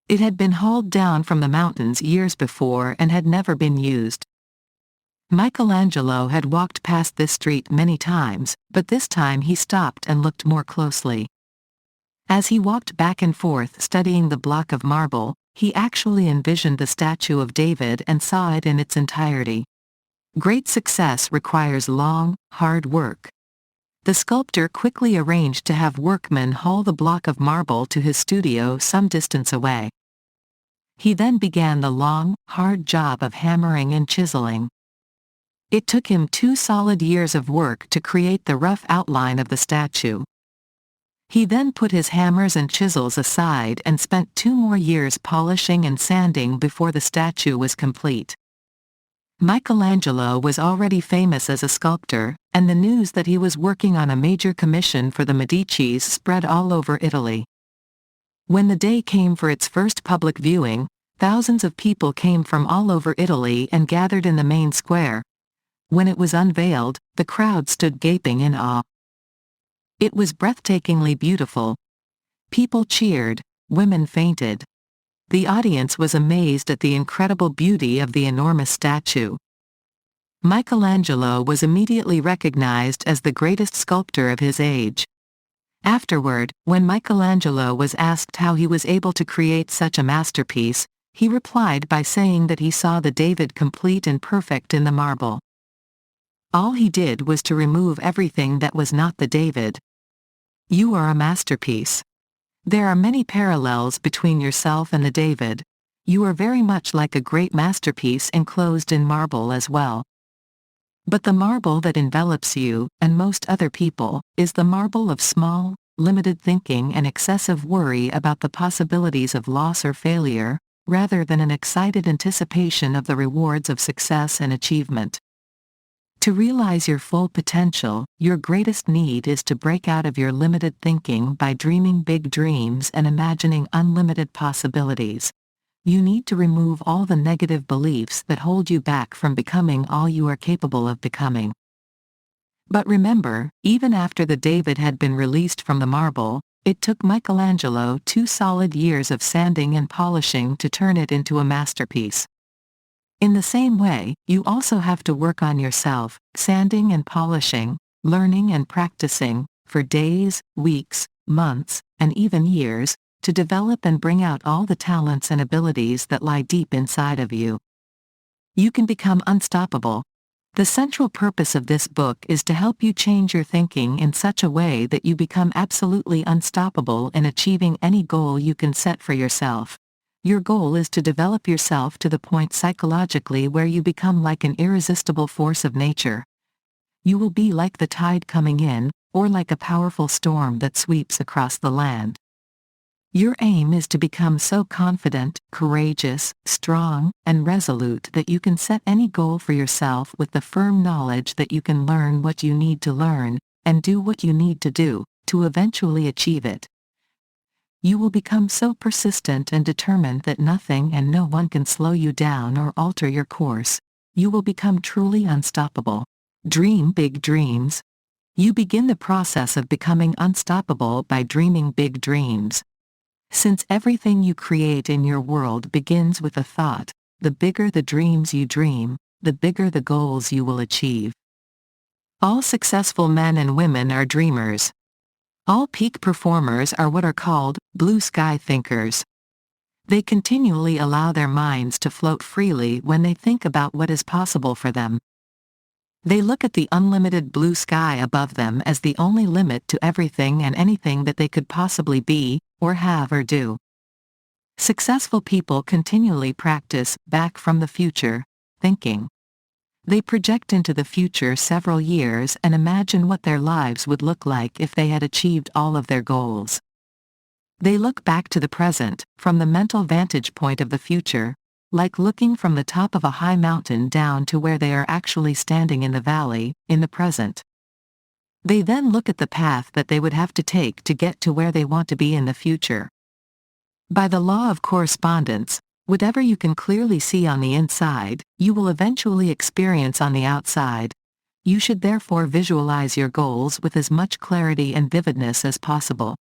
It had been hauled down from the mountains years before and had never been used. Michelangelo had walked past this street many times, but this time he stopped and looked more closely. As he walked back and forth studying the block of marble, he actually envisioned the statue of David and saw it in its entirety. Great success requires long, hard work. The sculptor quickly arranged to have workmen haul the block of marble to his studio some distance away. He then began the long, hard job of hammering and chiseling. It took him 2 solid years of work to create the rough outline of the statue. He then put his hammers and chisels aside and spent 2 more years polishing and sanding before the statue was complete. Michelangelo was already famous as a sculptor, and the news that he was working on a major commission for the Medicis spread all over Italy. When the day came for its first public viewing, thousands of people came from all over Italy and gathered in the main square. When it was unveiled, the crowd stood gaping in awe. It was breathtakingly beautiful. People cheered, women fainted. The audience was amazed at the incredible beauty of the enormous statue. Michelangelo was immediately recognized as the greatest sculptor of his age. Afterward, when Michelangelo was asked how he was able to create such a masterpiece, he replied by saying that he saw the David complete and perfect in the marble. All he did was to remove everything that was not the David. You are a masterpiece. There are many parallels between yourself and the David. You are very much like a great masterpiece enclosed in marble as well. But the marble that envelops you, and most other people, is the marble of small, limited thinking and excessive worry about the possibilities of loss or failure, rather than an excited anticipation of the rewards of success and achievement. To realize your full potential, your greatest need is to break out of your limited thinking by dreaming big dreams and imagining unlimited possibilities. You need to remove all the negative beliefs that hold you back from becoming all you are capable of becoming. But remember, even after the David had been released from the marble, it took Michelangelo 2 solid years of sanding and polishing to turn it into a masterpiece. In the same way, you also have to work on yourself, sanding and polishing, learning and practicing, for days, weeks, months, and even years, to develop and bring out all the talents and abilities that lie deep inside of you. You can become unstoppable. The central purpose of this book is to help you change your thinking in such a way that you become absolutely unstoppable in achieving any goal you can set for yourself. Your goal is to develop yourself to the point psychologically where you become like an irresistible force of nature. You will be like the tide coming in, or like a powerful storm that sweeps across the land. Your aim is to become so confident, courageous, strong, and resolute that you can set any goal for yourself with the firm knowledge that you can learn what you need to learn, and do what you need to do, to eventually achieve it. You will become so persistent and determined that nothing and no one can slow you down or alter your course. You will become truly unstoppable. Dream big dreams. You begin the process of becoming unstoppable by dreaming big dreams. Since everything you create in your world begins with a thought, the bigger the dreams you dream, the bigger the goals you will achieve. All successful men and women are dreamers. All peak performers are what are called blue sky thinkers. They continually allow their minds to float freely when they think about what is possible for them. They look at the unlimited blue sky above them as the only limit to everything and anything that they could possibly be, or have or do. Successful people continually practice back from the future thinking. They project into the future several years and imagine what their lives would look like if they had achieved all of their goals. They look back to the present, from the mental vantage point of the future, like looking from the top of a high mountain down to where they are actually standing in the valley, in the present. They then look at the path that they would have to take to get to where they want to be in the future. By the law of correspondence, whatever you can clearly see on the inside, you will eventually experience on the outside. You should therefore visualize your goals with as much clarity and vividness as possible.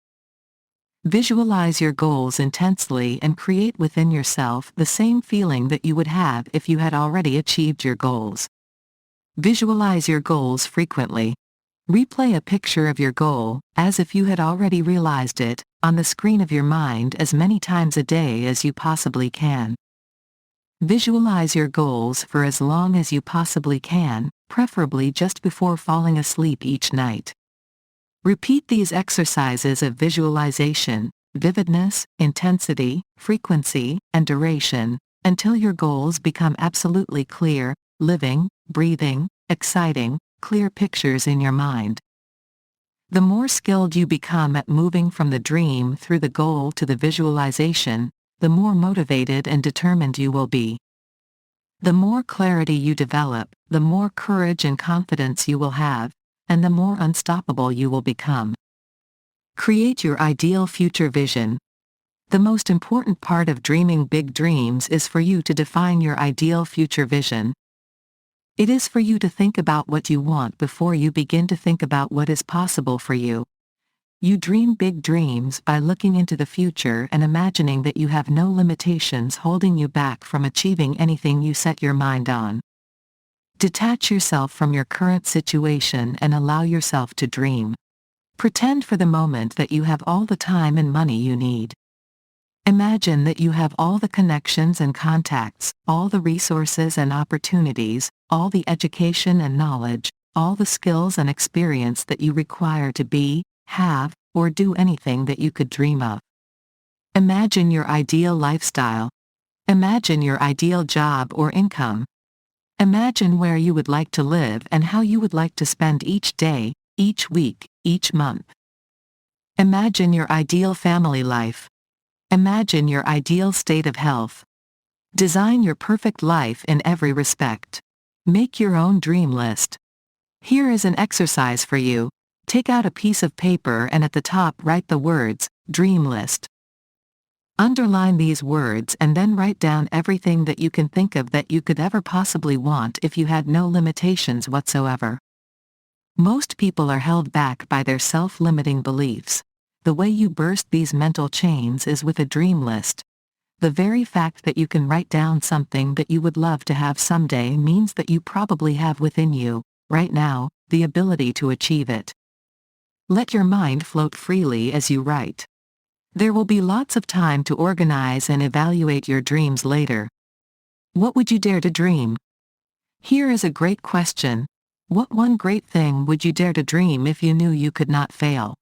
Visualize your goals intensely and create within yourself the same feeling that you would have if you had already achieved your goals. Visualize your goals frequently. Replay a picture of your goal, as if you had already realized it, on the screen of your mind as many times a day as you possibly can. Visualize your goals for as long as you possibly can, preferably just before falling asleep each night. Repeat these exercises of visualization, vividness, intensity, frequency, and duration, until your goals become absolutely clear, living, breathing, exciting, clear pictures in your mind. The more skilled you become at moving from the dream through the goal to the visualization, the more motivated and determined you will be. The more clarity you develop, the more courage and confidence you will have, and the more unstoppable you will become. Create your ideal future vision. The most important part of dreaming big dreams is for you to define your ideal future vision. It is for you to think about what you want before you begin to think about what is possible for you. You dream big dreams by looking into the future and imagining that you have no limitations holding you back from achieving anything you set your mind on. Detach yourself from your current situation and allow yourself to dream. Pretend for the moment that you have all the time and money you need. Imagine that you have all the connections and contacts, all the resources and opportunities, all the education and knowledge, all the skills and experience that you require to be, have, or do anything that you could dream of. Imagine your ideal lifestyle. Imagine your ideal job or income. Imagine where you would like to live and how you would like to spend each day, each week, each month. Imagine your ideal family life. Imagine your ideal state of health. Design your perfect life in every respect. Make your own dream list. Here is an exercise for you. Take out a piece of paper and at the top write the words, dream list. Underline these words and then write down everything that you can think of that you could ever possibly want if you had no limitations whatsoever. Most people are held back by their self-limiting beliefs. The way you burst these mental chains is with a dream list. The very fact that you can write down something that you would love to have someday means that you probably have within you, right now, the ability to achieve it. Let your mind float freely as you write. There will be lots of time to organize and evaluate your dreams later. What would you dare to dream? Here is a great question. What one great thing would you dare to dream if you knew you could not fail?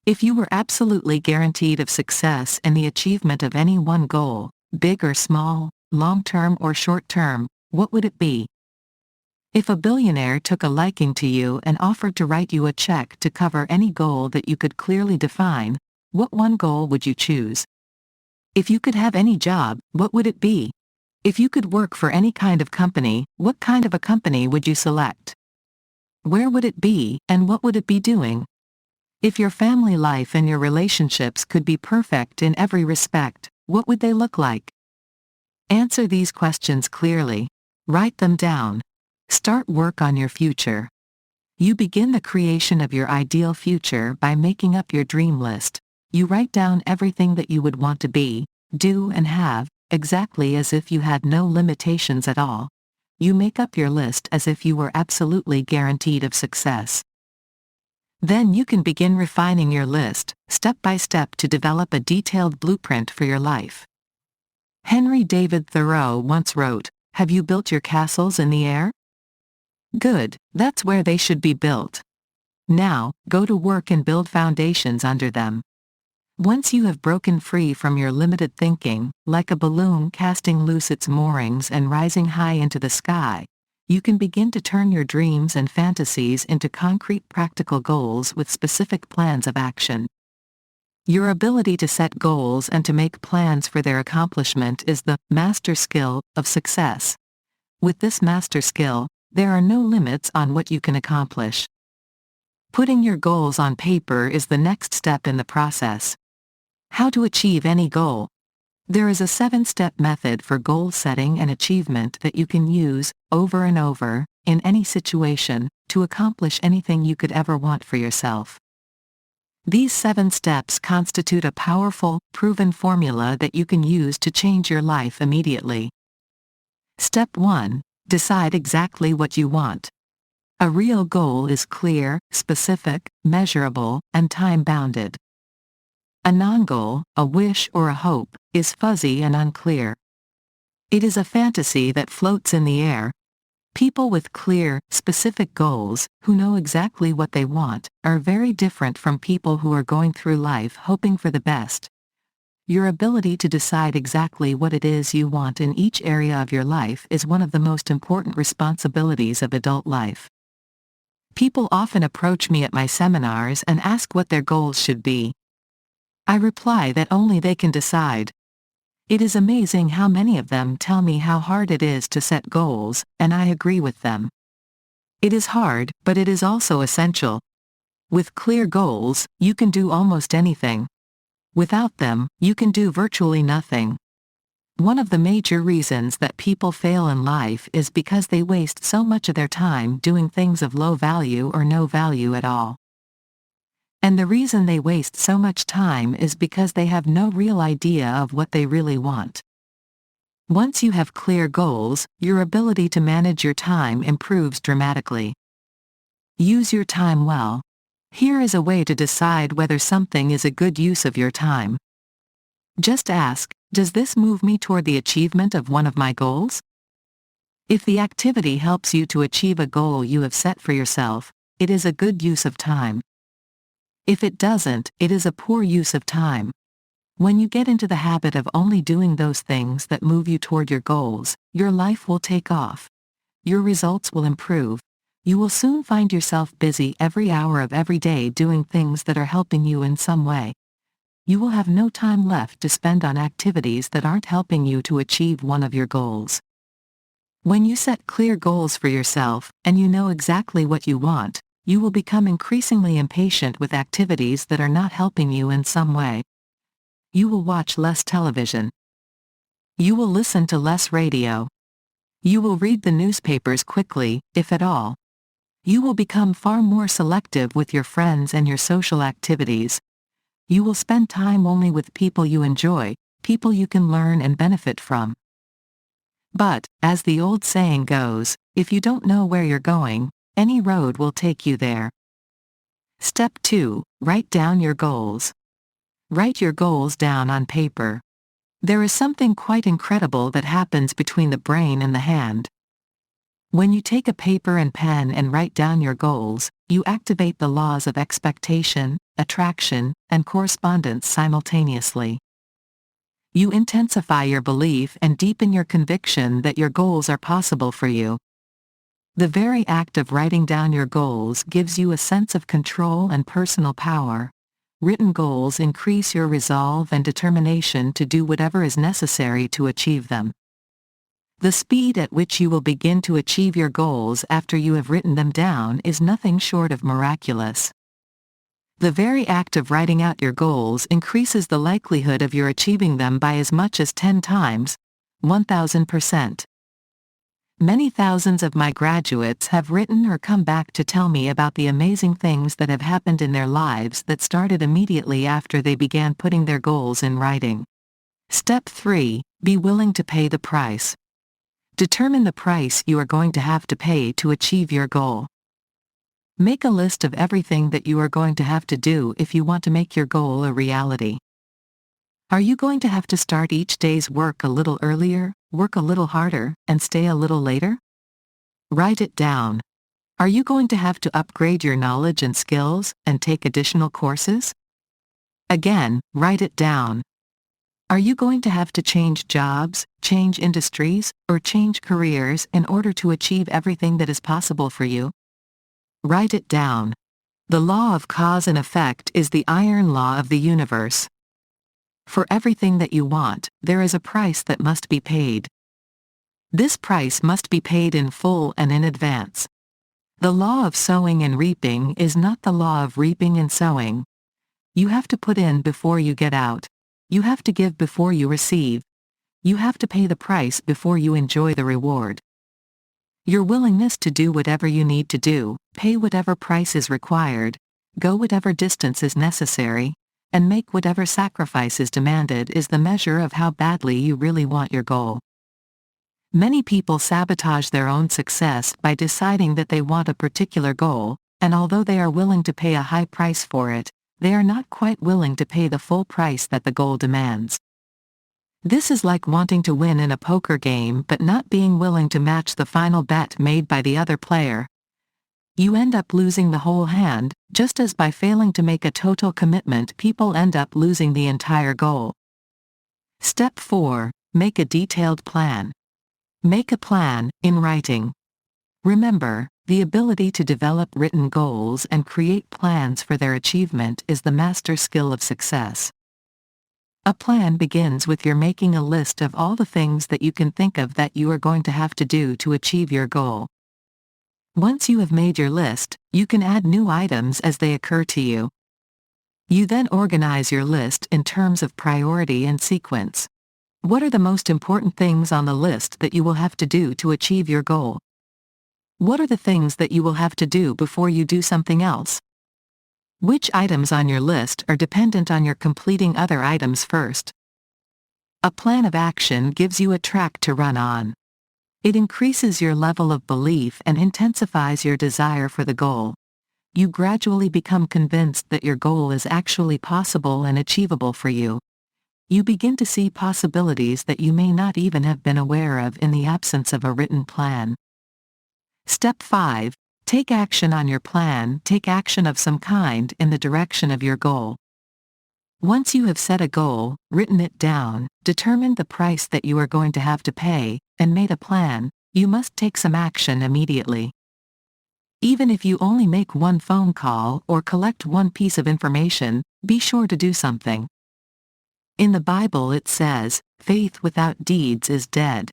If you were absolutely guaranteed of success in the achievement of any one goal, big or small, long-term or short-term, what would it be? If a billionaire took a liking to you and offered to write you a check to cover any goal that you could clearly define, what one goal would you choose? If you could have any job, what would it be? If you could work for any kind of company, what kind of a company would you select? Where would it be, and what would it be doing? If your family life and your relationships could be perfect in every respect, what would they look like? Answer these questions clearly. Write them down. Start work on your future. You begin the creation of your ideal future by making up your dream list. You write down everything that you would want to be, do and have, exactly as if you had no limitations at all. You make up your list as if you were absolutely guaranteed of success. Then you can begin refining your list, step by step to develop a detailed blueprint for your life. Henry David Thoreau once wrote, "Have you built your castles in the air? Good, that's where they should be built. Now, go to work and build foundations under them." Once you have broken free from your limited thinking, like a balloon casting loose its moorings and rising high into the sky, you can begin to turn your dreams and fantasies into concrete practical goals with specific plans of action. Your ability to set goals and to make plans for their accomplishment is the master skill of success. With this master skill, there are no limits on what you can accomplish. Putting your goals on paper is the next step in the process. How to achieve any goal? There is a 7-step method for goal setting and achievement that you can use, over and over, in any situation, to accomplish anything you could ever want for yourself. These 7 steps constitute a powerful, proven formula that you can use to change your life immediately. Step 1. Decide exactly what you want. A real goal is clear, specific, measurable, and time-bounded. A non-goal, a wish or a hope, is fuzzy and unclear. It is a fantasy that floats in the air. People with clear, specific goals, who know exactly what they want, are very different from people who are going through life hoping for the best. Your ability to decide exactly what it is you want in each area of your life is one of the most important responsibilities of adult life. People often approach me at my seminars and ask what their goals should be. I reply that only they can decide. It is amazing how many of them tell me how hard it is to set goals, and I agree with them. It is hard, but it is also essential. With clear goals, you can do almost anything. Without them, you can do virtually nothing. One of the major reasons that people fail in life is because they waste so much of their time doing things of low value or no value at all. And the reason they waste so much time is because they have no real idea of what they really want. Once you have clear goals, your ability to manage your time improves dramatically. Use your time well. Here is a way to decide whether something is a good use of your time. Just ask, does this move me toward the achievement of one of my goals? If the activity helps you to achieve a goal you have set for yourself, it is a good use of time. If it doesn't, it is a poor use of time. When you get into the habit of only doing those things that move you toward your goals, your life will take off. Your results will improve. You will soon find yourself busy every hour of every day doing things that are helping you in some way. You will have no time left to spend on activities that aren't helping you to achieve one of your goals. When you set clear goals for yourself, and you know exactly what you want, you will become increasingly impatient with activities that are not helping you in some way. You will watch less television. You will listen to less radio. You will read the newspapers quickly, if at all. You will become far more selective with your friends and your social activities. You will spend time only with people you enjoy, people you can learn and benefit from. But, as the old saying goes, if you don't know where you're going, any road will take you there. Step 2. Write down your goals. Write your goals down on paper. There is something quite incredible that happens between the brain and the hand. When you take a paper and pen and write down your goals, you activate the laws of expectation, attraction, and correspondence simultaneously. You intensify your belief and deepen your conviction that your goals are possible for you. The very act of writing down your goals gives you a sense of control and personal power. Written goals increase your resolve and determination to do whatever is necessary to achieve them. The speed at which you will begin to achieve your goals after you have written them down is nothing short of miraculous. The very act of writing out your goals increases the likelihood of your achieving them by as much as 10 times, 1,000%. Many thousands of my graduates have written or come back to tell me about the amazing things that have happened in their lives that started immediately after they began putting their goals in writing. Step 3. Be willing to pay the price. Determine the price you are going to have to pay to achieve your goal. Make a list of everything that you are going to have to do if you want to make your goal a reality. Are you going to have to start each day's work a little earlier, work a little harder, and stay a little later? Write it down. Are you going to have to upgrade your knowledge and skills, and take additional courses? Again, write it down. Are you going to have to change jobs, change industries, or change careers in order to achieve everything that is possible for you? Write it down. The law of cause and effect is the iron law of the universe. For everything that you want, there is a price that must be paid. This price must be paid in full and in advance. The law of sowing and reaping is not the law of reaping and sowing. You have to put in before you get out. You have to give before you receive. You have to pay the price before you enjoy the reward. Your willingness to do whatever you need to do, pay whatever price is required, go whatever distance is necessary, and make whatever sacrifice is demanded is the measure of how badly you really want your goal. Many people sabotage their own success by deciding that they want a particular goal, and although they are willing to pay a high price for it, they are not quite willing to pay the full price that the goal demands. This is like wanting to win in a poker game but not being willing to match the final bet made by the other player. You end up losing the whole hand, just as by failing to make a total commitment people end up losing the entire goal. Step 4. Make a detailed plan. Make a plan, in writing. Remember, the ability to develop written goals and create plans for their achievement is the master skill of success. A plan begins with your making a list of all the things that you can think of that you are going to have to do to achieve your goal. Once you have made your list, you can add new items as they occur to you. You then organize your list in terms of priority and sequence. What are the most important things on the list that you will have to do to achieve your goal? What are the things that you will have to do before you do something else? Which items on your list are dependent on your completing other items first? A plan of action gives you a track to run on. It increases your level of belief and intensifies your desire for the goal. You gradually become convinced that your goal is actually possible and achievable for you. You begin to see possibilities that you may not even have been aware of in the absence of a written plan. Step 5. Take action on your plan. Take action of some kind in the direction of your goal. Once you have set a goal, written it down, determined the price that you are going to have to pay, and made a plan, you must take some action immediately. Even if you only make one phone call or collect one piece of information, be sure to do something. In the Bible it says, "Faith without deeds is dead."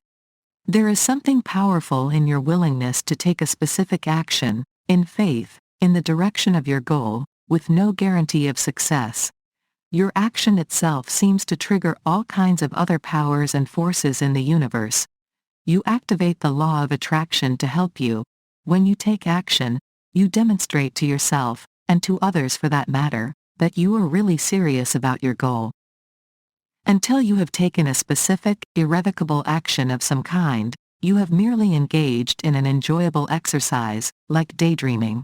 There is something powerful in your willingness to take a specific action, in faith, in the direction of your goal, with no guarantee of success. Your action itself seems to trigger all kinds of other powers and forces in the universe. You activate the law of attraction to help you. When you take action, you demonstrate to yourself, and to others for that matter, that you are really serious about your goal. Until you have taken a specific, irrevocable action of some kind, you have merely engaged in an enjoyable exercise, like daydreaming.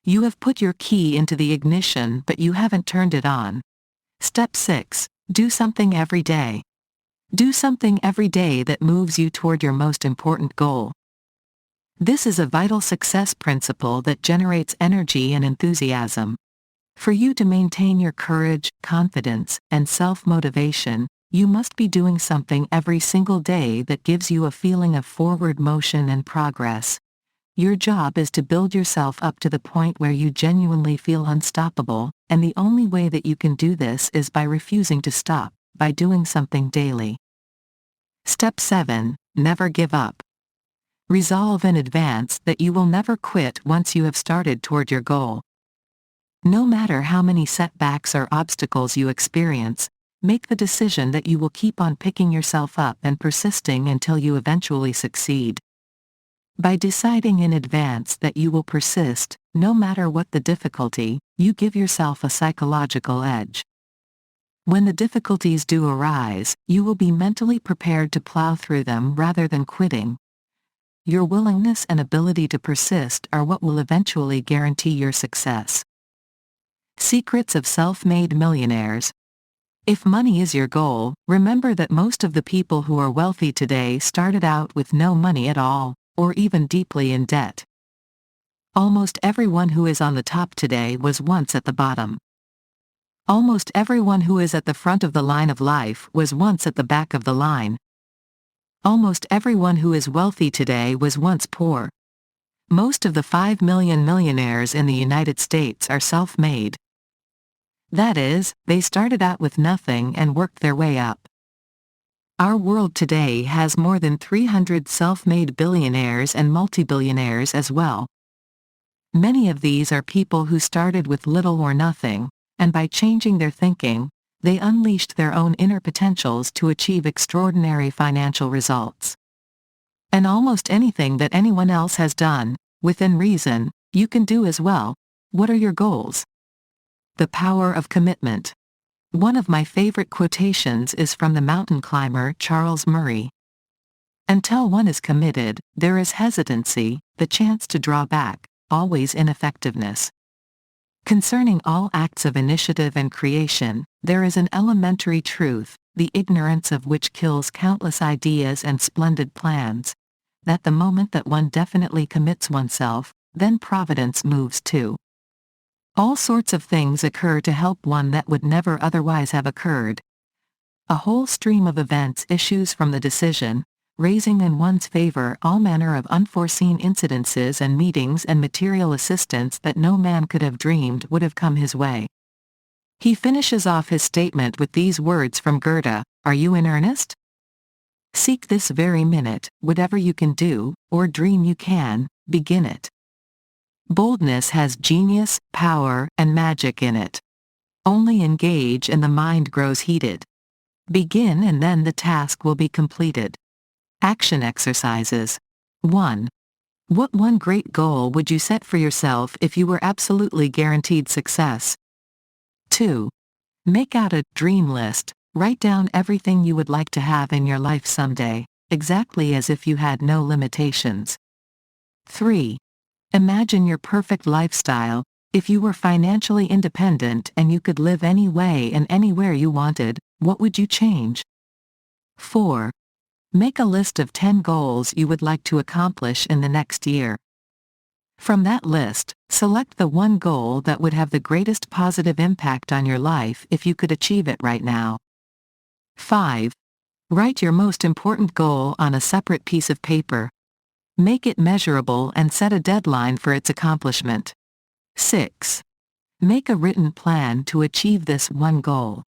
You have put your key into the ignition but you haven't turned it on. Step 6. Do something every day. Do something every day that moves you toward your most important goal. This is a vital success principle that generates energy and enthusiasm. For you to maintain your courage, confidence, and self-motivation, you must be doing something every single day that gives you a feeling of forward motion and progress. Your job is to build yourself up to the point where you genuinely feel unstoppable, and the only way that you can do this is by refusing to stop, by doing something daily. Step 7. Never give up. Resolve in advance that you will never quit once you have started toward your goal. No matter how many setbacks or obstacles you experience, make the decision that you will keep on picking yourself up and persisting until you eventually succeed. By deciding in advance that you will persist, no matter what the difficulty, you give yourself a psychological edge. When the difficulties do arise, you will be mentally prepared to plow through them rather than quitting. Your willingness and ability to persist are what will eventually guarantee your success. Secrets of self-made millionaires. If money is your goal, remember that most of the people who are wealthy today started out with no money at all, or even deeply in debt. Almost everyone who is on the top today was once at the bottom. Almost everyone who is at the front of the line of life was once at the back of the line. Almost everyone who is wealthy today was once poor. Most of the 5 million millionaires in the United States are self-made. That is, they started out with nothing and worked their way up. Our world today has more than 300 self-made billionaires and multi-billionaires as well. Many of these are people who started with little or nothing, and by changing their thinking, they unleashed their own inner potentials to achieve extraordinary financial results. And almost anything that anyone else has done, within reason, you can do as well. What are your goals? The power of commitment. One of my favorite quotations is from the mountain climber Charles Murray. Until one is committed, there is hesitancy, the chance to draw back, always ineffectiveness. Concerning all acts of initiative and creation, there is an elementary truth, the ignorance of which kills countless ideas and splendid plans. That the moment that one definitely commits oneself, then providence moves too. All sorts of things occur to help one that would never otherwise have occurred. A whole stream of events issues from the decision, raising in one's favor all manner of unforeseen incidences and meetings and material assistance that no man could have dreamed would have come his way. He finishes off his statement with these words from Goethe, "Are you in earnest? Seek this very minute, whatever you can do, or dream you can, begin it." Boldness has genius, power, and magic in it. Only engage and the mind grows heated. Begin and then the task will be completed. Action exercises. 1. What one great goal would you set for yourself if you were absolutely guaranteed success? 2. Make out a dream list. Write down everything you would like to have in your life someday, exactly as if you had no limitations. 3. Imagine your perfect lifestyle. If you were financially independent and you could live any way and anywhere you wanted, what would you change? 4. Make a list of 10 goals you would like to accomplish in the next year. From that list, select the one goal that would have the greatest positive impact on your life if you could achieve it right now. 5. Write your most important goal on a separate piece of paper. Make it measurable and set a deadline for its accomplishment. 6. Make a written plan to achieve this one goal.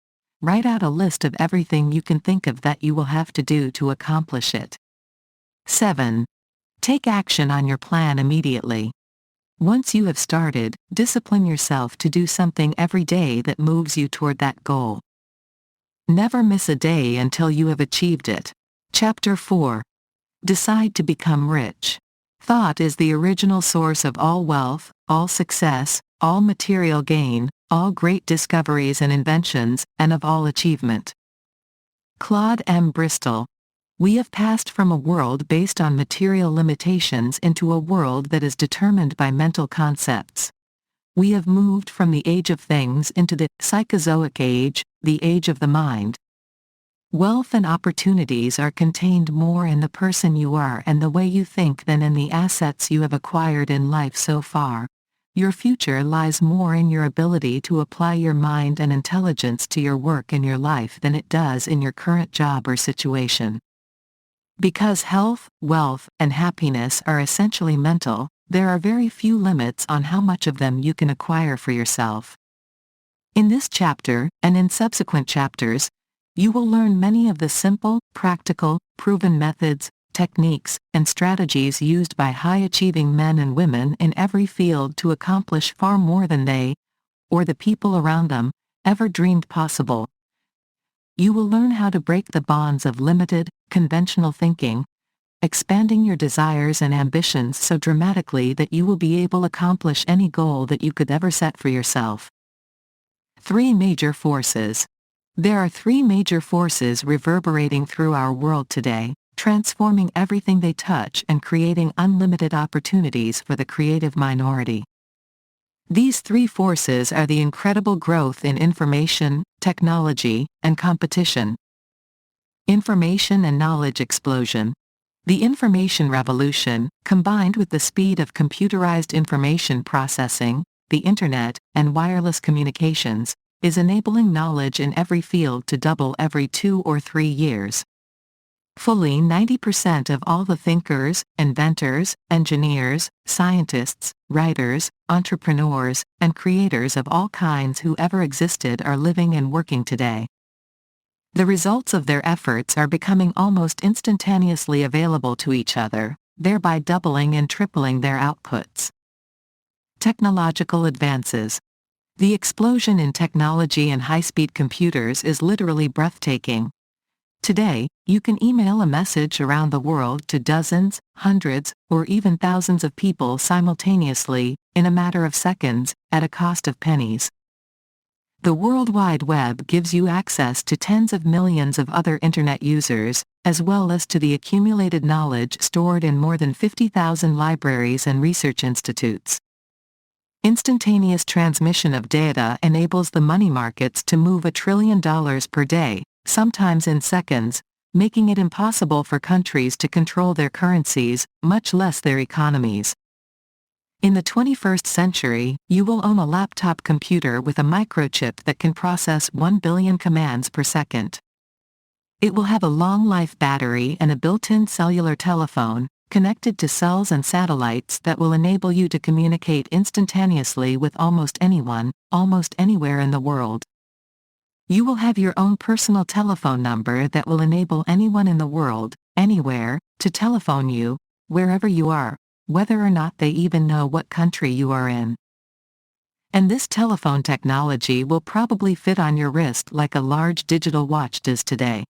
Write out a list of everything you can think of that you will have to do to accomplish it. 7. Take action on your plan immediately. Once you have started, discipline yourself to do something every day that moves you toward that goal. Never miss a day until you have achieved it. Chapter 4. Decide to become rich. Thought is the original source of all wealth, all success, all material gain, all great discoveries and inventions, and of all achievement. Claude M. Bristol. We have passed from a world based on material limitations into a world that is determined by mental concepts. We have moved from the age of things into the psychozoic age, the age of the mind. Wealth and opportunities are contained more in the person you are and the way you think than in the assets you have acquired in life so far. Your future lies more in your ability to apply your mind and intelligence to your work and your life than it does in your current job or situation. Because health, wealth, and happiness are essentially mental, there are very few limits on how much of them you can acquire for yourself. In this chapter, and in subsequent chapters, you will learn many of the simple, practical, proven methods, techniques, and strategies used by high-achieving men and women in every field to accomplish far more than they, or the people around them, ever dreamed possible. You will learn how to break the bonds of limited, conventional thinking, expanding your desires and ambitions so dramatically that you will be able to accomplish any goal that you could ever set for yourself. 3 major forces. There are 3 major forces reverberating through our world today, transforming everything they touch and creating unlimited opportunities for the creative minority. These 3 forces are the incredible growth in information, technology, and competition. Information and knowledge explosion. The information revolution, combined with the speed of computerized information processing, the Internet, and wireless communications, is enabling knowledge in every field to double every 2 or 3 years. Fully 90% of all the thinkers, inventors, engineers, scientists, writers, entrepreneurs, and creators of all kinds who ever existed are living and working today. The results of their efforts are becoming almost instantaneously available to each other, thereby doubling and tripling their outputs. Technological advances. The explosion in technology and high-speed computers is literally breathtaking. Today, you can email a message around the world to dozens, hundreds, or even thousands of people simultaneously, in a matter of seconds, at a cost of pennies. The World Wide Web gives you access to tens of millions of other Internet users, as well as to the accumulated knowledge stored in more than 50,000 libraries and research institutes. Instantaneous transmission of data enables the money markets to move $1 trillion per day, sometimes in seconds, making it impossible for countries to control their currencies, much less their economies. In the 21st century, you will own a laptop computer with a microchip that can process 1 billion commands per second. It will have a long-life battery and a built-in cellular telephone, connected to cells and satellites that will enable you to communicate instantaneously with almost anyone, almost anywhere in the world. You will have your own personal telephone number that will enable anyone in the world, anywhere, to telephone you, wherever you are, whether or not they even know what country you are in. And this telephone technology will probably fit on your wrist like a large digital watch does today.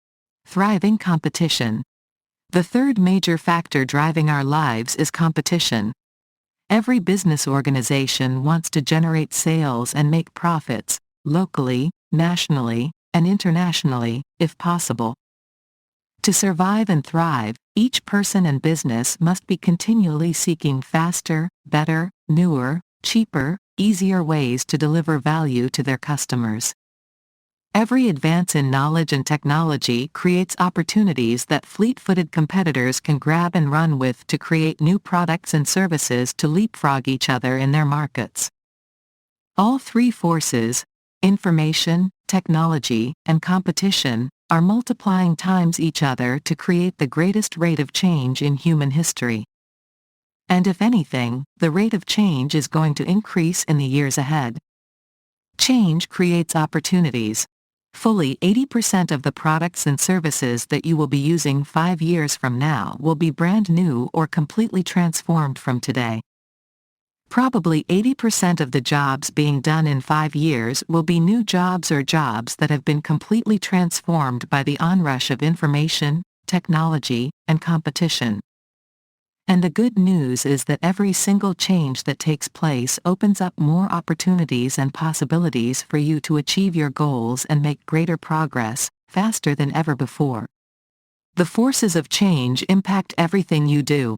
Thriving competition. The third major factor driving our lives is competition. Every business organization wants to generate sales and make profits, locally, nationally, and internationally, if possible. To survive and thrive, each person and business must be continually seeking faster, better, newer, cheaper, easier ways to deliver value to their customers. Every advance in knowledge and technology creates opportunities that fleet-footed competitors can grab and run with to create new products and services to leapfrog each other in their markets. All three forces, information, technology, and competition, are multiplying times each other to create the greatest rate of change in human history. And if anything, the rate of change is going to increase in the years ahead. Change creates opportunities. Fully 80% of the products and services that you will be using 5 years from now will be brand new or completely transformed from today. Probably 80% of the jobs being done in 5 years will be new jobs or jobs that have been completely transformed by the onrush of information, technology, and competition. And the good news is that every single change that takes place opens up more opportunities and possibilities for you to achieve your goals and make greater progress, faster than ever before. The forces of change impact everything you do.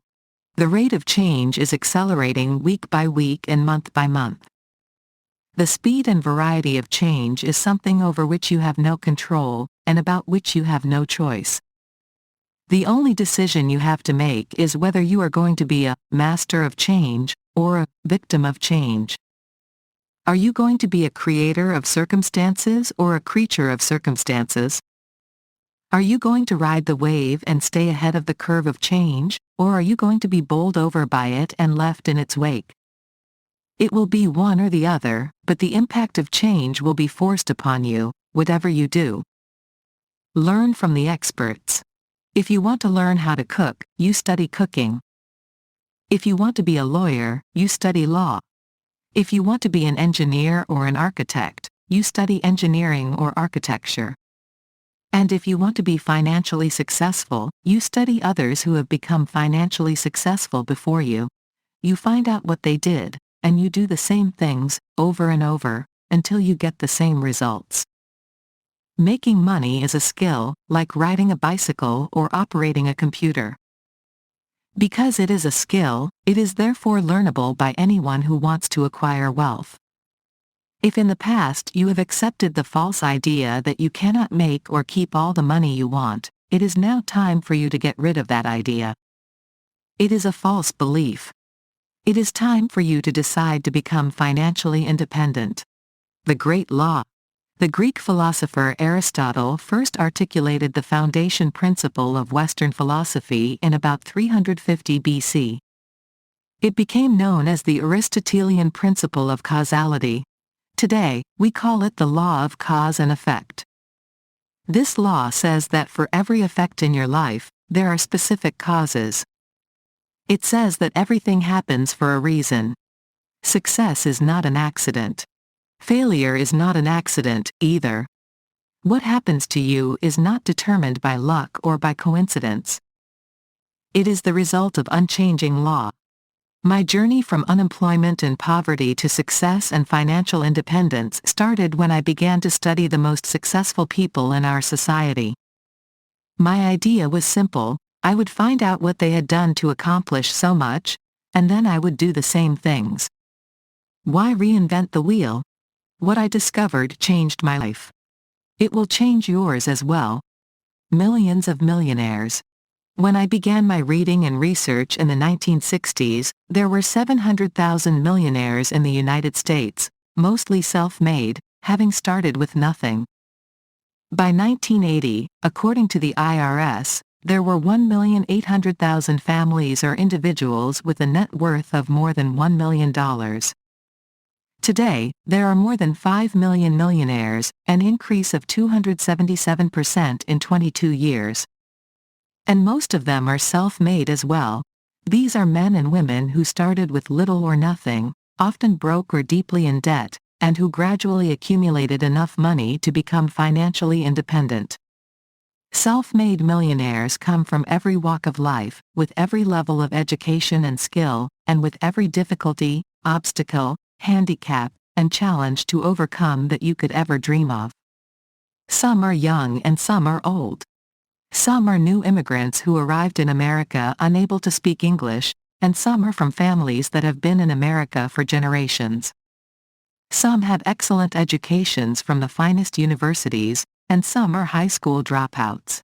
The rate of change is accelerating week by week and month by month. The speed and variety of change is something over which you have no control, and about which you have no choice. The only decision you have to make is whether you are going to be a master of change or a victim of change. Are you going to be a creator of circumstances or a creature of circumstances? Are you going to ride the wave and stay ahead of the curve of change, or are you going to be bowled over by it and left in its wake? It will be one or the other, but the impact of change will be forced upon you, whatever you do. Learn from the experts. If you want to learn how to cook, you study cooking. If you want to be a lawyer, you study law. If you want to be an engineer or an architect, you study engineering or architecture. And if you want to be financially successful, you study others who have become financially successful before you. You find out what they did, and you do the same things, over and over, until you get the same results. Making money is a skill, like riding a bicycle or operating a computer. Because it is a skill, it is therefore learnable by anyone who wants to acquire wealth. If in the past you have accepted the false idea that you cannot make or keep all the money you want, it is now time for you to get rid of that idea. It is a false belief. It is time for you to decide to become financially independent. The Great Law. The Greek philosopher Aristotle first articulated the foundation principle of Western philosophy in about 350 BC. It became known as the Aristotelian principle of causality. Today, we call it the law of cause and effect. This law says that for every effect in your life, there are specific causes. It says that everything happens for a reason. Success is not an accident. Failure is not an accident, either. What happens to you is not determined by luck or by coincidence. It is the result of unchanging law. My journey from unemployment and poverty to success and financial independence started when I began to study the most successful people in our society. My idea was simple: I would find out what they had done to accomplish so much, and then I would do the same things. Why reinvent the wheel? What I discovered changed my life. It will change yours as well. Millions of millionaires. When I began my reading and research in the 1960s, there were 700,000 millionaires in the United States, mostly self-made, having started with nothing. By 1980, according to the IRS, there were 1,800,000 families or individuals with a net worth of more than $1 million. Today, there are more than 5 million millionaires, an increase of 277% in 22 years. And most of them are self-made as well. These are men and women who started with little or nothing, often broke or deeply in debt, and who gradually accumulated enough money to become financially independent. Self-made millionaires come from every walk of life, with every level of education and skill, and with every difficulty, obstacle, handicap, and challenge to overcome that you could ever dream of. Some are young and some are old. Some are new immigrants who arrived in America unable to speak English, and some are from families that have been in America for generations. Some have excellent educations from the finest universities, and some are high school dropouts.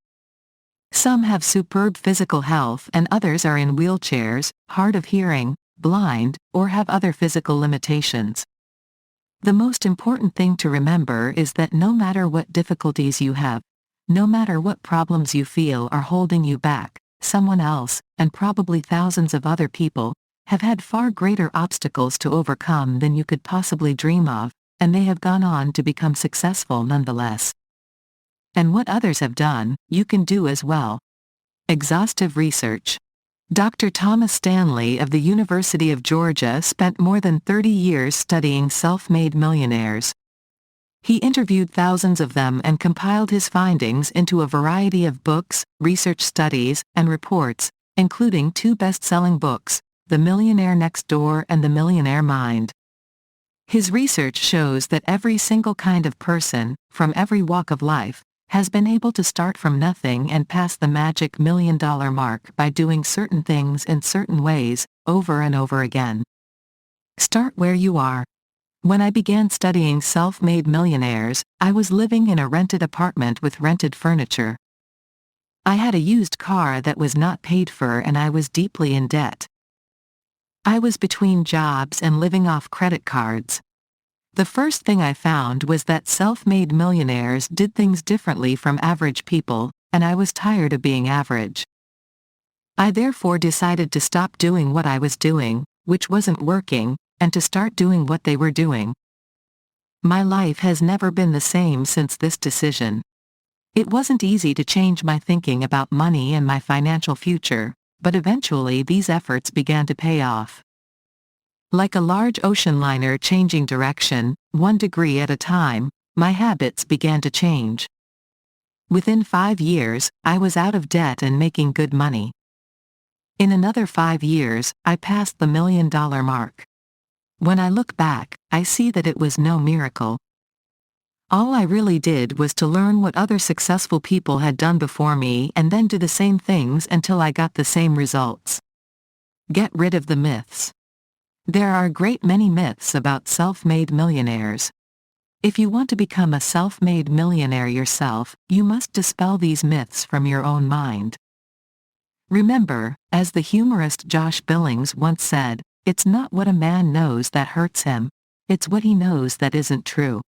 Some have superb physical health and others are in wheelchairs, hard of hearing, blind, or have other physical limitations. The most important thing to remember is that no matter what difficulties you have, no matter what problems you feel are holding you back, someone else, and probably thousands of other people, have had far greater obstacles to overcome than you could possibly dream of, and they have gone on to become successful nonetheless. And what others have done, you can do as well. Exhaustive research. Dr. Thomas Stanley of the University of Georgia spent more than 30 years studying self-made millionaires. He interviewed thousands of them and compiled his findings into a variety of books, research studies, and reports, including 2 best-selling books, The Millionaire Next Door and The Millionaire Mind. His research shows that every single kind of person, from every walk of life, has been able to start from nothing and pass the magic $1 million mark by doing certain things in certain ways, over and over again. Start where you are. When I began studying self-made millionaires, I was living in a rented apartment with rented furniture. I had a used car that was not paid for and I was deeply in debt. I was between jobs and living off credit cards. The first thing I found was that self-made millionaires did things differently from average people, and I was tired of being average. I therefore decided to stop doing what I was doing, which wasn't working, and to start doing what they were doing. My life has never been the same since this decision. It wasn't easy to change my thinking about money and my financial future, but eventually these efforts began to pay off. Like a large ocean liner changing direction, 1 degree at a time, my habits began to change. Within 5 years, I was out of debt and making good money. In another 5 years, I passed the $1 million mark. When I look back, I see that it was no miracle. All I really did was to learn what other successful people had done before me and then do the same things until I got the same results. Get rid of the myths. There are a great many myths about self-made millionaires. If you want to become a self-made millionaire yourself, you must dispel these myths from your own mind. Remember, as the humorist Josh Billings once said, it's not what a man knows that hurts him, it's what he knows that isn't true.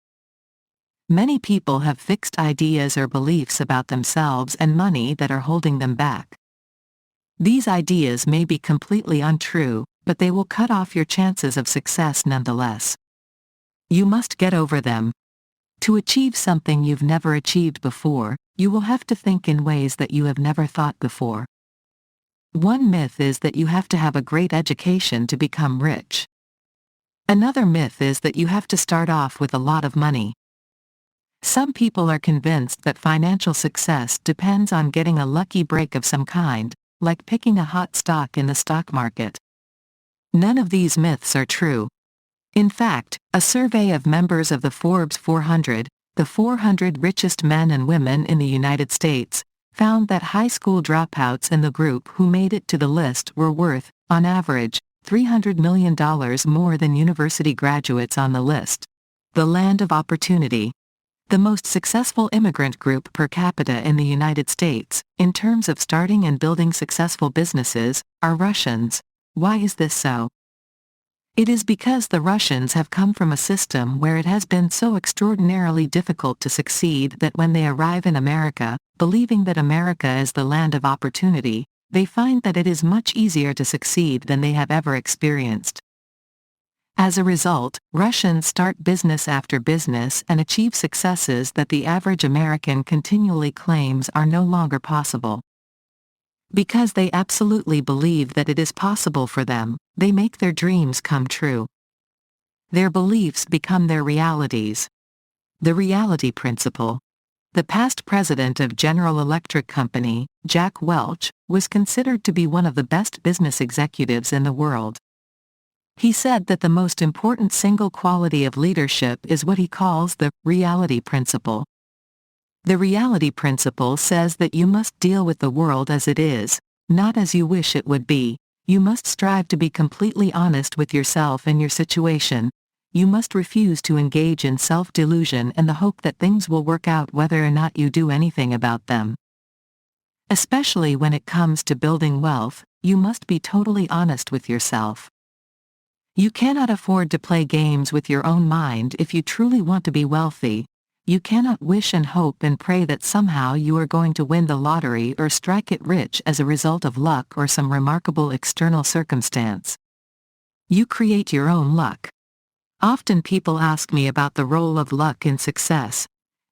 Many people have fixed ideas or beliefs about themselves and money that are holding them back. These ideas may be completely untrue, but they will cut off your chances of success nonetheless. You must get over them. To achieve something you've never achieved before, you will have to think in ways that you have never thought before. One myth is that you have to have a great education to become rich. Another myth is that you have to start off with a lot of money. Some people are convinced that financial success depends on getting a lucky break of some kind, like picking a hot stock in the stock market. None of these myths are true. In fact, a survey of members of the Forbes 400, the 400 richest men and women in the United States, found that high school dropouts in the group who made it to the list were worth, on average, $300 million more than university graduates on the list. The land of opportunity. The most successful immigrant group per capita in the United States, in terms of starting and building successful businesses, are Russians. Why is this so? It is because the Russians have come from a system where it has been so extraordinarily difficult to succeed that when they arrive in America, believing that America is the land of opportunity, they find that it is much easier to succeed than they have ever experienced. As a result, Russians start business after business and achieve successes that the average American continually claims are no longer possible. Because they absolutely believe that it is possible for them, they make their dreams come true. Their beliefs become their realities. The reality principle. The past president of General Electric Company, Jack Welch, was considered to be one of the best business executives in the world. He said that the most important single quality of leadership is what he calls the reality principle. The reality principle says that you must deal with the world as it is, not as you wish it would be. You must strive to be completely honest with yourself and your situation. you must refuse to engage in self-delusion and the hope that things will work out whether or not you do anything about them. Especially when it comes to building wealth, you must be totally honest with yourself. You cannot afford to play games with your own mind if you truly want to be wealthy. You cannot wish and hope and pray that somehow you are going to win the lottery or strike it rich as a result of luck or some remarkable external circumstance. You create your own luck. Often people ask me about the role of luck in success.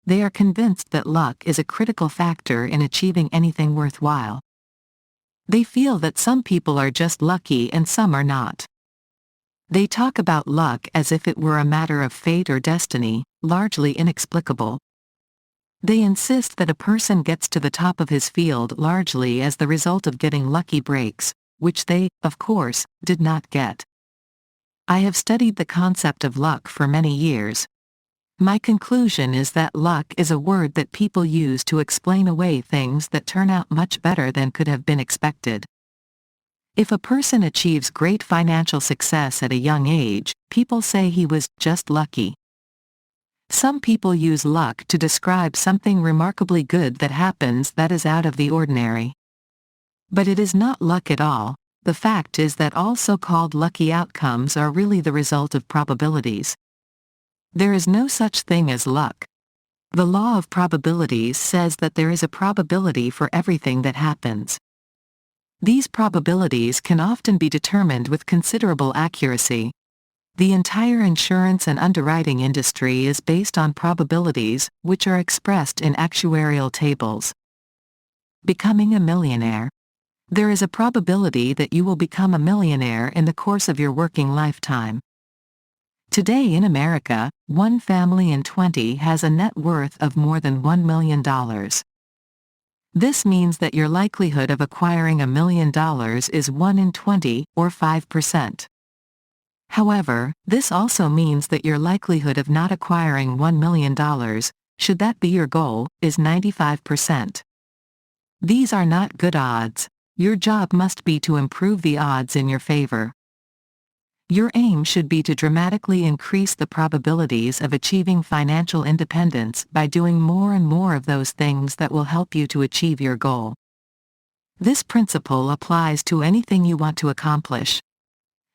They are convinced that luck is a critical factor in achieving anything worthwhile. They feel that some people are just lucky and some are not. They talk about luck as if it were a matter of fate or destiny, largely inexplicable. They insist that a person gets to the top of his field largely as the result of getting lucky breaks, which they, of course, did not get. I have studied the concept of luck for many years. My conclusion is that luck is a word that people use to explain away things that turn out much better than could have been expected. If a person achieves great financial success at a young age, people say he was just lucky. Some people use luck to describe something remarkably good that happens that is out of the ordinary. But it is not luck at all. The fact is that all so-called lucky outcomes are really the result of probabilities. There is no such thing as luck. The law of probabilities says that there is a probability for everything that happens. These probabilities can often be determined with considerable accuracy. The entire insurance and underwriting industry is based on probabilities, which are expressed in actuarial tables. Becoming a millionaire. There is a probability that you will become a millionaire in the course of your working lifetime. Today in America, one family in 20 has a net worth of more than $1 million. This means that your likelihood of acquiring $1 million is 1 in 20, or 5%. However, this also means that your likelihood of not acquiring $1 million, should that be your goal, is 95%. These are not good odds. Your job must be to improve the odds in your favor. Your aim should be to dramatically increase the probabilities of achieving financial independence by doing more and more of those things that will help you to achieve your goal. This principle applies to anything you want to accomplish.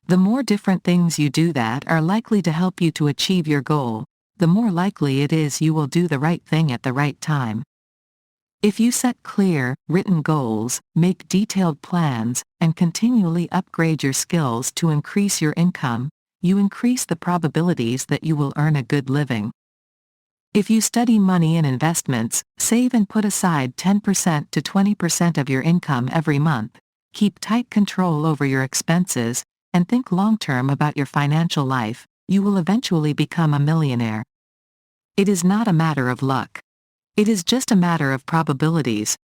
The more different things you do that are likely to help you to achieve your goal, the more likely it is you will do the right thing at the right time. If you set clear, written goals, make detailed plans, and continually upgrade your skills to increase your income, you increase the probabilities that you will earn a good living. If you study money and investments, save and put aside 10% to 20% of your income every month, keep tight control over your expenses, and think long-term about your financial life, you will eventually become a millionaire. It is not a matter of luck. It is just a matter of probabilities.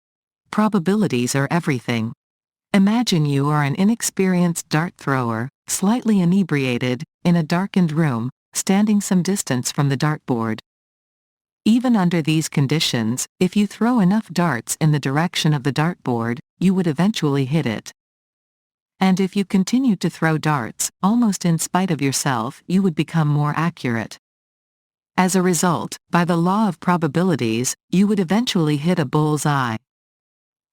Probabilities are everything. Imagine you are an inexperienced dart thrower, slightly inebriated, in a darkened room, standing some distance from the dartboard. Even under these conditions, if you throw enough darts in the direction of the dartboard, you would eventually hit it. And if you continued to throw darts, almost in spite of yourself, you would become more accurate. As a result, by the law of probabilities, you would eventually hit a bull's eye.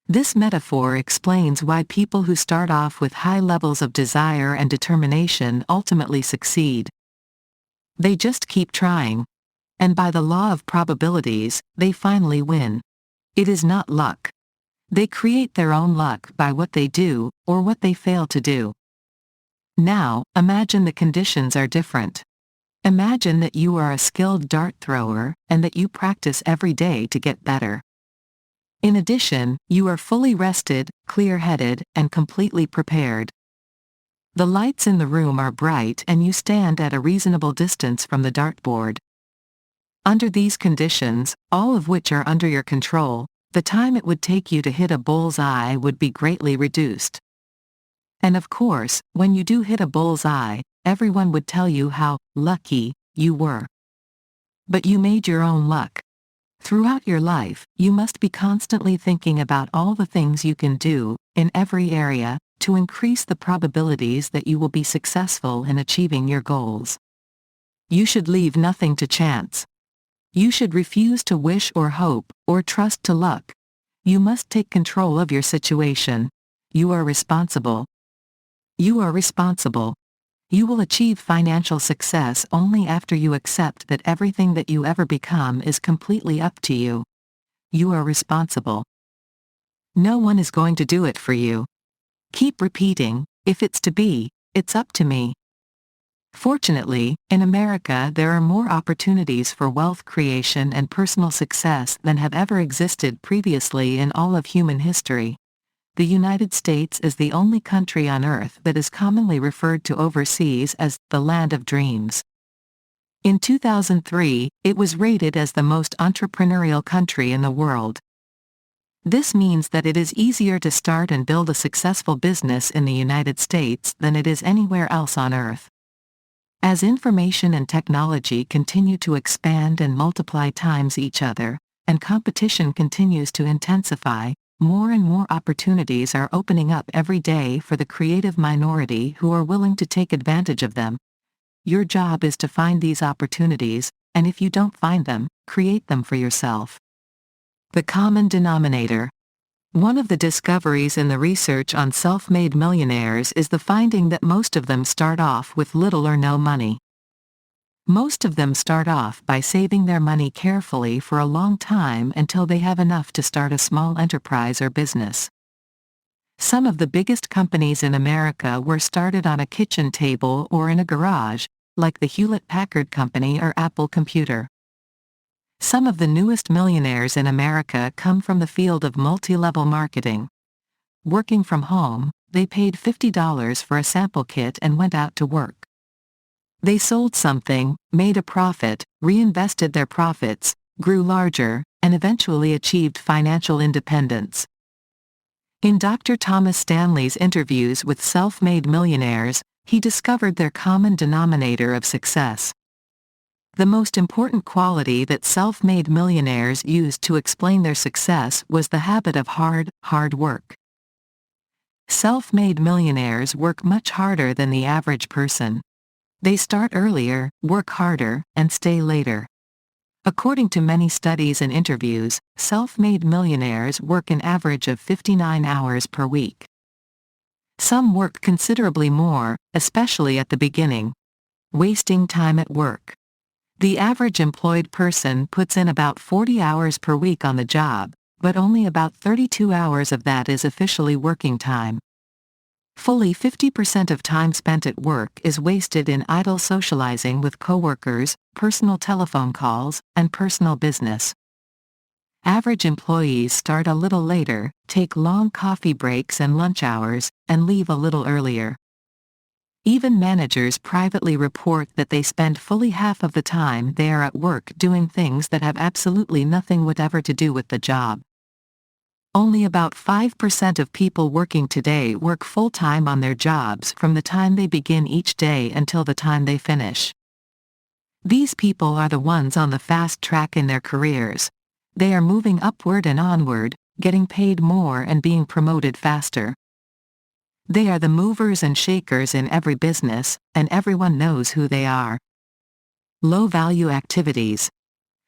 This metaphor explains why people who start off with high levels of desire and determination ultimately succeed. They just keep trying. And by the law of probabilities, they finally win. It is not luck. They create their own luck by what they do, or what they fail to do. Now, imagine the conditions are different. Imagine that you are a skilled dart thrower, and that you practice every day to get better. In addition, you are fully rested, clear-headed, and completely prepared. The lights in the room are bright and you stand at a reasonable distance from the dartboard. Under these conditions, all of which are under your control, the time it would take you to hit a bull's eye would be greatly reduced. And of course, when you do hit a bull's eye, everyone would tell you how lucky you were. But you made your own luck. Throughout your life, you must be constantly thinking about all the things you can do, in every area, to increase the probabilities that you will be successful in achieving your goals. You should leave nothing to chance. You should refuse to wish or hope, or trust to luck. You must take control of your situation. You are responsible. You are responsible. You will achieve financial success only after you accept that everything that you ever become is completely up to you. You are responsible. No one is going to do it for you. Keep repeating, if it's to be, it's up to me. Fortunately, in America there are more opportunities for wealth creation and personal success than have ever existed previously in all of human history. The United States is the only country on Earth that is commonly referred to overseas as the land of dreams. In 2003, it was rated as the most entrepreneurial country in the world. This means that it is easier to start and build a successful business in the United States than it is anywhere else on Earth. As information and technology continue to expand and multiply times each other, and competition continues to intensify, more and more opportunities are opening up every day for the creative minority who are willing to take advantage of them. Your job is to find these opportunities, and if you don't find them, create them for yourself. The common denominator. One of the discoveries in the research on self-made millionaires is the finding that most of them start off with little or no money. Most of them start off by saving their money carefully for a long time until they have enough to start a small enterprise or business. Some of the biggest companies in America were started on a kitchen table or in a garage, like the Hewlett-Packard Company or Apple Computer. Some of the newest millionaires in America come from the field of multi-level marketing. Working from home, they paid $50 for a sample kit and went out to work. They sold something, made a profit, reinvested their profits, grew larger, and eventually achieved financial independence. In Dr. Thomas Stanley's interviews with self-made millionaires, he discovered their common denominator of success. The most important quality that self-made millionaires used to explain their success was the habit of hard work. Self-made millionaires work much harder than the average person. They start earlier, work harder, and stay later. According to many studies and interviews, self-made millionaires work an average of 59 hours per week. Some work considerably more, especially at the beginning. Wasting time at work. The average employed person puts in about 40 hours per week on the job, but only about 32 hours of that is officially working time. Fully 50% of time spent at work is wasted in idle socializing with coworkers, personal telephone calls, and personal business. Average employees start a little later, take long coffee breaks and lunch hours, and leave a little earlier. Even managers privately report that they spend fully half of the time they are at work doing things that have absolutely nothing whatever to do with the job. Only about 5% of people working today work full-time on their jobs from the time they begin each day until the time they finish. These people are the ones on the fast track in their careers. They are moving upward and onward, getting paid more and being promoted faster. They are the movers and shakers in every business, and everyone knows who they are. Low-value activities.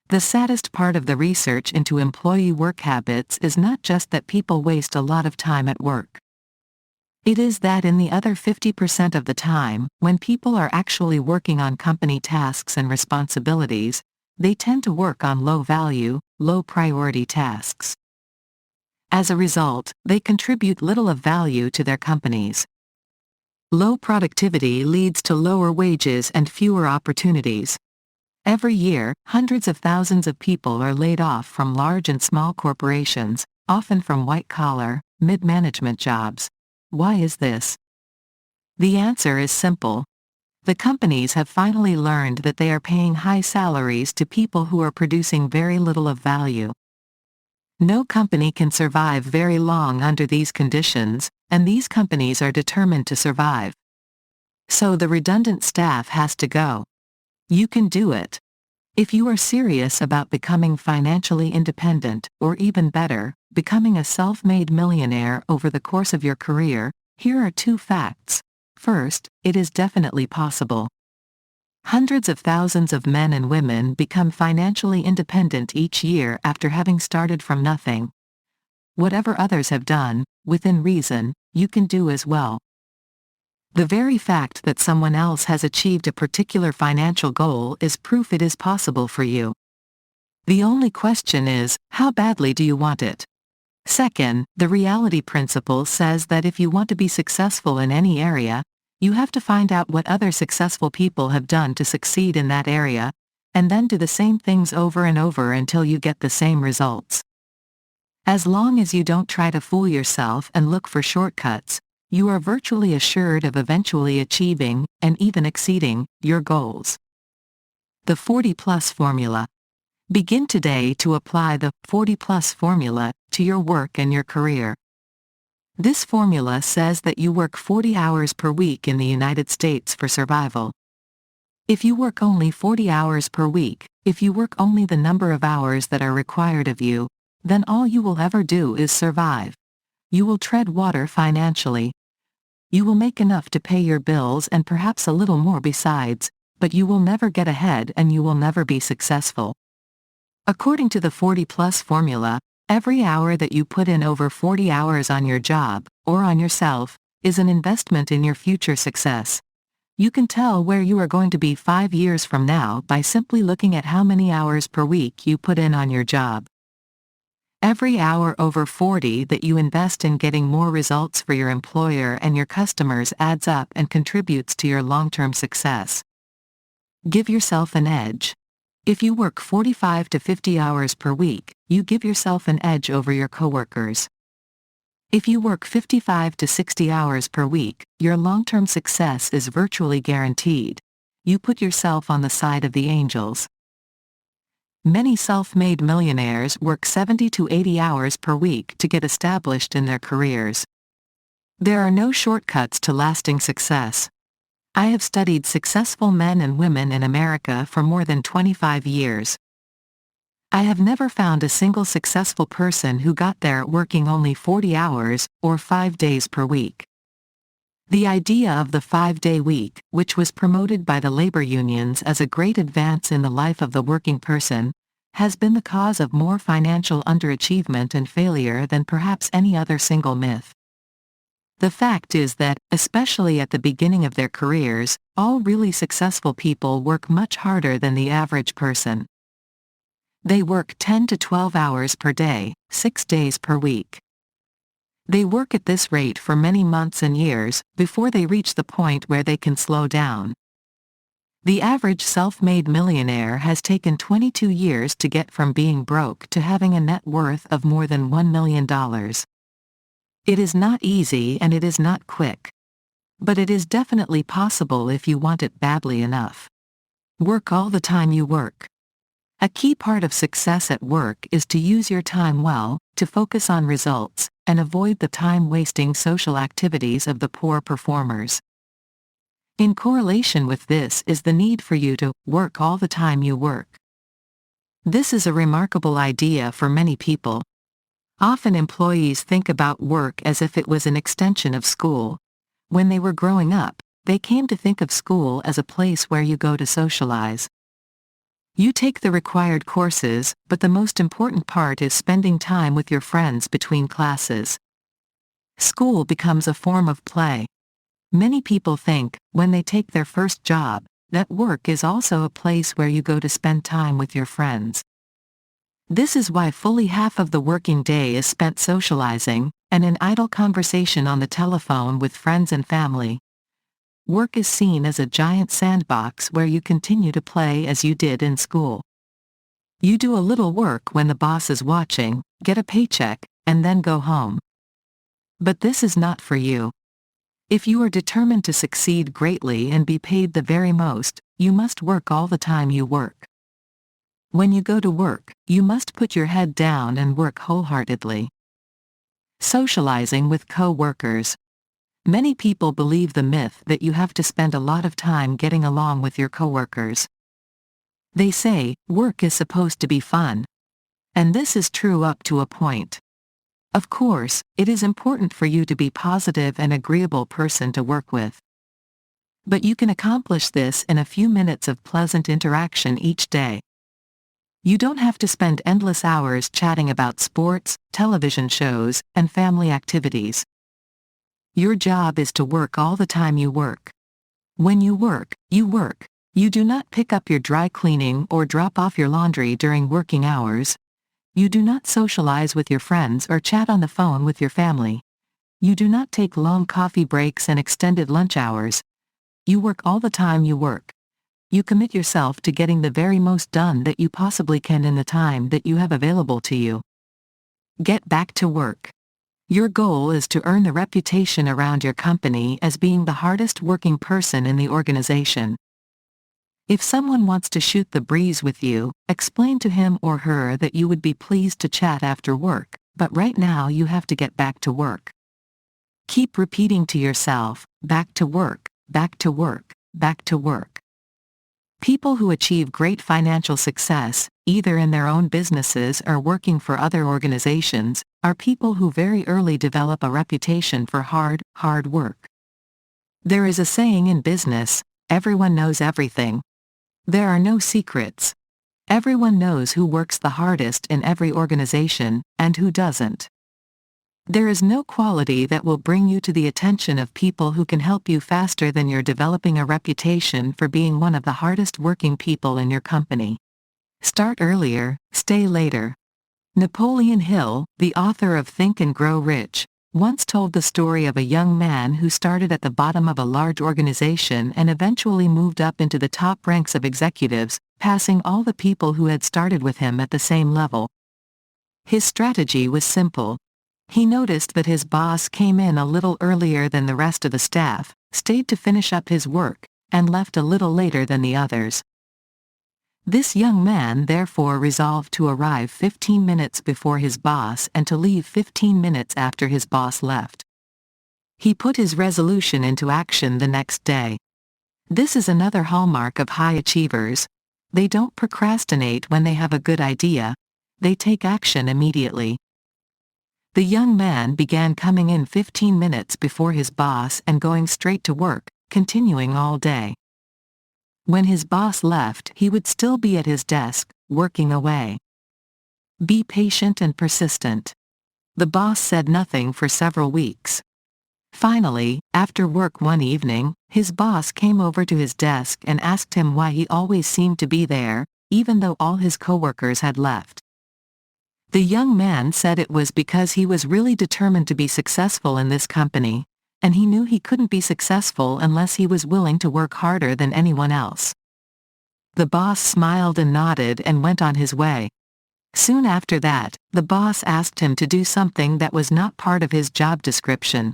The saddest part of the research into employee work habits is not just that people waste a lot of time at work. It is that in the other 50% of the time, when people are actually working on company tasks and responsibilities, they tend to work on low-value, low-priority tasks. As a result, they contribute little of value to their companies. Low productivity leads to lower wages and fewer opportunities. Every year, hundreds of thousands of people are laid off from large and small corporations, often from white-collar, mid-management jobs. Why is this? The answer is simple. The companies have finally learned that they are paying high salaries to people who are producing very little of value. No company can survive very long under these conditions, and these companies are determined to survive. So the redundant staff has to go. You can do it. If you are serious about becoming financially independent, or even better, becoming a self-made millionaire over the course of your career, here are two facts. First, it is definitely possible. Hundreds of thousands of men and women become financially independent each year after having started from nothing. Whatever others have done, within reason, you can do as well. The very fact that someone else has achieved a particular financial goal is proof it is possible for you. The only question is, how badly do you want it? Second, the reality principle says that if you want to be successful in any area, you have to find out what other successful people have done to succeed in that area, and then do the same things over and over until you get the same results. As long as you don't try to fool yourself and look for shortcuts, you are virtually assured of eventually achieving, and even exceeding, your goals. The 40-plus formula. Begin today to apply the 40-plus formula to your work and your career. This formula says that you work 40 hours per week in the United States for survival. If you work only 40 hours per week, if you work only the number of hours that are required of you, then all you will ever do is survive. You will tread water financially. You will make enough to pay your bills and perhaps a little more besides, but you will never get ahead and you will never be successful. According to the 40-plus formula, every hour that you put in over 40 hours on your job, or on yourself, is an investment in your future success. You can tell where you are going to be 5 years from now by simply looking at how many hours per week you put in on your job. Every hour over 40 that you invest in getting more results for your employer and your customers adds up and contributes to your long-term success. Give yourself an edge. If you work 45 to 50 hours per week, you give yourself an edge over your coworkers. If you work 55 to 60 hours per week, your long-term success is virtually guaranteed. You put yourself on the side of the angels. Many self-made millionaires work 70 to 80 hours per week to get established in their careers. There are no shortcuts to lasting success. I have studied successful men and women in America for more than 25 years. I have never found a single successful person who got there working only 40 hours, or 5 days per week. The idea of the 5-day week, which was promoted by the labor unions as a great advance in the life of the working person, has been the cause of more financial underachievement and failure than perhaps any other single myth. The fact is that, especially at the beginning of their careers, all really successful people work much harder than the average person. They work 10 to 12 hours per day, 6 days per week. They work at this rate for many months and years, before they reach the point where they can slow down. The average self-made millionaire has taken 22 years to get from being broke to having a net worth of more than $1 million. It is not easy and it is not quick. But it is definitely possible if you want it badly enough. Work all the time you work. A key part of success at work is to use your time well, to focus on results, and avoid the time-wasting social activities of the poor performers. In correlation with this is the need for you to work all the time you work. This is a remarkable idea for many people. Often employees think about work as if it was an extension of school. When they were growing up, they came to think of school as a place where you go to socialize. You take the required courses, but the most important part is spending time with your friends between classes. School becomes a form of play. Many people think, when they take their first job, that work is also a place where you go to spend time with your friends. This is why fully half of the working day is spent socializing, and in idle conversation on the telephone with friends and family. Work is seen as a giant sandbox where you continue to play as you did in school. You do a little work when the boss is watching, get a paycheck, and then go home. But this is not for you. If you are determined to succeed greatly and be paid the very most, you must work all the time you work. When you go to work, you must put your head down and work wholeheartedly. Socializing with co-workers. Many people believe the myth that you have to spend a lot of time getting along with your coworkers. They say, work is supposed to be fun. And this is true up to a point. Of course, it is important for you to be a positive and agreeable person to work with. But you can accomplish this in a few minutes of pleasant interaction each day. You don't have to spend endless hours chatting about sports, television shows, and family activities. Your job is to work all the time you work. When you work, you work. You do not pick up your dry cleaning or drop off your laundry during working hours. You do not socialize with your friends or chat on the phone with your family. You do not take long coffee breaks and extended lunch hours. You work all the time you work. You commit yourself to getting the very most done that you possibly can in the time that you have available to you. Get back to work. Your goal is to earn the reputation around your company as being the hardest working person in the organization. If someone wants to shoot the breeze with you, explain to him or her that you would be pleased to chat after work, but right now you have to get back to work. Keep repeating to yourself, back to work, back to work, back to work. People who achieve great financial success, either in their own businesses or working for other organizations, are people who very early develop a reputation for hard work. There is a saying in business, everyone knows everything. There are no secrets. Everyone knows who works the hardest in every organization, and who doesn't. There is no quality that will bring you to the attention of people who can help you faster than your developing a reputation for being one of the hardest working people in your company. Start earlier, stay later. Napoleon Hill, the author of Think and Grow Rich, once told the story of a young man who started at the bottom of a large organization and eventually moved up into the top ranks of executives, passing all the people who had started with him at the same level. His strategy was simple. He noticed that his boss came in a little earlier than the rest of the staff, stayed to finish up his work, and left a little later than the others. This young man therefore resolved to arrive 15 minutes before his boss and to leave 15 minutes after his boss left. He put his resolution into action the next day. This is another hallmark of high achievers. They don't procrastinate when they have a good idea. They take action immediately. The young man began coming in 15 minutes before his boss and going straight to work, continuing all day. When his boss left, he would still be at his desk, working away. Be patient and persistent. The boss said nothing for several weeks. Finally, after work one evening, his boss came over to his desk and asked him why he always seemed to be there, even though all his coworkers had left. The young man said it was because he was really determined to be successful in this company, and he knew he couldn't be successful unless he was willing to work harder than anyone else. The boss smiled and nodded and went on his way. Soon after that, the boss asked him to do something that was not part of his job description.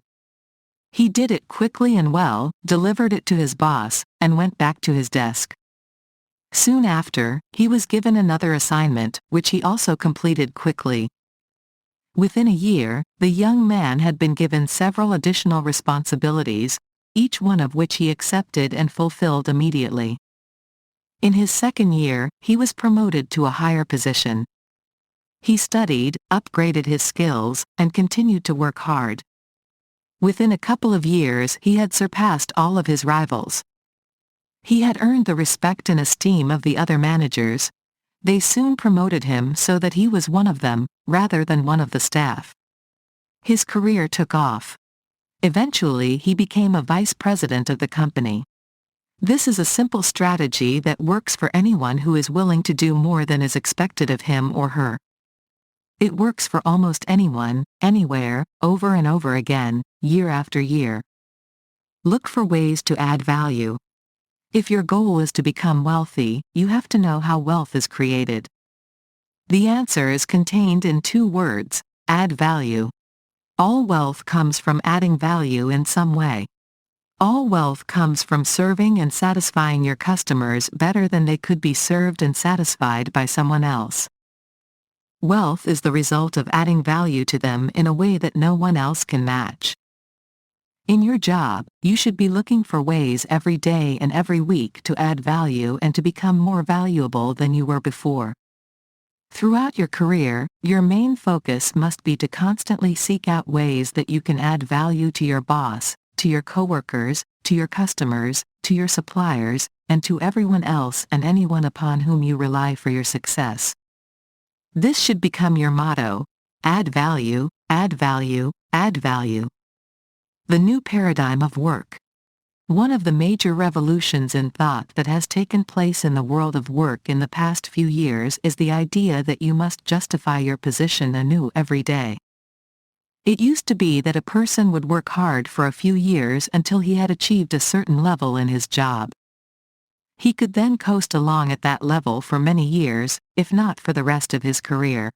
He did it quickly and well, delivered it to his boss, and went back to his desk. Soon after, he was given another assignment, which he also completed quickly. Within a year, the young man had been given several additional responsibilities, each one of which he accepted and fulfilled immediately. In his second year, he was promoted to a higher position. He studied, upgraded his skills, and continued to work hard. Within a couple of years, he had surpassed all of his rivals. He had earned the respect and esteem of the other managers. They soon promoted him so that he was one of them, rather than one of the staff. His career took off. Eventually he became a vice president of the company. This is a simple strategy that works for anyone who is willing to do more than is expected of him or her. It works for almost anyone, anywhere, over and over again, year after year. Look for ways to add value. If your goal is to become wealthy, you have to know how wealth is created. The answer is contained in 2 words: add value. All wealth comes from adding value in some way. All wealth comes from serving and satisfying your customers better than they could be served and satisfied by someone else. Wealth is the result of adding value to them in a way that no one else can match. In your job, you should be looking for ways every day and every week to add value and to become more valuable than you were before. Throughout your career, your main focus must be to constantly seek out ways that you can add value to your boss, to your coworkers, to your customers, to your suppliers, and to everyone else and anyone upon whom you rely for your success. This should become your motto: add value, add value, add value. The new paradigm of work. One of the major revolutions in thought that has taken place in the world of work in the past few years is the idea that you must justify your position anew every day. It used to be that a person would work hard for a few years until he had achieved a certain level in his job. He could then coast along at that level for many years, if not for the rest of his career.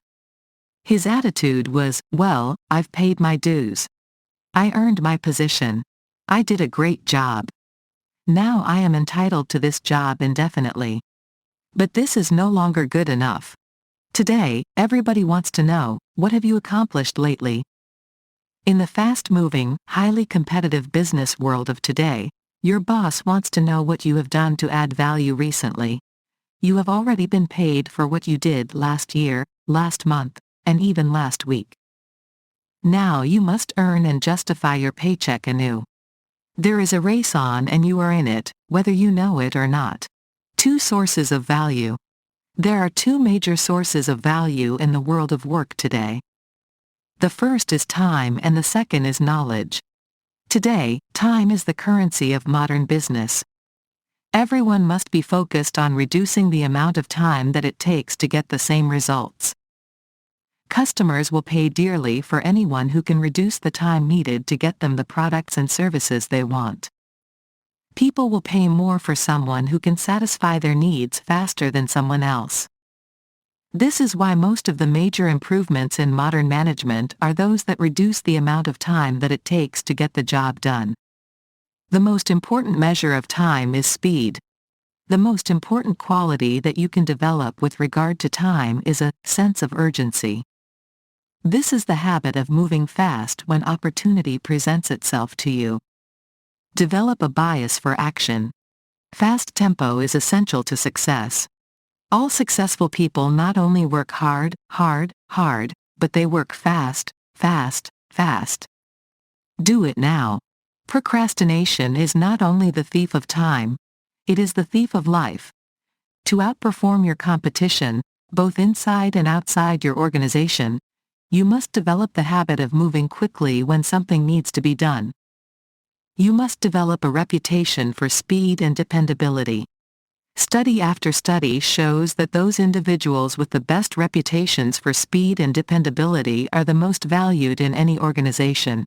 His attitude was, "Well, I've paid my dues. I earned my position. I did a great job. Now I am entitled to this job indefinitely." But this is no longer good enough. Today, everybody wants to know, what have you accomplished lately? In the fast-moving, highly competitive business world of today, your boss wants to know what you have done to add value recently. You have already been paid for what you did last year, last month, and even last week. Now you must earn and justify your paycheck anew. There is a race on and you are in it, whether you know it or not. 2 sources of value. There are 2 major sources of value in the world of work today. The first is time and the second is knowledge. Today, time is the currency of modern business. Everyone must be focused on reducing the amount of time that it takes to get the same results. Customers will pay dearly for anyone who can reduce the time needed to get them the products and services they want. People will pay more for someone who can satisfy their needs faster than someone else. This is why most of the major improvements in modern management are those that reduce the amount of time that it takes to get the job done. The most important measure of time is speed. The most important quality that you can develop with regard to time is a sense of urgency. This is the habit of moving fast when opportunity presents itself to you. Develop a bias for action. Fast tempo is essential to success. All successful people not only work hard, but they work fast. Do it now. Procrastination is not only the thief of time, it is the thief of life. To outperform your competition, both inside and outside your organization, you must develop the habit of moving quickly when something needs to be done. You must develop a reputation for speed and dependability. Study after study shows that those individuals with the best reputations for speed and dependability are the most valued in any organization.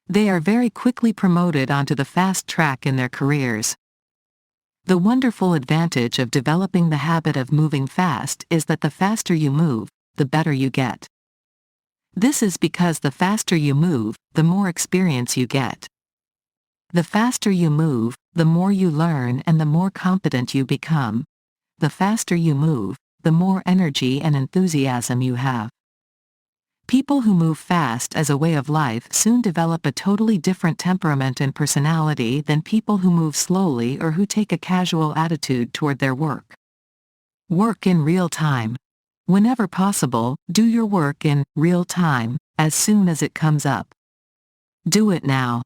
They are very quickly promoted onto the fast track in their careers. The wonderful advantage of developing the habit of moving fast is that the faster you move, the better you get. This is because the faster you move, the more experience you get. The faster you move, the more you learn and the more competent you become. The faster you move, the more energy and enthusiasm you have. People who move fast as a way of life soon develop a totally different temperament and personality than people who move slowly or who take a casual attitude toward their work. Work in real time. Whenever possible, do your work in real time, as soon as it comes up. Do it now.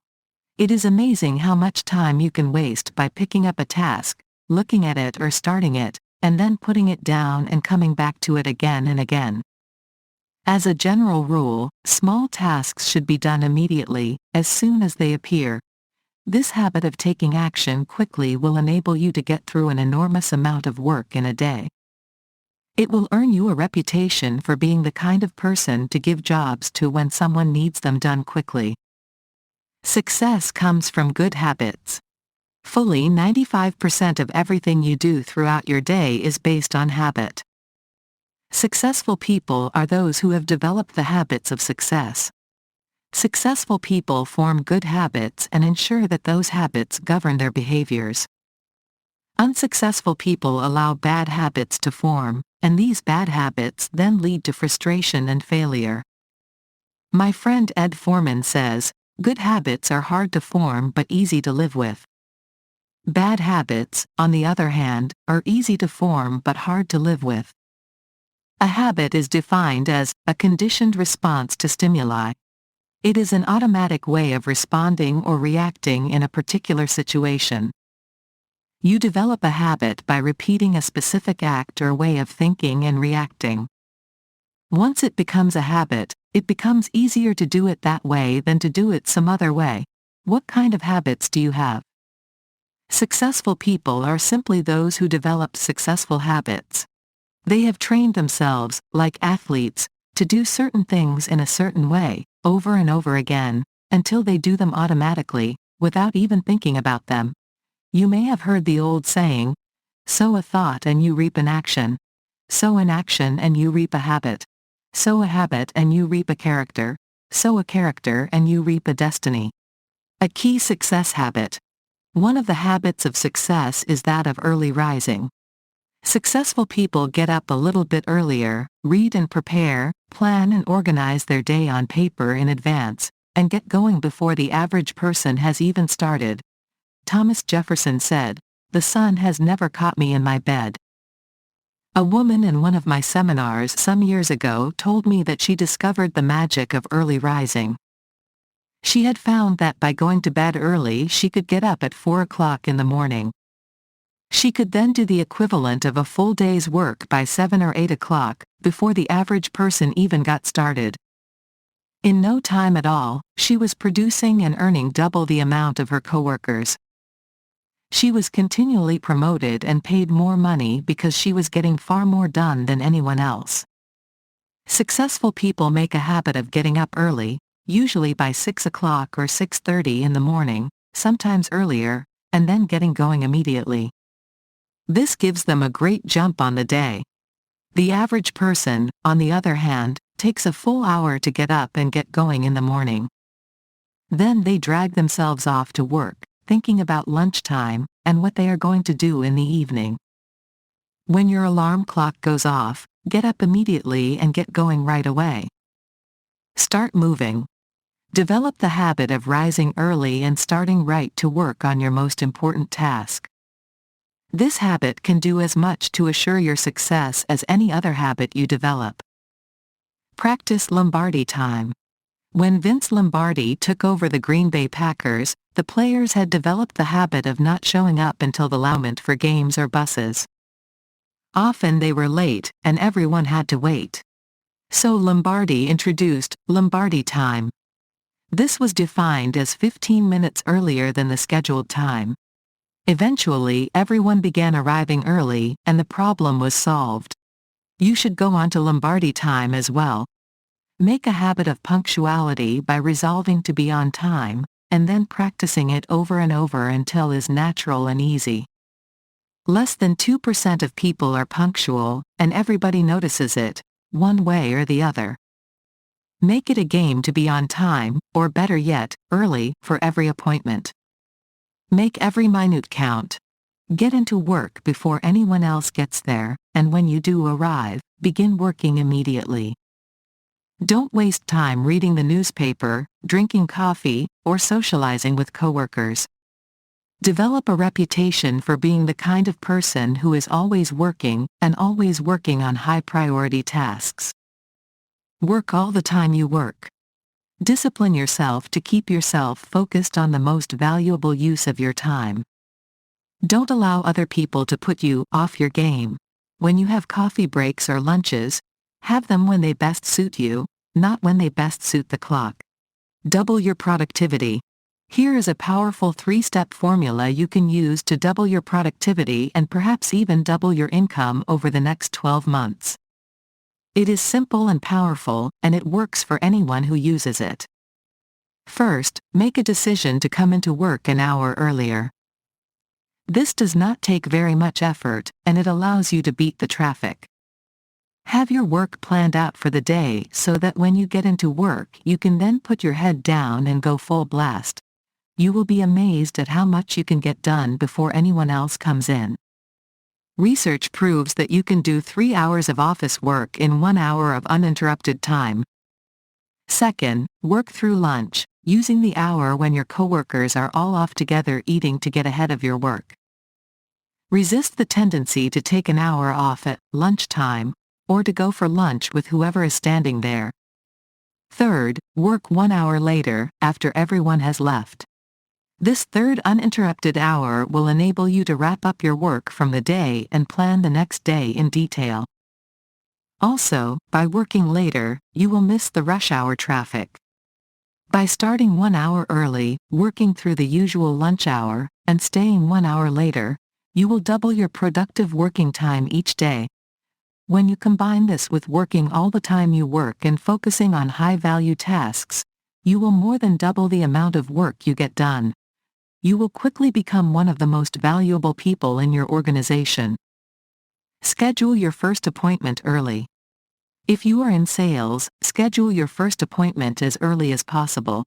It is amazing how much time you can waste by picking up a task, looking at it or starting it, and then putting it down and coming back to it again and again. As a general rule, small tasks should be done immediately, as soon as they appear. This habit of taking action quickly will enable you to get through an enormous amount of work in a day. It will earn you a reputation for being the kind of person to give jobs to when someone needs them done quickly. Success comes from good habits. Fully 95% of everything you do throughout your day is based on habit. Successful people are those who have developed the habits of success. Successful people form good habits and ensure that those habits govern their behaviors. Unsuccessful people allow bad habits to form, and these bad habits then lead to frustration and failure. My friend Ed Foreman says, "Good habits are hard to form but easy to live with." Bad habits, on the other hand, are easy to form but hard to live with. A habit is defined as a conditioned response to stimuli. It is an automatic way of responding or reacting in a particular situation. You develop a habit by repeating a specific act or way of thinking and reacting. Once it becomes a habit, it becomes easier to do it that way than to do it some other way. What kind of habits do you have? Successful people are simply those who develop successful habits. They have trained themselves, like athletes, to do certain things in a certain way, over and over again, until they do them automatically, without even thinking about them. You may have heard the old saying, sow a thought and you reap an action. Sow an action and you reap a habit. Sow a habit and you reap a character. Sow a character and you reap a destiny. A key success habit. One of the habits of success is that of early rising. Successful people get up a little bit earlier, read and prepare, plan and organize their day on paper in advance, and get going before the average person has even started. Thomas Jefferson said, "The sun has never caught me in my bed." A woman in one of my seminars some years ago told me that she discovered the magic of early rising. She had found that by going to bed early she could get up at 4 o'clock in the morning. She could then do the equivalent of a full day's work by 7 or 8 o'clock, before the average person even got started. In no time at all, she was producing and earning double the amount of her coworkers. She was continually promoted and paid more money because she was getting far more done than anyone else. Successful people make a habit of getting up early, usually by 6 o'clock or 6:30 in the morning, sometimes earlier, and then getting going immediately. This gives them a great jump on the day. The average person, on the other hand, takes a full hour to get up and get going in the morning. Then they drag themselves off to work, thinking about lunchtime, and what they are going to do in the evening. When your alarm clock goes off, get up immediately and get going right away. Start moving. Develop the habit of rising early and starting right to work on your most important task. This habit can do as much to assure your success as any other habit you develop. Practice Lombardi time. When Vince Lombardi took over the Green Bay Packers, the players had developed the habit of not showing up until the allotment for games or buses. Often they were late, and everyone had to wait. So Lombardi introduced Lombardi time. This was defined as 15 minutes earlier than the scheduled time. Eventually everyone began arriving early, and the problem was solved. You should go on to Lombardi time as well. Make a habit of punctuality by resolving to be on time, and then practicing it over and over until it is natural and easy. Less than 2% of people are punctual, and everybody notices it, one way or the other. Make it a game to be on time, or better yet, early, for every appointment. Make every minute count. Get into work before anyone else gets there, and when you do arrive, begin working immediately. Don't waste time reading the newspaper, drinking coffee, or socializing with coworkers. Develop a reputation for being the kind of person who is always working, and always working on high-priority tasks. Work all the time you work. Discipline yourself to keep yourself focused on the most valuable use of your time. Don't allow other people to put you off your game. When you have coffee breaks or lunches, have them when they best suit you, not when they best suit the clock. Double your productivity. Here is a powerful 3-step formula you can use to double your productivity and perhaps even double your income over the next 12 months. It is simple and powerful, and it works for anyone who uses it. First, make a decision to come into work an hour earlier. This does not take very much effort, and it allows you to beat the traffic. Have your work planned out for the day so that when you get into work you can then put your head down and go full blast. You will be amazed at how much you can get done before anyone else comes in. Research proves that you can do 3 hours of office work in 1 hour of uninterrupted time. Second, work through lunch, using the hour when your coworkers are all off together eating to get ahead of your work. Resist the tendency to take an hour off at lunchtime, or to go for lunch with whoever is standing there. Third, work 1 hour later, after everyone has left. This third uninterrupted hour will enable you to wrap up your work from the day and plan the next day in detail. Also, by working later, you will miss the rush hour traffic. By starting 1 hour early, working through the usual lunch hour, and staying 1 hour later, you will double your productive working time each day. When you combine this with working all the time you work and focusing on high-value tasks, you will more than double the amount of work you get done. You will quickly become one of the most valuable people in your organization. Schedule your first appointment early. If you are in sales, schedule your first appointment as early as possible.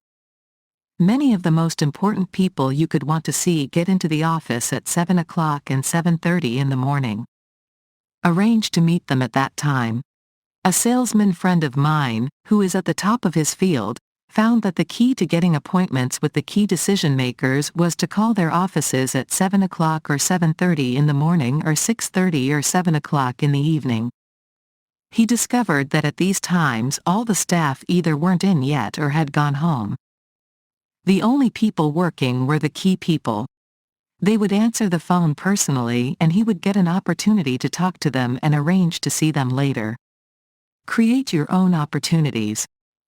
Many of the most important people you could want to see get into the office at 7 o'clock and 7:30 in the morning. Arrange to meet them at that time. A salesman friend of mine, who is at the top of his field, found that the key to getting appointments with the key decision makers was to call their offices at 7 o'clock or 7:30 in the morning or 6:30 or 7 o'clock in the evening. He discovered that at these times all the staff either weren't in yet or had gone home. The only people working were the key people. They would answer the phone personally and he would get an opportunity to talk to them and arrange to see them later. Create your own opportunities.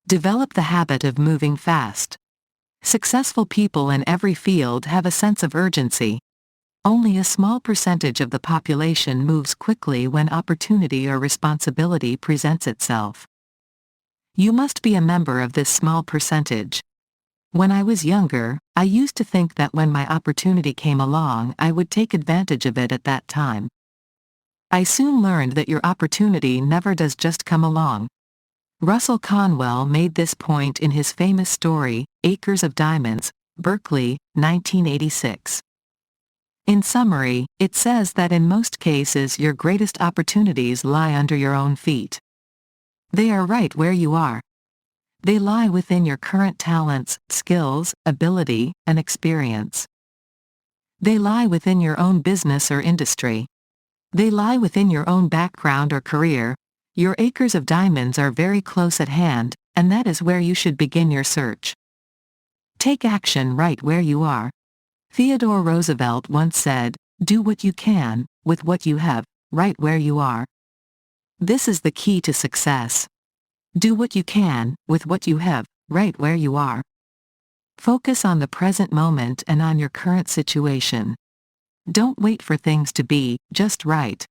Develop the habit of moving fast. Successful people in every field have a sense of urgency. Only a small percentage of the population moves quickly when opportunity or responsibility presents itself. You must be a member of this small percentage. When I was younger, I used to think that when my opportunity came along I would take advantage of it at that time. I soon learned that your opportunity never does just come along. Russell Conwell made this point in his famous story, Acres of Diamonds, Berkeley, 1986. In summary, it says that in most cases your greatest opportunities lie under your own feet. They are right where you are. They lie within your current talents, skills, ability, and experience. They lie within your own business or industry. They lie within your own background or career. Your acres of diamonds are very close at hand, and that is where you should begin your search. Take action right where you are. Theodore Roosevelt once said, "Do what you can, with what you have, right where you are." This is the key to success. Do what you can, with what you have, right where you are. Focus on the present moment and on your current situation. Don't wait for things to be just right.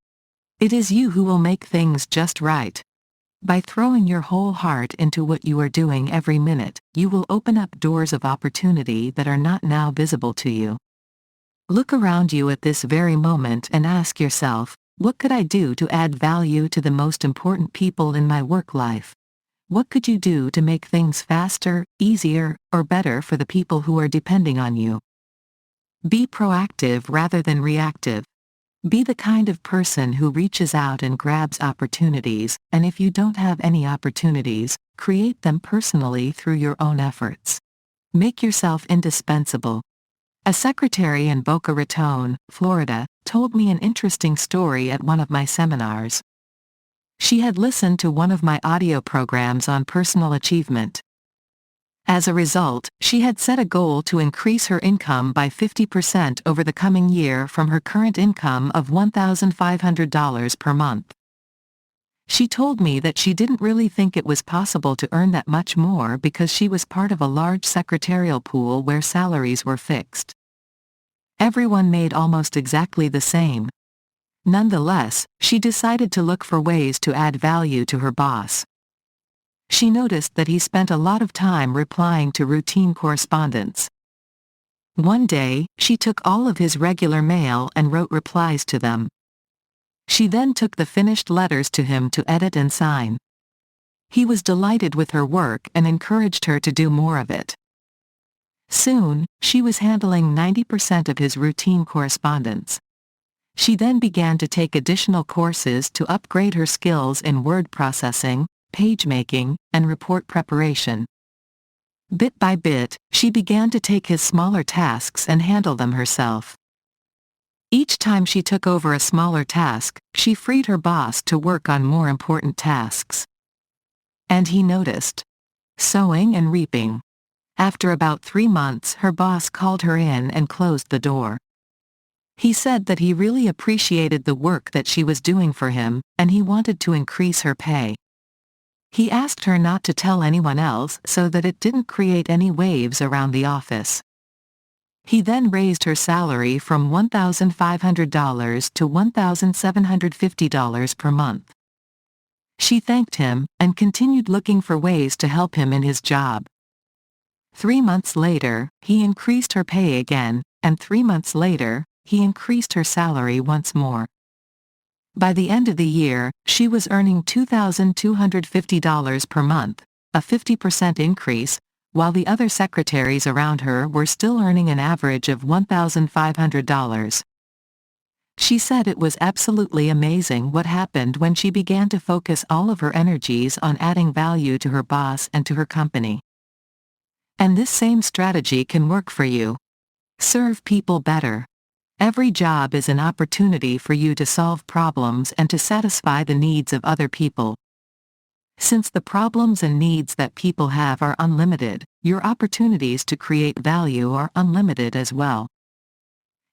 It is you who will make things just right. By throwing your whole heart into what you are doing every minute, you will open up doors of opportunity that are not now visible to you. Look around you at this very moment and ask yourself, what could I do to add value to the most important people in my work life? What could you do to make things faster, easier, or better for the people who are depending on you? Be proactive rather than reactive. Be the kind of person who reaches out and grabs opportunities, and if you don't have any opportunities, create them personally through your own efforts. Make yourself indispensable. A secretary in Boca Raton, Florida, told me an interesting story at one of my seminars. She had listened to one of my audio programs on personal achievement. As a result, she had set a goal to increase her income by 50% over the coming year from her current income of $1,500 per month. She told me that she didn't really think it was possible to earn that much more because she was part of a large secretarial pool where salaries were fixed. Everyone made almost exactly the same. Nonetheless, she decided to look for ways to add value to her boss. She noticed that he spent a lot of time replying to routine correspondence. One day, she took all of his regular mail and wrote replies to them. She then took the finished letters to him to edit and sign. He was delighted with her work and encouraged her to do more of it. Soon, she was handling 90% of his routine correspondence. She then began to take additional courses to upgrade her skills in word processing, page making, and report preparation. Bit by bit, she began to take his smaller tasks and handle them herself. Each time she took over a smaller task, she freed her boss to work on more important tasks. And he noticed. Sowing and reaping. After about 3 months, her boss called her in and closed the door. He said that he really appreciated the work that she was doing for him, and he wanted to increase her pay. He asked her not to tell anyone else so that it didn't create any waves around the office. He then raised her salary from $1,500 to $1,750 per month. She thanked him, and continued looking for ways to help him in his job. 3 months later, he increased her pay again, and 3 months later, he increased her salary once more. By the end of the year, she was earning $2,250 per month, a 50% increase, while the other secretaries around her were still earning an average of $1,500. She said it was absolutely amazing what happened when she began to focus all of her energies on adding value to her boss and to her company. And this same strategy can work for you. Serve people better. Every job is an opportunity for you to solve problems and to satisfy the needs of other people. Since the problems and needs that people have are unlimited, your opportunities to create value are unlimited as well.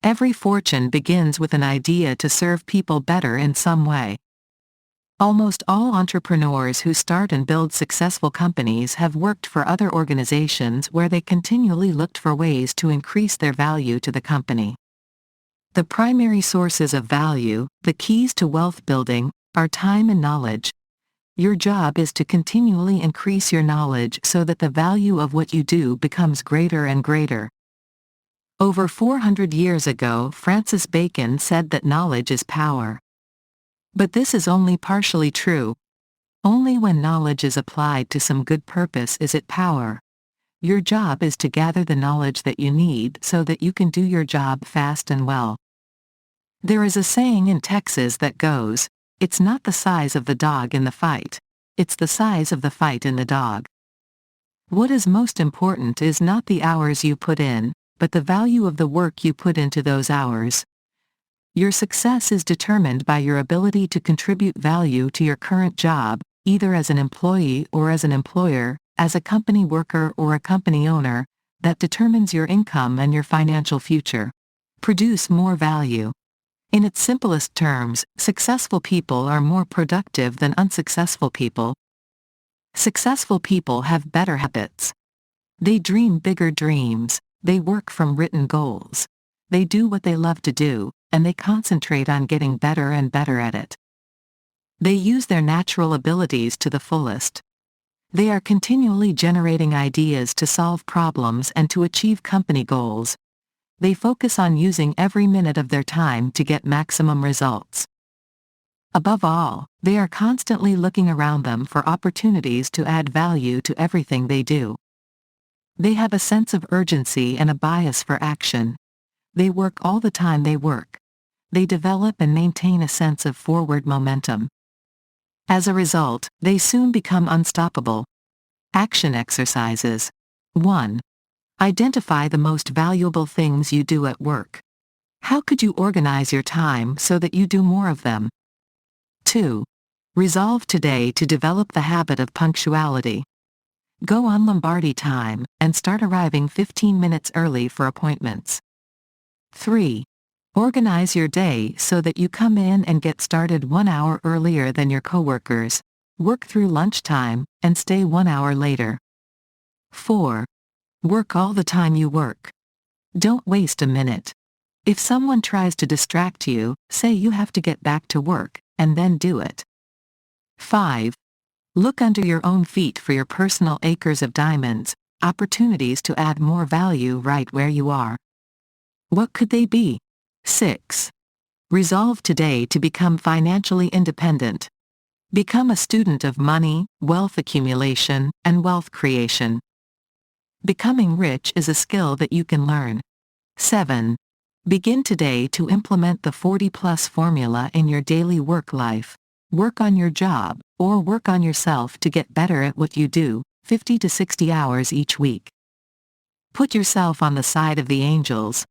Every fortune begins with an idea to serve people better in some way. Almost all entrepreneurs who start and build successful companies have worked for other organizations where they continually looked for ways to increase their value to the company. The primary sources of value, the keys to wealth building, are time and knowledge. Your job is to continually increase your knowledge so that the value of what you do becomes greater and greater. Over 400 years ago, Francis Bacon said that knowledge is power. But this is only partially true. Only when knowledge is applied to some good purpose is it power. Your job is to gather the knowledge that you need so that you can do your job fast and well. There is a saying in Texas that goes, "It's not the size of the dog in the fight. It's the size of the fight in the dog." What is most important is not the hours you put in, but the value of the work you put into those hours. Your success is determined by your ability to contribute value to your current job, either as an employee or as an employer, as a company worker or a company owner. That determines your income and your financial future. Produce more value. In its simplest terms, successful people are more productive than unsuccessful people. Successful people have better habits. They dream bigger dreams, they work from written goals. They do what they love to do, and they concentrate on getting better and better at it. They use their natural abilities to the fullest. They are continually generating ideas to solve problems and to achieve company goals. They focus on using every minute of their time to get maximum results. Above all, they are constantly looking around them for opportunities to add value to everything they do. They have a sense of urgency and a bias for action. They work all the time they work. They develop and maintain a sense of forward momentum. As a result, they soon become unstoppable. Action exercises. 1. Identify the most valuable things you do at work. How could you organize your time so that you do more of them? 2. Resolve today to develop the habit of punctuality. Go on Lombardi time, and start arriving 15 minutes early for appointments. 3. Organize your day so that you come in and get started 1 hour earlier than your coworkers, work through lunchtime, and stay 1 hour later. 4. Work all the time you work. Don't waste a minute. If someone tries to distract you, say you have to get back to work, and then do it. 5. Look under your own feet for your personal acres of diamonds, opportunities to add more value right where you are. What could they be? 6. Resolve today to become financially independent. Become a student of money, wealth accumulation, and wealth creation. Becoming rich is a skill that you can learn. 7. Begin today to implement the 40+ formula in your daily work life. Work on your job, or work on yourself to get better at what you do, 50 to 60 hours each week. Put yourself on the side of the angels.